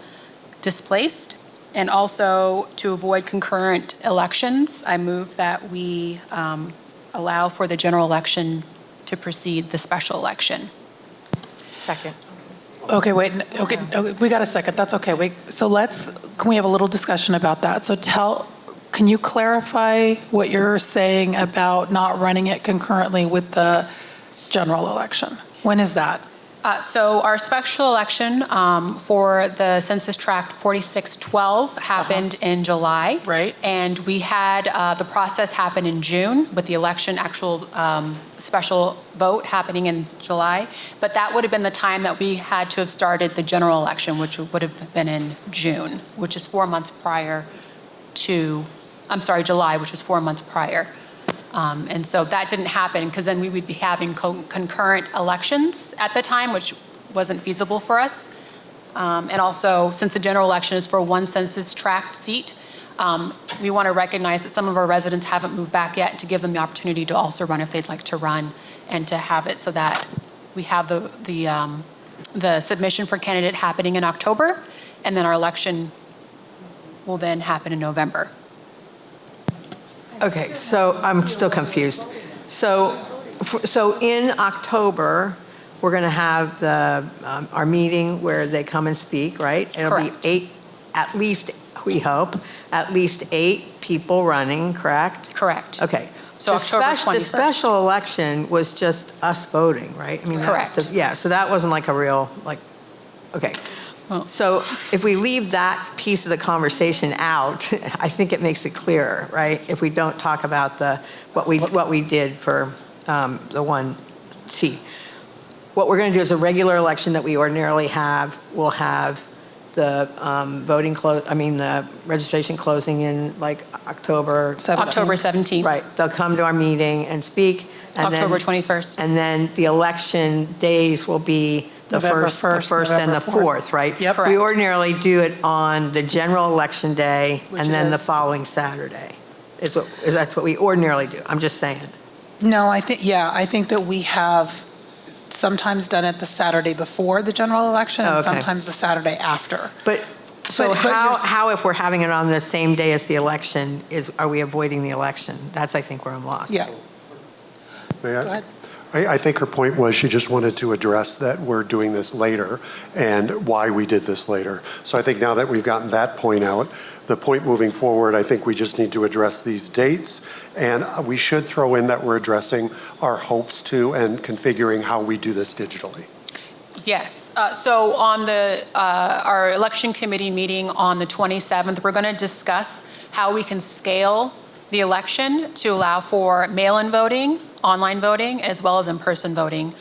[SPEAKER 18] displaced, and also to avoid concurrent elections, I move that we allow for the general election to precede the special election.
[SPEAKER 5] Second.
[SPEAKER 1] Okay, wait, okay, we got a second, that's okay. Wait, so can we have a little discussion about that? So can you clarify what you're saying about not running it concurrently with the general election? When is that?
[SPEAKER 18] So our special election for the Census Tract 4612 happened in July.
[SPEAKER 1] Right.
[SPEAKER 18] And we had the process happen in June with the election, actual special vote happening in July. But that would have been the time that we had to have started the general election, which would have been in June, which is 4 months prior to, July, which was 4 months prior. And so that didn't happen because then we would be having concurrent elections at the time, which wasn't feasible for us. And also, since the general election is for one census tract seat, we want to recognize that some of our residents haven't moved back yet, to give them the opportunity to also run if they'd like to run, and to have it so that we have the submission for candidate happening in October, and then our election will then happen in November.
[SPEAKER 13] Okay, so I'm still confused. So in October, we're going to have our meeting where they come and speak, right? It'll be 8, at least, we hope, at least 8 people running, correct?
[SPEAKER 18] Correct.
[SPEAKER 13] Okay.
[SPEAKER 18] So October 21st.
[SPEAKER 13] The special election was just us voting, right? I mean,
[SPEAKER 18] correct.
[SPEAKER 13] Yeah, so that wasn't like a real, okay. So if we leave that piece of the conversation out, I think it makes it clearer, right? If we don't talk about what we did for the one seat. What we're going to do is a regular election that we ordinarily have. We'll have the the registration closing in October
[SPEAKER 18] 17th.
[SPEAKER 13] Right. They'll come to our meeting and speak. And
[SPEAKER 18] October 21st.
[SPEAKER 13] And then the election days will be the
[SPEAKER 1] November
[SPEAKER 13] first
[SPEAKER 1] 1st,
[SPEAKER 13] and the
[SPEAKER 1] November
[SPEAKER 13] 4th, right?
[SPEAKER 1] Yep.
[SPEAKER 13] We ordinarily do it on the general election day and then the
[SPEAKER 1] is?
[SPEAKER 13] following Saturday. That's what we ordinarily do. I'm just saying.
[SPEAKER 1] No, I think that we have sometimes done it the Saturday before the general election and sometimes the Saturday after.
[SPEAKER 13] But how if we're having it on the same day as the election, are we avoiding the election? That's, I think, where I'm lost.
[SPEAKER 1] Yeah.
[SPEAKER 6] May I?
[SPEAKER 1] Go ahead.
[SPEAKER 6] I think her point was she just wanted to address that we're doing this later and why we did this later. So I think now that we've gotten that point out, the point moving forward, I think we just need to address these dates, and we should throw in that we're addressing our hopes to and configuring how we do this digitally.
[SPEAKER 18] Yes. So on our election committee meeting on the 27th, we're going to discuss how we can scale the election to allow for mail-in voting, online voting, as well as in-person voting,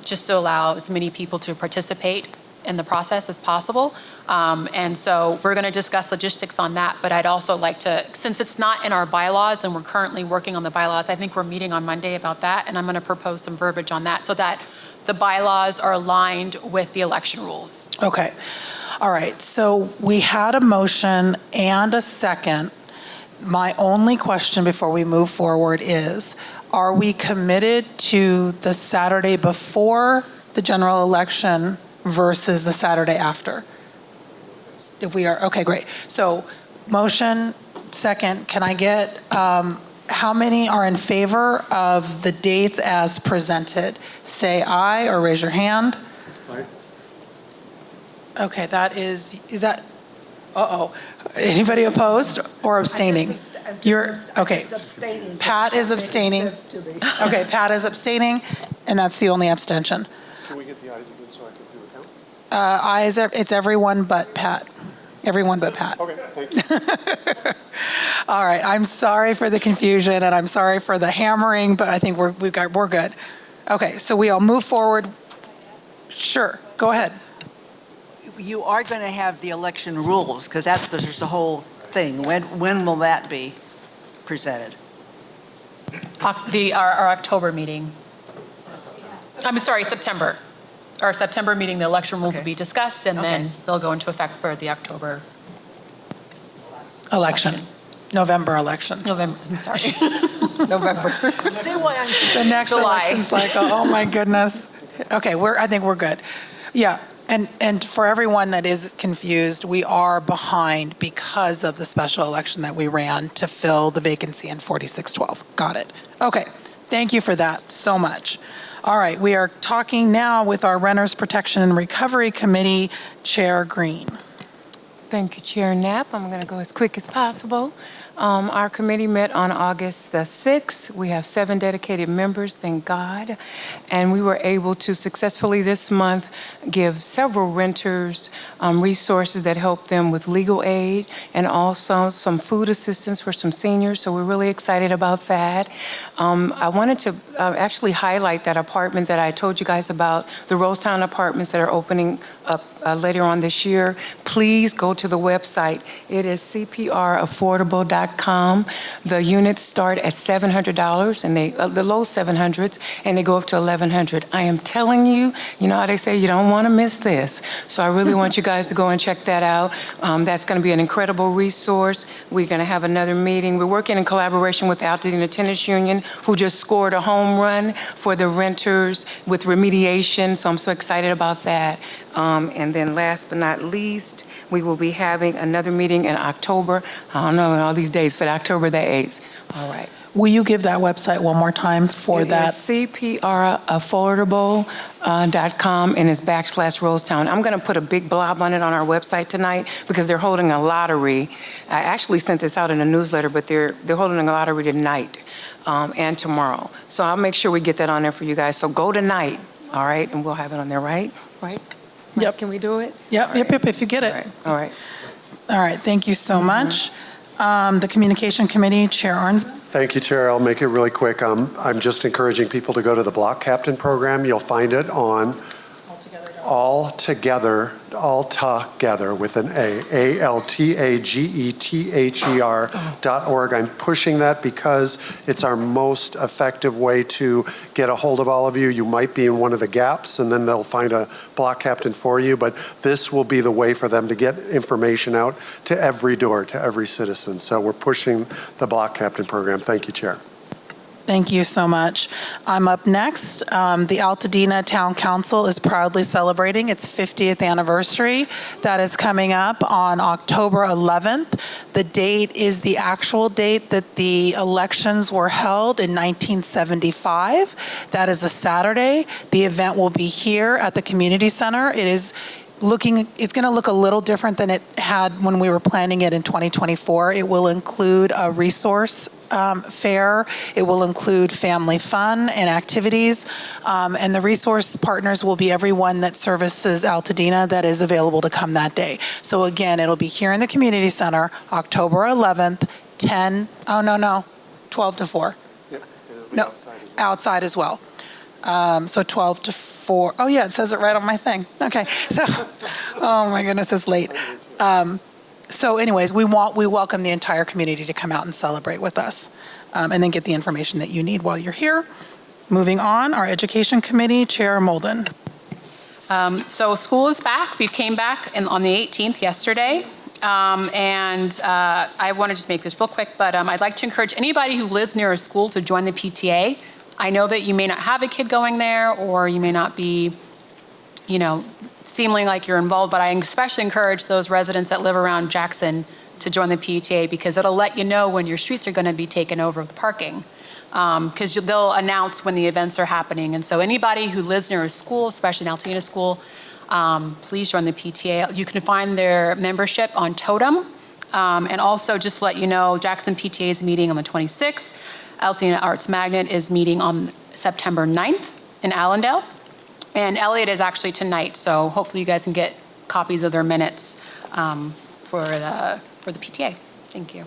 [SPEAKER 18] just to allow as many people to participate in the process as possible. And so we're going to discuss logistics on that, but I'd also like to, since it's not in our bylaws and we're currently working on the bylaws, I think we're meeting on Monday about that, and I'm going to propose some verbiage on that so that the bylaws are aligned with the election rules.
[SPEAKER 1] Okay. All right. So we had a motion and a second. My only question before we move forward is, are we committed to the Saturday before the general election versus the Saturday after? If we are, okay, great. So motion, second, can I get, how many are in favor of the dates as presented? Say aye or raise your hand.
[SPEAKER 6] Aye.
[SPEAKER 1] Okay, is that, anybody opposed or abstaining? You're, okay. Pat is abstaining. Okay, Pat is abstaining, and that's the only abstention.
[SPEAKER 6] Can we get the ayes again so I can do a count?
[SPEAKER 1] Ayes, it's everyone but Pat. Everyone but Pat.
[SPEAKER 6] Okay, thank you.
[SPEAKER 1] All right, I'm sorry for the confusion, and I'm sorry for the hammering, but I think we're good. Okay, so we'll move forward. Sure, go ahead.
[SPEAKER 15] You are going to have the election rules, because there's the whole thing. When will that be presented?
[SPEAKER 18] Our October meeting. I'm sorry, September. Our September meeting, the election rules will be discussed, and then they'll go into effect for the October
[SPEAKER 1] election. November election.
[SPEAKER 18] November, I'm sorry. November.
[SPEAKER 15] See why I'm
[SPEAKER 1] The next
[SPEAKER 18] July.
[SPEAKER 1] election cycle, oh my goodness. Okay, I think we're good. Yeah, and for everyone that is confused, we are behind because of the special election that we ran to fill the vacancy in 4612. Got it. Okay, thank you for that so much. All right, we are talking now with our Renters Protection and Recovery Committee Chair Green.
[SPEAKER 22] Thank you, Chair Knapp. I'm going to go as quick as possible. Our committee met on August the 6th. We have 7 dedicated members, thank God. And we were able to successfully this month give several renters resources that help them with legal aid and also some food assistance for some seniors. So we're really excited about that. I wanted to actually highlight that apartment that I told you guys about, the Rosetown apartments that are opening up later on this year. please go to the website. It is cpraffordable.com. The units start at $700, and the low 700s, and they go up to $1,100. I am telling you, you know how they say you don't want to miss this. So I really want you guys to go and check that out. That's going to be an incredible resource. We're going to have another meeting. We're working in collaboration with Altadena Tennis Union, who just scored a home run for the renters with remediation. So I'm so excited about that. And then last but not least, we will be having another meeting in October. I don't know all these days, but October the 8th. All right.
[SPEAKER 1] Will you give that website one more time for that?
[SPEAKER 22] It is cpraffordable.com and it's /Rosetown. I'm going to put a big blob on it on our website tonight because they're holding a lottery. I actually sent this out in a newsletter, but they're holding a lottery tonight and tomorrow. So I'll make sure we get that on there for you guys. So go tonight, all right, and we'll have it on there, right? Right?
[SPEAKER 1] Yep.
[SPEAKER 22] Can we do it?
[SPEAKER 1] Yep,
[SPEAKER 22] All
[SPEAKER 1] yep,
[SPEAKER 22] right.
[SPEAKER 1] yep, if you get it.
[SPEAKER 22] All right.
[SPEAKER 1] All right, thank you so much. The Communication Committee, Chair Arns.
[SPEAKER 6] Thank you, Chair. I'll make it really quick. I'm just encouraging people to go to the Block Captain program. You'll find it on Altogether with an A, ALTAGETHER.org. I'm pushing that because it's our most effective way to get a hold of all of you. You might be in one of the gaps, and then they'll find a block captain for you, but this will be the way for them to get information out to every door, to every citizen. So we're pushing the block captain program. Thank you, Chair.
[SPEAKER 1] Thank you so much. I'm up next. The Altadena Town Council is proudly celebrating its 50th anniversary. That is coming up on October 11th. The date is the actual date that the elections were held in 1975. That is a Saturday. The event will be here at the community center. It's going to look a little different than it had when we were planning it in 2024. It will include a resource fair. It will include family fun and activities. And the resource partners will be everyone that services Altadena that is available to come that day. So again, it'll be here in the community center, October 11th, 12 to 4.
[SPEAKER 6] Yeah,
[SPEAKER 1] No, outside as well. So 12 to 4. Oh yeah, it says it right on my thing. Okay, so, oh my goodness, it's late. So anyways, we welcome the entire community to come out and celebrate with us, and then get the information that you need while you're here. Moving on, our Education Committee, Chair Molden.
[SPEAKER 18] So school is back. We came back on the 18th yesterday. And I want to just make this real quick, but I'd like to encourage anybody who lives near a school to join the PTA. I know that you may not have a kid going there, or you may not be, seeming like you're involved, but I especially encourage those residents that live around Jackson to join the PTA because it'll let you know when your streets are going to be taken over with parking. Because they'll announce when the events are happening. And so anybody who lives near a school, especially an Altadena school, please join the PTA. You can find their membership on Totem. And also just let you know, Jackson PTA is meeting on the 26th. Altadena Arts Magnet is meeting on September 9th in Allendale. And Elliott is actually tonight, so hopefully you guys can get copies of their minutes for the PTA. Thank you.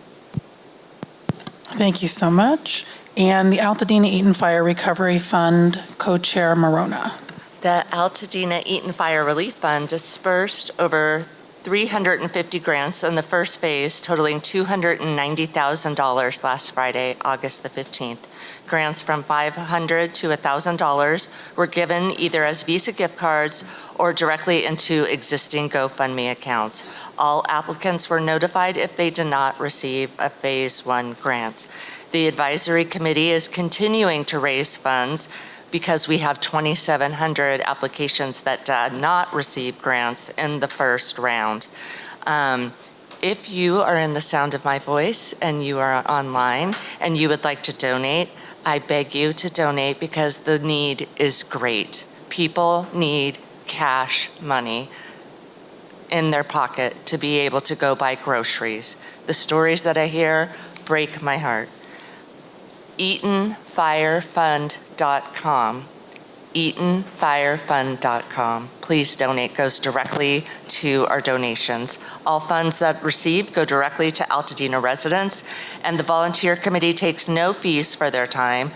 [SPEAKER 1] Thank you so much. And the Altadena Eaton Fire Recovery Fund, Co-Chair Morona.
[SPEAKER 5] The Altadena Eaton Fire Relief Fund dispersed over 350 grants in the first phase, totaling $290,000 last Friday, August the 15th. Grants from $500 to $1,000 were given either as Visa gift cards or directly into existing GoFundMe accounts. All applicants were notified if they did not receive a Phase 1 grant. The advisory committee is continuing to raise funds because we have 2,700 applications that did not receive grants in the first round. If you are in the sound of my voice and you are online and you would like to donate, I beg you to donate because the need is great. People need cash money in their pocket to be able to go buy groceries. The stories that I hear break my heart. EatonFireFund.com. EatonFireFund.com. Please donate. Goes directly to our donations. All funds that receive go directly to Altadena residents, and the volunteer committee takes no fees for their time.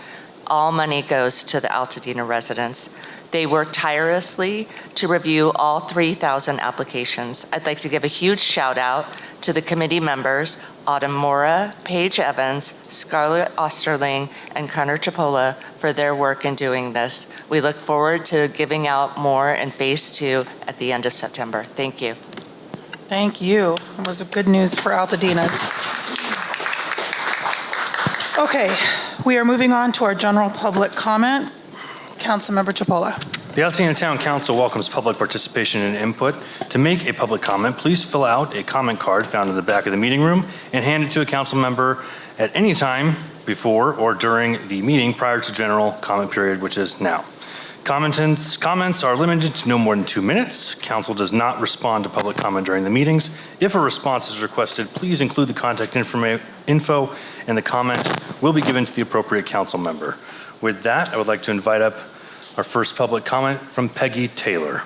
[SPEAKER 5] All money goes to the Altadena residents. They work tirelessly to review all 3,000 applications. I'd like to give a huge shout out to the committee members, Autumn Mora, Paige Evans, Scarlett Osterling, and Connor Chipola for their work in doing this. We look forward to giving out more in phase 2 at the end of September. Thank you.
[SPEAKER 1] Thank you. It was good news for Altadena. Okay, we are moving on to our general public comment. Councilmember Chipola.
[SPEAKER 7] The Altadena Town Council welcomes public participation and input. To make a public comment, please fill out a comment card found in the back of the meeting room and hand it to a council member at any time before or during the meeting prior to general comment period, which is now. Comments are limited to no more than 2 minutes. Council does not respond to public comment during the meetings. If a response is requested, please include the contact info, and the comment will be given to the appropriate council member. With that, I would like to invite up our first public comment from Peggy Taylor.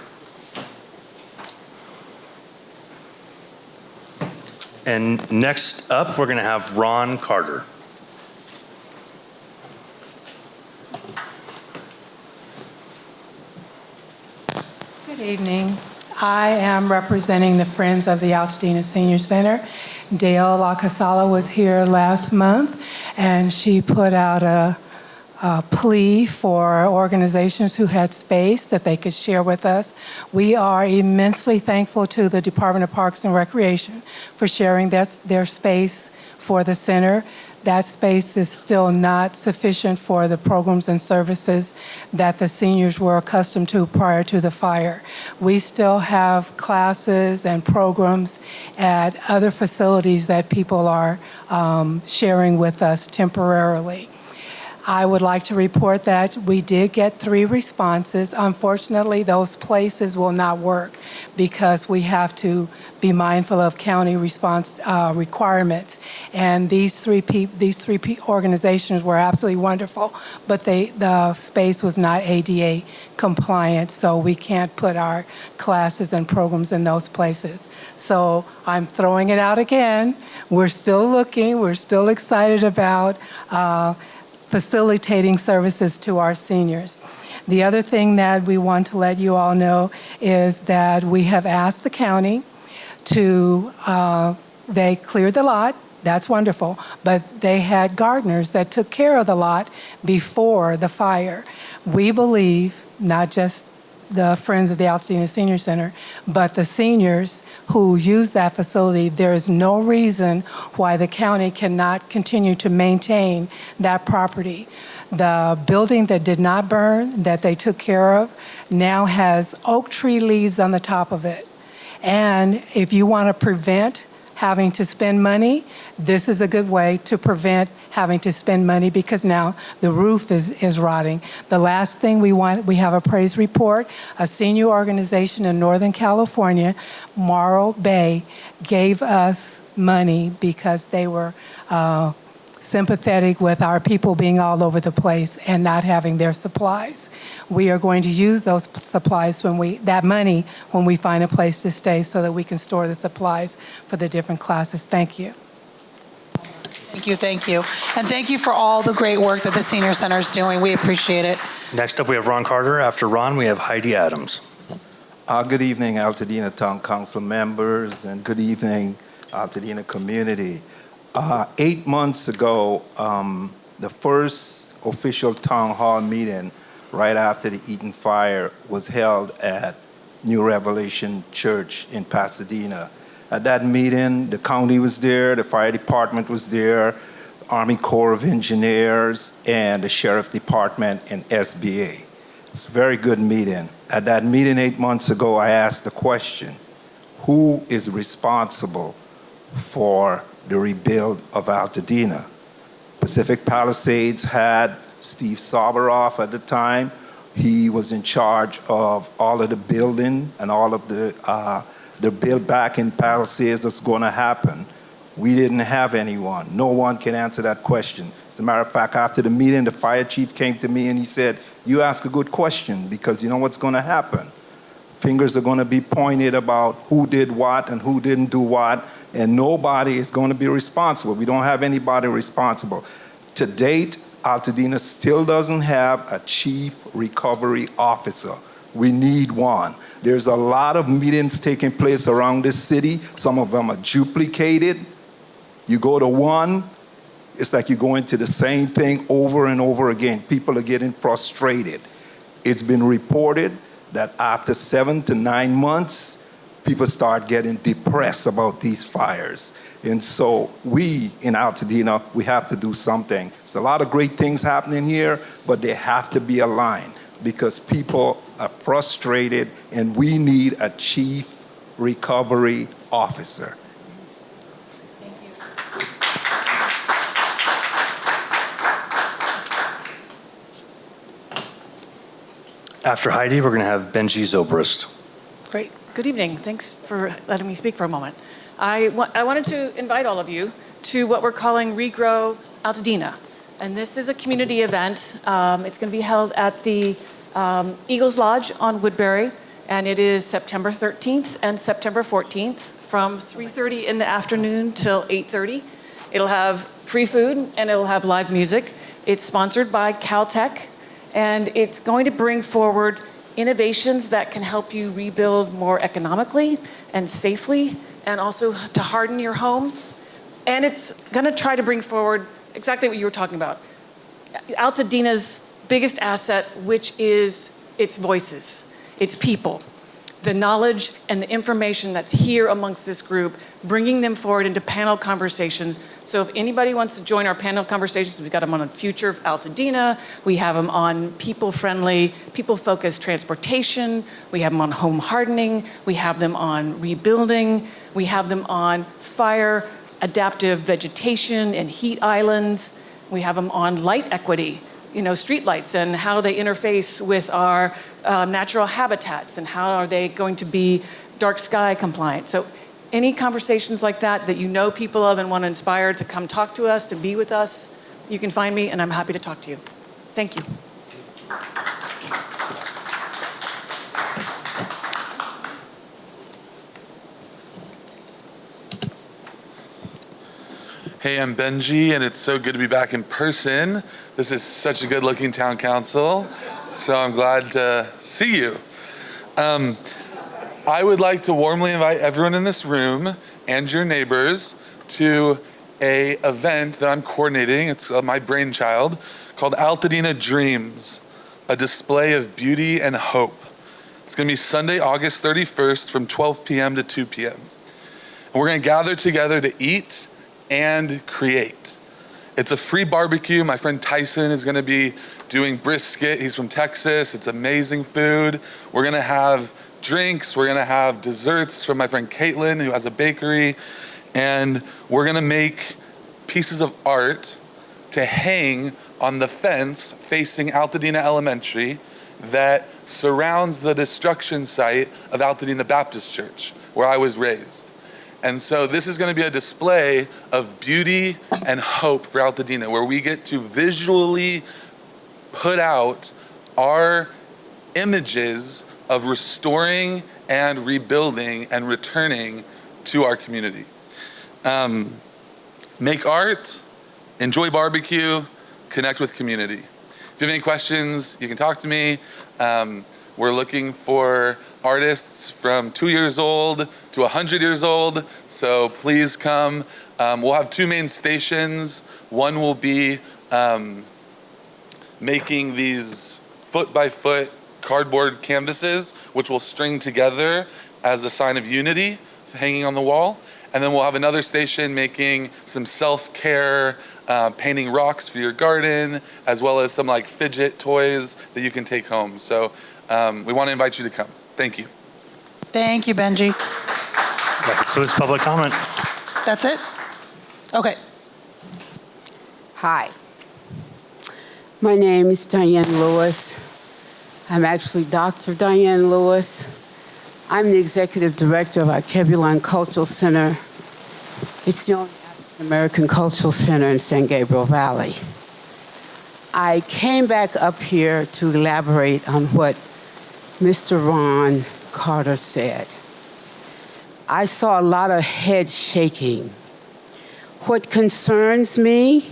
[SPEAKER 7] And next up, we're going to have Ron Carter.
[SPEAKER 9] Good evening. I am representing the Friends of the Altadena Senior Center. Dale La Casala was here last month, and she put out a plea for organizations who had space that they could share with us. We are immensely thankful to the Department of Parks and Recreation for sharing their space for the center. That space is still not sufficient for the programs and services that the seniors were accustomed to prior to the fire. We still have classes and programs at other facilities that people are sharing with us temporarily. I would like to report that we did get 3 responses. Unfortunately, those places will not work because we have to be mindful of county response requirements. And these three organizations were absolutely wonderful, but the space was not ADA compliant, so we can't put our classes and programs in those places. So I'm throwing it out again. We're still looking. We're still excited about facilitating services to our seniors. The other thing that we want to let you all know is that we have asked the county to, they cleared the lot, that's wonderful, but they had gardeners that took care of the lot before the fire. We believe, not just the Friends of the Altadena Senior Center, but the seniors who use that facility, there is no reason why the county cannot continue to maintain that property. The building that did not burn, that they took care of, now has oak tree leaves on the top of it. And if you want to prevent having to spend money, this is a good way to prevent having to spend money because now the roof is rotting. The last thing we want, we have a praise report. A senior organization in Northern California, Morro Bay, gave us money because they were sympathetic with our people being all over the place and not having their supplies. We are going to use those supplies that money when we find a place to stay so that we can store the supplies for the different classes. Thank you.
[SPEAKER 1] Thank you, thank you. And thank you for all the great work that the Senior Center is doing. We appreciate it.
[SPEAKER 7] Next up, we have Ron Carter. After Ron, we have Heidi Adams.
[SPEAKER 14] Good evening, Altadena Town Council members, and good evening, Altadena community. 8 months ago, the first official town hall meeting right after the Eaton fire was held at New Revelation Church in Pasadena. At that meeting, the county was there, the fire department was there, Army Corps of Engineers, and the Sheriff Department and SBA. It's a very good meeting. At that meeting 8 months ago, I asked the question, who is responsible for the rebuild of Altadena? Pacific Palisades had Steve Soberoff at the time. He was in charge of all of the building and all of the build back in Palisades that's going to happen. We didn't have anyone. No one can answer that question. As a matter of fact, after the meeting, the fire chief came to me and he said, you ask a good question because you know what's going to happen. Fingers are going to be pointed about who did what and who didn't do what, and nobody is going to be responsible. We don't have anybody responsible. To date, Altadena still doesn't have a chief recovery officer. We need one. There's a lot of meetings taking place around this city. Some of them are duplicated. You go to one, it's like you're going to the same thing over and over again. People are getting frustrated. It's been reported that after 7 to 9 months, people start getting depressed about these fires. And so we in Altadena, we have to do something. There's a lot of great things happening here, but they have to be aligned because people are frustrated and we need a chief recovery officer.
[SPEAKER 7] After Heidi, we're going to have Benji Zobrist.
[SPEAKER 1] Great.
[SPEAKER 17] Good evening. Thanks for letting me speak for a moment. I wanted to invite all of you to what we're calling Regrow Altadena. And this is a community event. It's going to be held at the Eagles Lodge on Woodbury. And it is September 13th and September 14th from 3:30 in the afternoon till 8:30. It'll have free food and it'll have live music. It's sponsored by Caltech. And it's going to bring forward innovations that can help you rebuild more economically and safely, and also to harden your homes. And it's going to try to bring forward exactly what you were talking about. Altadena's biggest asset, which is its voices, its people, the knowledge and the information that's here amongst this group, bringing them forward into panel conversations. So if anybody wants to join our panel conversations, we've got them on the future of Altadena. We have them on people-friendly, people-focused transportation. We have them on home hardening. We have them on rebuilding. We have them on fire, adaptive vegetation and heat islands. We have them on light equity, street lights and how they interface with our natural habitats and how are they going to be dark sky compliant. So any conversations like that people of and want to inspire to come talk to us and be with us, you can find me and I'm happy to talk to you. Thank you.
[SPEAKER 19] Hey, I'm Benji, and it's so good to be back in person. This is such a good-looking town council, so I'm glad to see you. I would like to warmly invite everyone in this room and your neighbors to a event that I'm coordinating. It's my brainchild, called Altadena Dreams, a display of beauty and hope. It's going to be Sunday, August 31st from 12 p.m. to 2 p.m. And we're going to gather together to eat and create. It's a free barbecue. My friend Tyson is going to be doing brisket. He's from Texas. It's amazing food. We're going to have drinks. We're going to have desserts from my friend Caitlin, who has a bakery. And we're going to make pieces of art to hang on the fence facing Altadena Elementary that surrounds the destruction site of Altadena Baptist Church, where I was raised. And so this is going to be a display of beauty and hope for Altadena, where we get to visually put out our images of restoring and rebuilding and returning to our community. Make art, enjoy barbecue, connect with community. If you have any questions, you can talk to me. We're looking for artists from 2 years old to 100 years old, so please come. We'll have two main stations. One will be making these foot-by-foot cardboard canvases, which we'll string together as a sign of unity, hanging on the wall. And then we'll have another station making some self-care, painting rocks for your garden, as well as some fidget toys that you can take home. So we want to invite you to come. Thank you.
[SPEAKER 1] Thank you, Benji.
[SPEAKER 7] That concludes public comment.
[SPEAKER 1] That's it? Okay.
[SPEAKER 23] Hi. My name is Diane Lewis. I'm actually Dr. Diane Lewis. I'm the executive director of our Kebulon Cultural Center. It's the only African American cultural center in San Gabriel Valley. I came back up here to elaborate on what Mr. Ron Carter said. I saw a lot of head shaking. What concerns me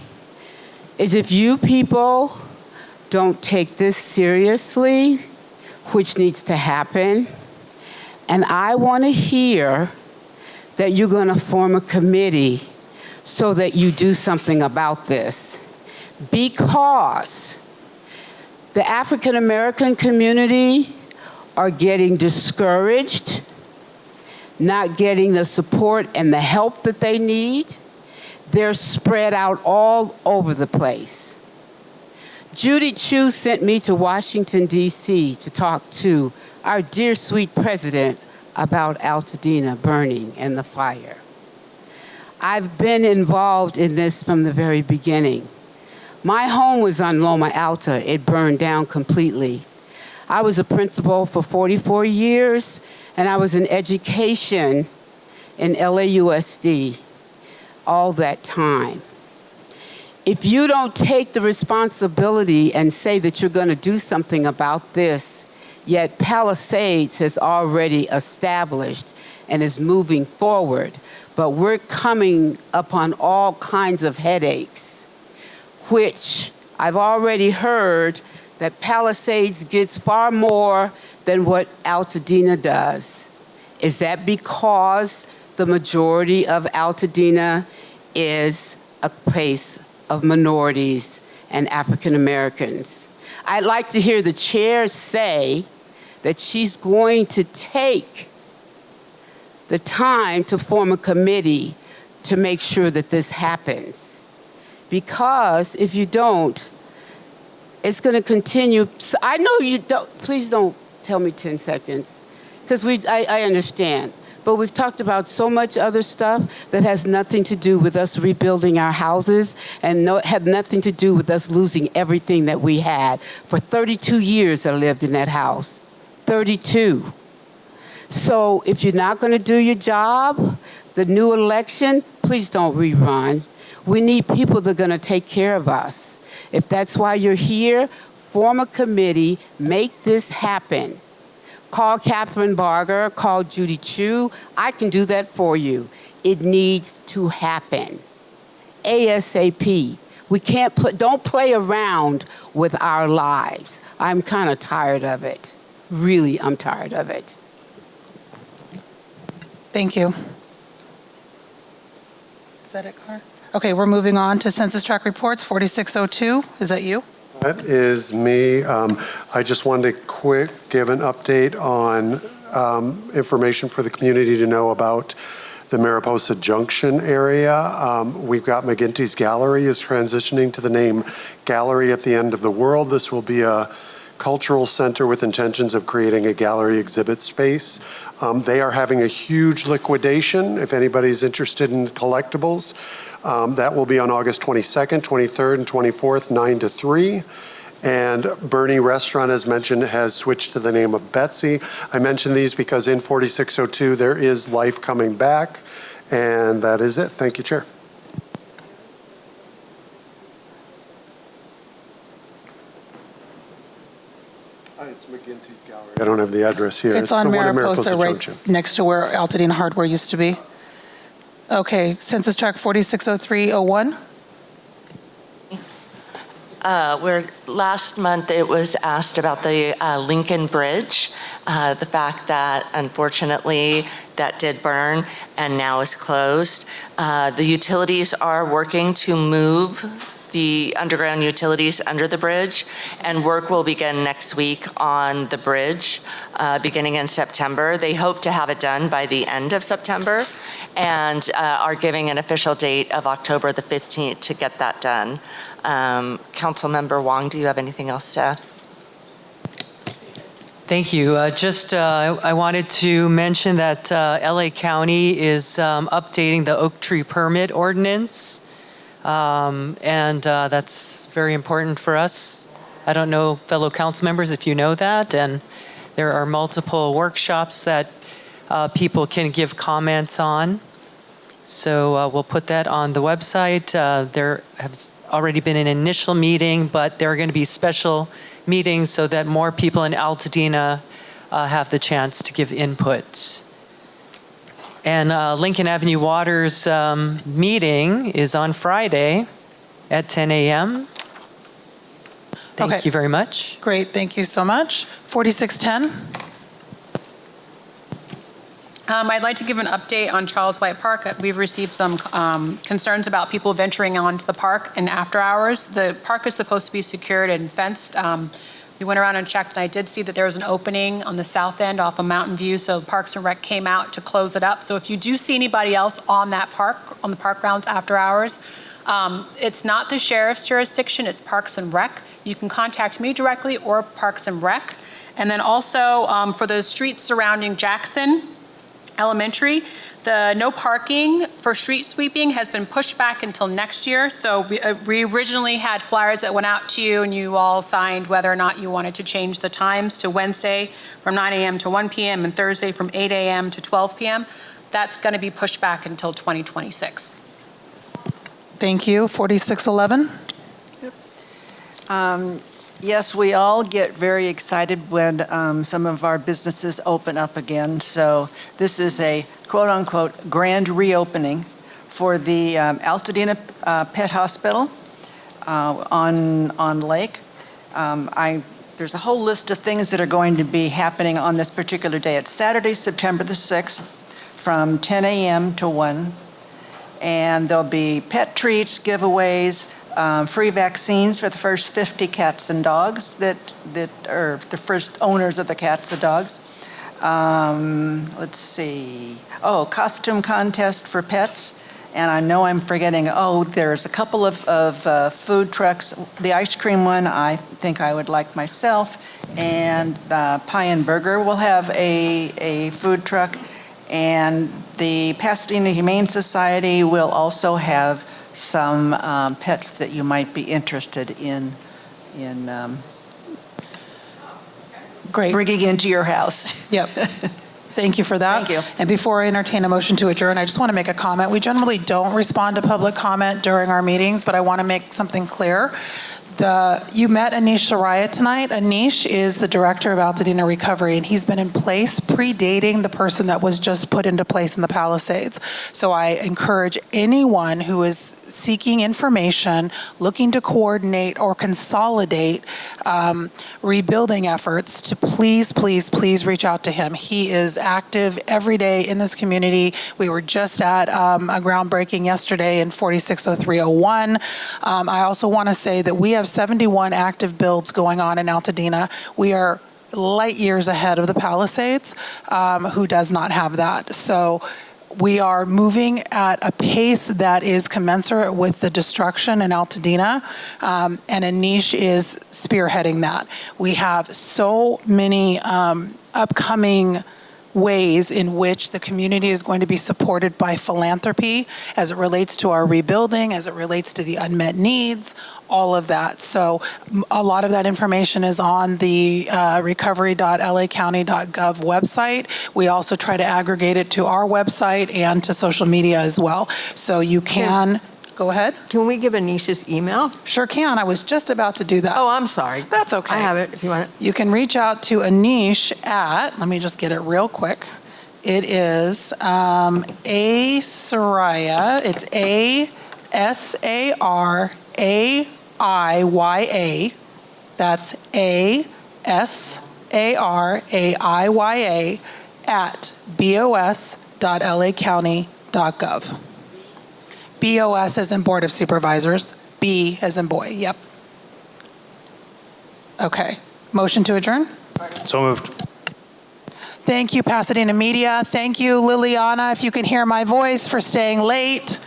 [SPEAKER 23] is if you people don't take this seriously, which needs to happen, and I want to hear that you're going to form a committee so that you do something about this. Because the African American community are getting discouraged, not getting the support and the help that they need. They're spread out all over the place. Judy Chu sent me to Washington, D.C. to talk to our dear sweet president about Altadena burning and the fire. I've been involved in this from the very beginning. My home was on Loma Alta. It burned down completely. I was a principal for 44 years, and I was in education in LAUSD all that time. If you don't take the responsibility and say that you're going to do something about this, yet Palisades has already established and is moving forward, but we're coming upon all kinds of headaches, which I've already heard that Palisades gets far more than what Altadena does. Is that because the majority of Altadena is a place of minorities and African Americans? I'd like to hear the chair say that she's going to take the time to form a committee to make sure that this happens. Because if you don't, it's going to continue. So I know you don't, please don't tell me 10 seconds, because I understand. But we've talked about so much other stuff that has nothing to do with us rebuilding our houses and had nothing to do with us losing everything that we had. For 32 years I lived in that house. 32. So if you're not going to do your job, the new election, please don't rerun. We need people that are going to take care of us. If that's why you're here, form a committee, make this happen. Call Catherine Barger, call Judy Chu. I can do that for you. It needs to happen. ASAP. We can't don't play around with our lives. I'm kind of tired of it. Really, I'm tired of it.
[SPEAKER 1] Thank you. Is that it, Carr? Okay, we're moving on to census tract reports, 4602. Is that you?
[SPEAKER 6] That is me. I just wanted to give an update on information for the community to know about the Mariposa Junction area. We've got McGinty's Gallery is transitioning to the name Gallery at the End of the World. This will be a cultural center with intentions of creating a gallery exhibit space. They are having a huge liquidation, if anybody's interested in collectibles. That will be on August 22nd, 23rd, and 24th, 9 to 3. And Bernie Restaurant, as mentioned, has switched to the name of Betsy. I mention these because in 4602, there is life coming back. And that is it. Thank you, Chair. It's McGinty's Gallery. I don't have the address here.
[SPEAKER 1] It's on
[SPEAKER 6] the one in
[SPEAKER 1] Mariposa, right
[SPEAKER 6] Junction.
[SPEAKER 1] next to where Altadena Hardware used to be. Okay, census tract 460301.
[SPEAKER 5] Where last month it was asked about the Lincoln Bridge, the fact that unfortunately that did burn and now is closed. The utilities are working to move the underground utilities under the bridge, and work will begin next week on the bridge beginning in September. They hope to have it done by the end of September and are giving an official date of October the 15th to get that done. Councilmember Wong, do you have anything else to add?
[SPEAKER 16] Thank you. I wanted to mention that LA County is updating the oak tree permit ordinance. And that's very important for us. I don't know, fellow council members, if you know that, and there are multiple workshops that people can give comments on. So we'll put that on the website. There has already been an initial meeting, but there are going to be special meetings so that more people in Altadena have the chance to give input. And Lincoln Avenue Water's meeting is on Friday at 10 a.m. Thank you very much.
[SPEAKER 1] Great, thank you so much. 4610.
[SPEAKER 18] I'd like to give an update on Charles White Park. We've received some concerns about people venturing onto the park in after hours. The park is supposed to be secured and fenced. We went around and checked, and I did see that there was an opening on the south end off of Mountain View, so Parks and Rec came out to close it up. So if you do see anybody else on that park, on the park grounds after hours, it's not the sheriff's jurisdiction, it's Parks and Rec. You can contact me directly or Parks and Rec. And then also for the streets surrounding Jackson Elementary, the no parking for street sweeping has been pushed back until next year. So we originally had flyers that went out to you and you all signed whether or not you wanted to change the times to Wednesday from 9 a.m. to 1 p.m. and Thursday from 8 a.m. to 12 p.m. That's going to be pushed back until 2026.
[SPEAKER 1] Thank you. 4611.
[SPEAKER 15] Yes, we all get very excited when some of our businesses open up again. So this is a quote-unquote grand reopening for the Altadena Pet Hospital on Lake. There's a whole list of things that are going to be happening on this particular day. It's Saturday, September the 6th from 10 a.m. to 1. And there'll be pet treats, giveaways, free vaccines for the first 50 cats and dogs that are the first owners of the cats and dogs. Let's see. Oh, costume contest for pets. And I know I'm forgetting, there's a couple of food trucks. The ice cream one, I think I would like myself. And Pie and Burger will have a food truck. And the Pasadena Humane Society will also have some pets that you might be interested in
[SPEAKER 1] Great.
[SPEAKER 15] Bringing into your house.
[SPEAKER 1] Yep. Thank you for that.
[SPEAKER 15] Thank you.
[SPEAKER 1] And before I entertain a motion to adjourn, I just want to make a comment. We generally don't respond to public comment during our meetings, but I want to make something clear. You met Anish Saraya tonight. Anish is the director of Altadena Recovery, and he's been in place predating the person that was just put into place in the Palisades. So I encourage anyone who is seeking information, looking to coordinate or consolidate rebuilding efforts to please, please, please reach out to him. He is active every day in this community. We were just at a groundbreaking yesterday in 460301. I also want to say that we have 71 active builds going on in Altadena. We are light years ahead of the Palisades, who does not have that. So we are moving at a pace that is commensurate with the destruction in Altadena, and Anish is spearheading that. We have so many upcoming ways in which the community is going to be supported by philanthropy as it relates to our rebuilding, as it relates to the unmet needs, all of that. So a lot of that information is on the recovery.lacounty.gov website. We also try to aggregate it to our website and to social media as well. So you can... Go ahead.
[SPEAKER 13] Can we give Anish's email?
[SPEAKER 1] Sure can. I was just about to do that.
[SPEAKER 13] Oh, I'm sorry.
[SPEAKER 1] That's okay.
[SPEAKER 13] I have it if you want it.
[SPEAKER 1] You can reach out to Anish at, let me just get it real quick. It is A Saraya. It's ASARAIYA. That's ASARAIYA at bos.lacounty.gov. BOS as in Board of Supervisors. B as in boy. Yep. Okay. Motion to adjourn?
[SPEAKER 7] So moved.
[SPEAKER 1] Thank you, Pasadena Media. Thank you, Liliana, if you can hear my voice, for staying late.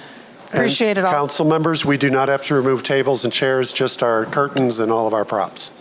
[SPEAKER 1] Appreciate it all.
[SPEAKER 6] Council members, we do not have to remove tables and chairs, just our curtains and all of our props.